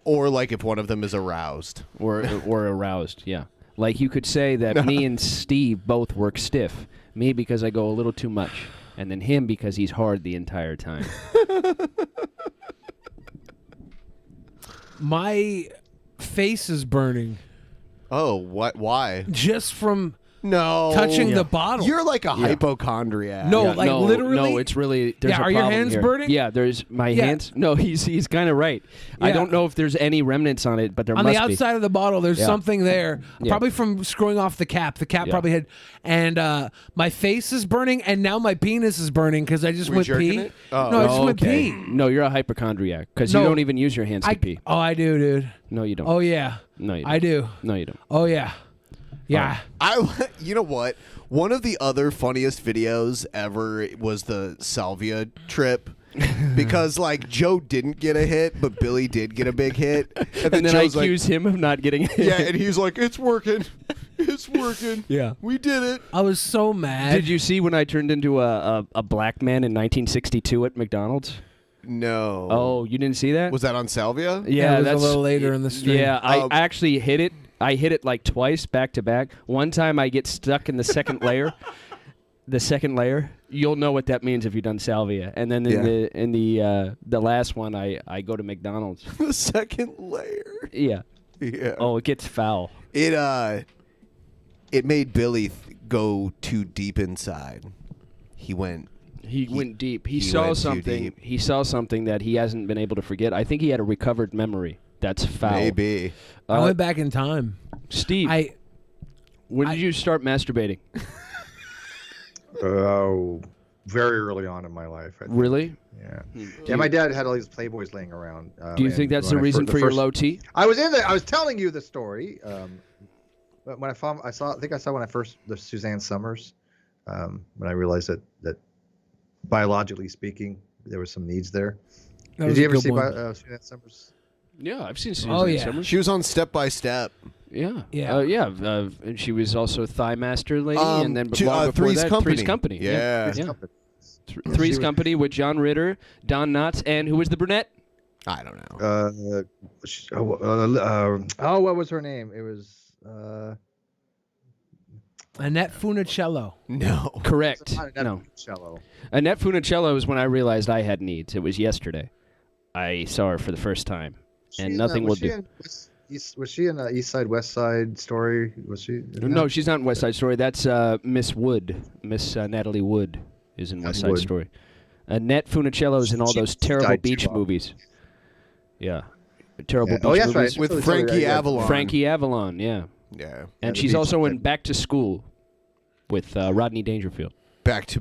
Or like if one of them is aroused. Or aroused, yeah. Like you could say that me and Steve both work stiff. Me because I go a little too much. And then him because he's hard the entire time. My face is burning. Oh, what? Why? Just from No. touching the bottle. You're like a hypochondriac. No, like literally. No, it's really. There's Yeah, a are your problem hands here. burning? Yeah, there's my Yeah. hands. No, he's kind of right. I Yeah. don't know if there's any remnants on it, but there On must the outside be. of the bottle, there's Yeah. something there, Yeah. probably from screwing off the cap. The cap Yeah. probably had, and my face is burning, and now my penis is burning because I just Were you went jerking pee. it? Oh. No, I just went Okay. pee. No, you're a hypochondriac because No. you don't even use your hands to pee. Oh, I do, dude. No, you don't. Oh yeah. No, you don't. I do. No, you don't. Oh yeah. Yeah. You know what? One of the other funniest videos ever was the Salvia trip. Because like Joe didn't get a hit, but Billy did get a big hit, And then Joe's I like, accuse him of not getting it. yeah, and he's like, "It's working, it's working. Yeah. We did it." I was so mad. Did you see when I turned into a black man in 1962 at McDonald's? No. Oh, you didn't see that? Was that on Salvia? Yeah, it was that's a little later in the stream. Yeah, I actually hit it. I hit it like twice back to back. One time I get stuck in the second layer. The second layer, you'll know what that means if you've done salvia. And then in the last one, I go to McDonald's. The second layer. Yeah. Yeah. Oh, it gets foul. It made Billy go too deep inside. He went deep. He he saw went too something. deep. He saw something that he hasn't been able to forget. I think he had a recovered memory. That's foul. Maybe. I went back in time. Steve, when did you start masturbating? Oh, very early on in my life. I think. Really? Yeah. Do Yeah, my dad had all these Playboys laying around. Do you think that's the reason for your low T? I was in there. I was telling you the story. But when I saw when I first the Suzanne Summers, when I realized that biologically speaking, there was some needs there. Did you ever see Suzanne Summers? Yeah, I've seen Suzanne Oh, yeah. Summers. She was on Step by Step. Yeah. Yeah. And she was also Thigh Master Lady, and then Two- long before Three's that, Company. Three's Company. Yeah. Three's Company. Three's Company with John Ritter, Don Knotts, and who was the brunette? I don't know. What was her name? It was Annette Funicello. No. Correct. no. Annette Funicello is when I realized I had needs. It was yesterday. I saw her for the first time, and nothing will do. Was she in East Side West Side Story? Was she? No, she's not in West Side Story. That's Miss Wood. Miss Natalie Wood is in West Side Wood. Story. Annette Funicello is in all those terrible died too beach long. movies. Yeah. Terrible Yeah. beach Oh, that's right. movies. With That's Frankie right, yeah. Avalon. Frankie Avalon, yeah. Yeah. And the she's beach also in thing. Back to School with Rodney Dangerfield. Back to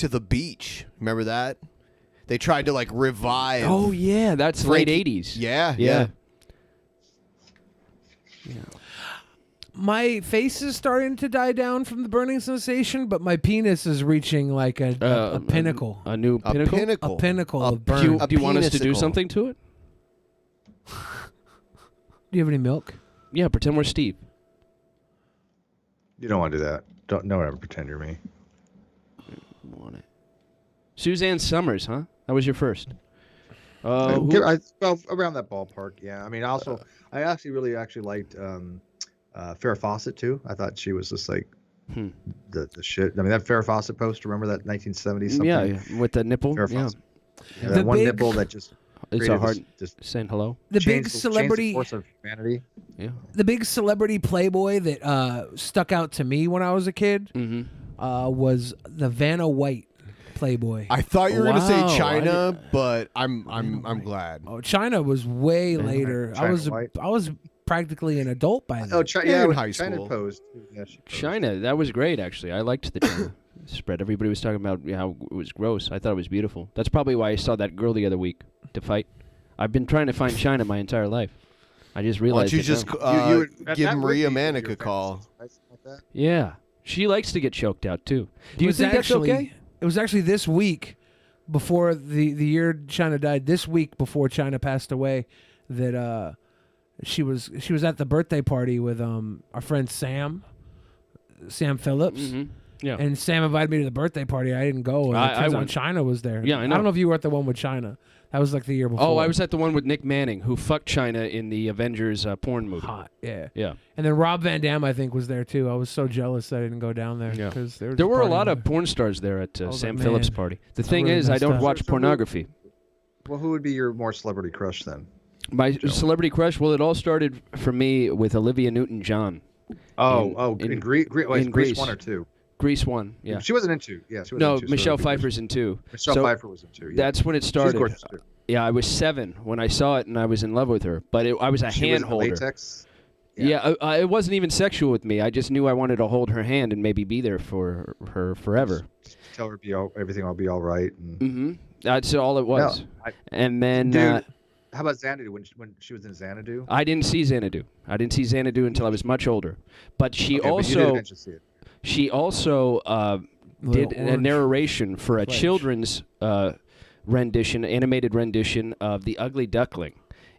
the beach. Remember that? They tried to like revive. Oh, yeah. That's Frankie- late 80s. Yeah. Yeah. Yeah. My face is starting to die down from the burning sensation, but my penis is reaching like a pinnacle. A new pinnacle? A pinnacle of burn. Do you want us to do something to it? Do you have any milk? Yeah, pretend we're Steve. You don't want to do that. Don't ever pretend you're me. Want it. Suzanne Summers, huh? That was your first. Well, around that ballpark, yeah. I mean, also, I actually really liked Farrah Fawcett too. I thought she was just like the shit. I mean, that Farrah Fawcett post. Remember that 1970 something? Yeah, with the nipple. Farrah Yeah. Fawcett. Yeah, that one nipple that just. It's a hard. Just saying hello. The big celebrity. The force of humanity. Yeah. The big celebrity playboy that stuck out to me when I was a kid was the Vanna White playboy. I thought you were going to say China, but I'm glad. Oh, China was way later. I was practically an adult by then. Oh, yeah, in high China school. posed. Yeah, she posed. China, that was great actually. I liked the China spread. Everybody was talking about how it was gross. I thought it was beautiful. That's probably why I saw that girl the other week to fight. I've been trying to find China my entire life. I just realized. Why don't you just give Maria Manic a call? Yeah, she likes to get choked out too. Do you was think actually, that's okay? It was actually this week before the year China died. This week before China passed away, that she was at the birthday party with our friend Sam Phillips. Yeah. And Sam invited me to the birthday party. I didn't go. And it turns out China was there. Yeah, I know. I don't know if you were at the one with China. That was like the year before. Oh, I was at the one with Nick Manning, who fucked China in the Avengers porn movie. Hot, yeah. Yeah. And then Rob Van Dam, I think, was there too. I was so jealous that I didn't go down there. Yeah. Because There were a lot of porn stars there at Sam like, Phillips' man, party. The I thing really is, I messed don't up. watch pornography. Well, who would be your more celebrity crush then? My celebrity crush? Well, it all started for me with Olivia Newton-John. In Grease 1 or 2? Grease 1, yeah. She wasn't in 2. Yeah, she wasn't No, in 2. Michelle Pfeiffer's in 2. Michelle Pfeiffer was in 2. Yeah. That's when it started. She's gorgeous too. Yeah, I was 7 when I saw it, and I was in love with her. But I was a She was hand in holder. latex. Yeah, it wasn't even sexual with me. I just knew I wanted to hold her hand and maybe be there for her forever. Tell her everything will be all right. And... That's all it was. No, and then, dude, how about Xanadu when she was in Xanadu? I didn't see Xanadu. I didn't see Xanadu until I was much older. But she Okay, but you did eventually see it. She also did a narration for a children's animated rendition of The Ugly Duckling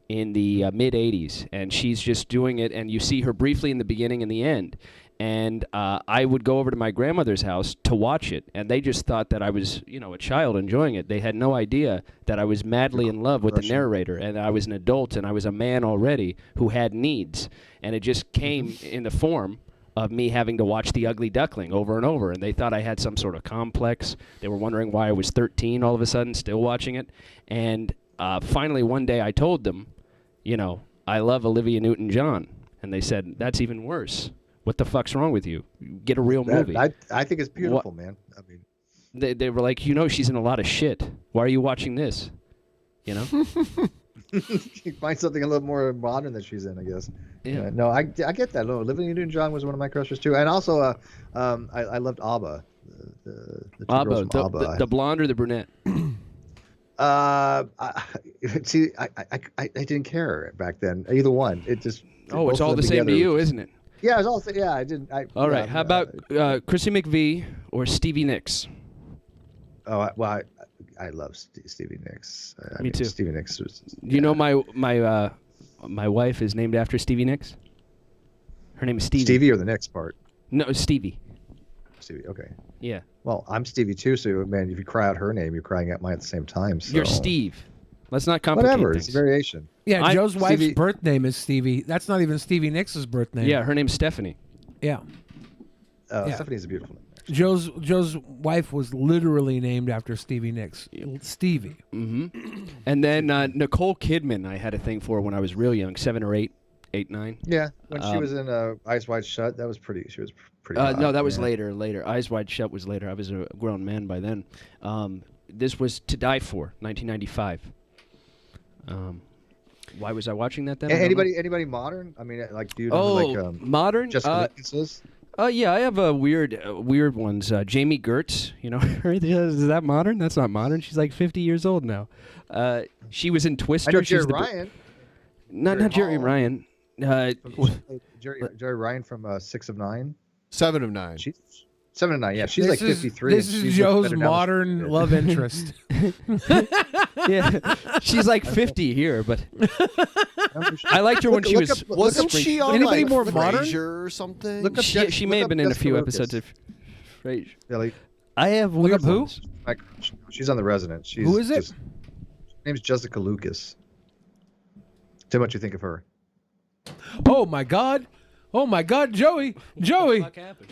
in the mid-'80s, and she's just doing it, and you see her briefly in the beginning and the end. And I would go over to my grandmother's house to watch it, and they just thought that I was, a child enjoying it. They had no idea that I was madly in love with the narrator, and I was an adult, and I was a man already who had needs, and it just came in the form of me having to watch The Ugly Duckling over and over, and they thought I had some sort of complex. They were wondering why I was 13 all of a sudden, still watching it. And finally one day I told them, I love Olivia Newton-John. And they said, that's even worse. What the fuck's wrong with you? Get a real movie. I think it's beautiful, man. I mean, they were like, she's in a lot of shit. Why are you watching this? You find something a little more modern that she's in, I guess. Yeah. No, I get that. No, Olivia Newton-John was one of my crushes too, and also I loved ABBA. The two girls from ABBA. The blonde or the brunette? I didn't care back then. Either one. It just. Oh, it's all the same to you, isn't it? Yeah, it's all. Yeah, I didn't. All right. How about Chrissy McVie or Stevie Nicks? Oh well, I love Stevie Nicks. Me too. Stevie Nicks was. You know my wife is named after Stevie Nicks. Her name is Stevie. Stevie or the Nicks part? No, Stevie. Stevie. Okay. Yeah. Well, I'm Stevie too. So man, if you cry out her name, you're crying out mine at the same time. So. You're Steve. Let's not complicate Whatever. things. It's a variation. Yeah, Joe's wife's birth name is Stevie. That's not even Stevie Nicks' birth name. Yeah, her name's Stephanie. Yeah. Stephanie's a beautiful name. Joe's wife was literally named after Stevie Nicks. Stevie. Mm-hmm. And then Nicole Kidman, I had a thing for when I was real young, 7 or 8, 9. Yeah, when she was in Eyes Wide Shut, that was pretty. She was pretty. Hot, no, that was later. Eyes Wide Shut was later. I was a grown man by then. This was To Die For, 1995. Why was I watching that then? Anybody modern? I mean, like, do you know, modern? Jessica Lucas? Yeah, I have weird ones. Jamie Gertz, is that modern? That's not modern. She's like 50 years old now. She was in Twister. I know Jerry Ryan. Not Jerry Ryan. Jerry Ryan from 6 of 9. 7 of 9. She's 7 of 9. Yeah, she's like 53. This is Joe's modern love interest. Yeah, she's like 50 here, but I liked her when she was. Wasn't she on Anybody like more modern? Frasier or something? She may have been in a few episodes of Frasier. Yeah, like, I have Look weird up who? ones. she's on The Resident. She's Who is it? Her name's Jessica Lucas. Tell me what you think of her. Oh my God! Oh my God, Joey!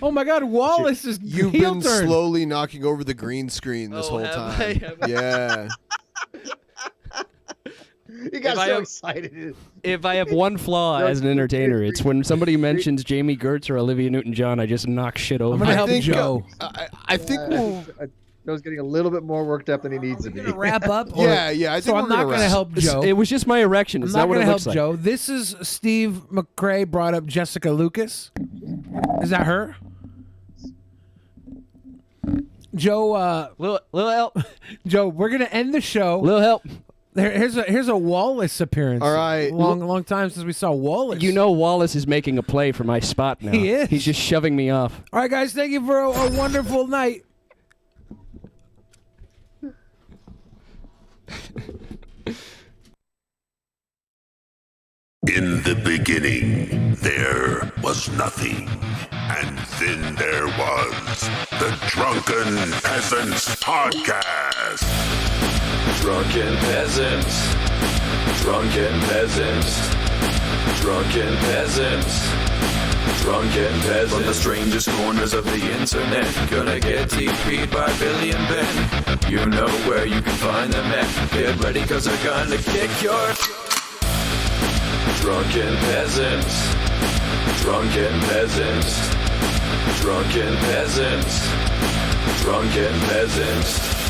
Oh my God, Wallace is You've heel been turn. slowly knocking over the green screen this whole time. Yeah. You got excited. If I have one flaw as an entertainer, it's when somebody mentions Jamie Gertz or Olivia Newton-John, I just knock shit over. I'm gonna help Joe. I think we'll. Joe's getting a little bit more worked up than he needs to be. Wrap up. Yeah. I think So I'm not going to help Joe. It was just my erection. It's I'm not not what going it to looks help like. Joe. This is Steve McRae brought up Jessica Lucas. Is that her? Joe, little help. Joe, we're gonna end the show. Little help. Here's a Wallace appearance. All right. long time since we saw Wallace. You know Wallace is making a play for my spot now. He is. He's just shoving me off. All right, guys, thank you for a wonderful night. In the beginning, there was nothing. And then there was the Drunken Peasants Podcast. Drunken Peasants. Drunken Peasants. Drunken Peasants. Drunken Peasants. From the strangest corners of the internet, gonna get TP'd by Billy and Ben. You know where you can find them at. Get ready, cause they're gonna kick your... Drunken Peasants. Drunken Peasants. Drunken Peasants. Drunken Peasants.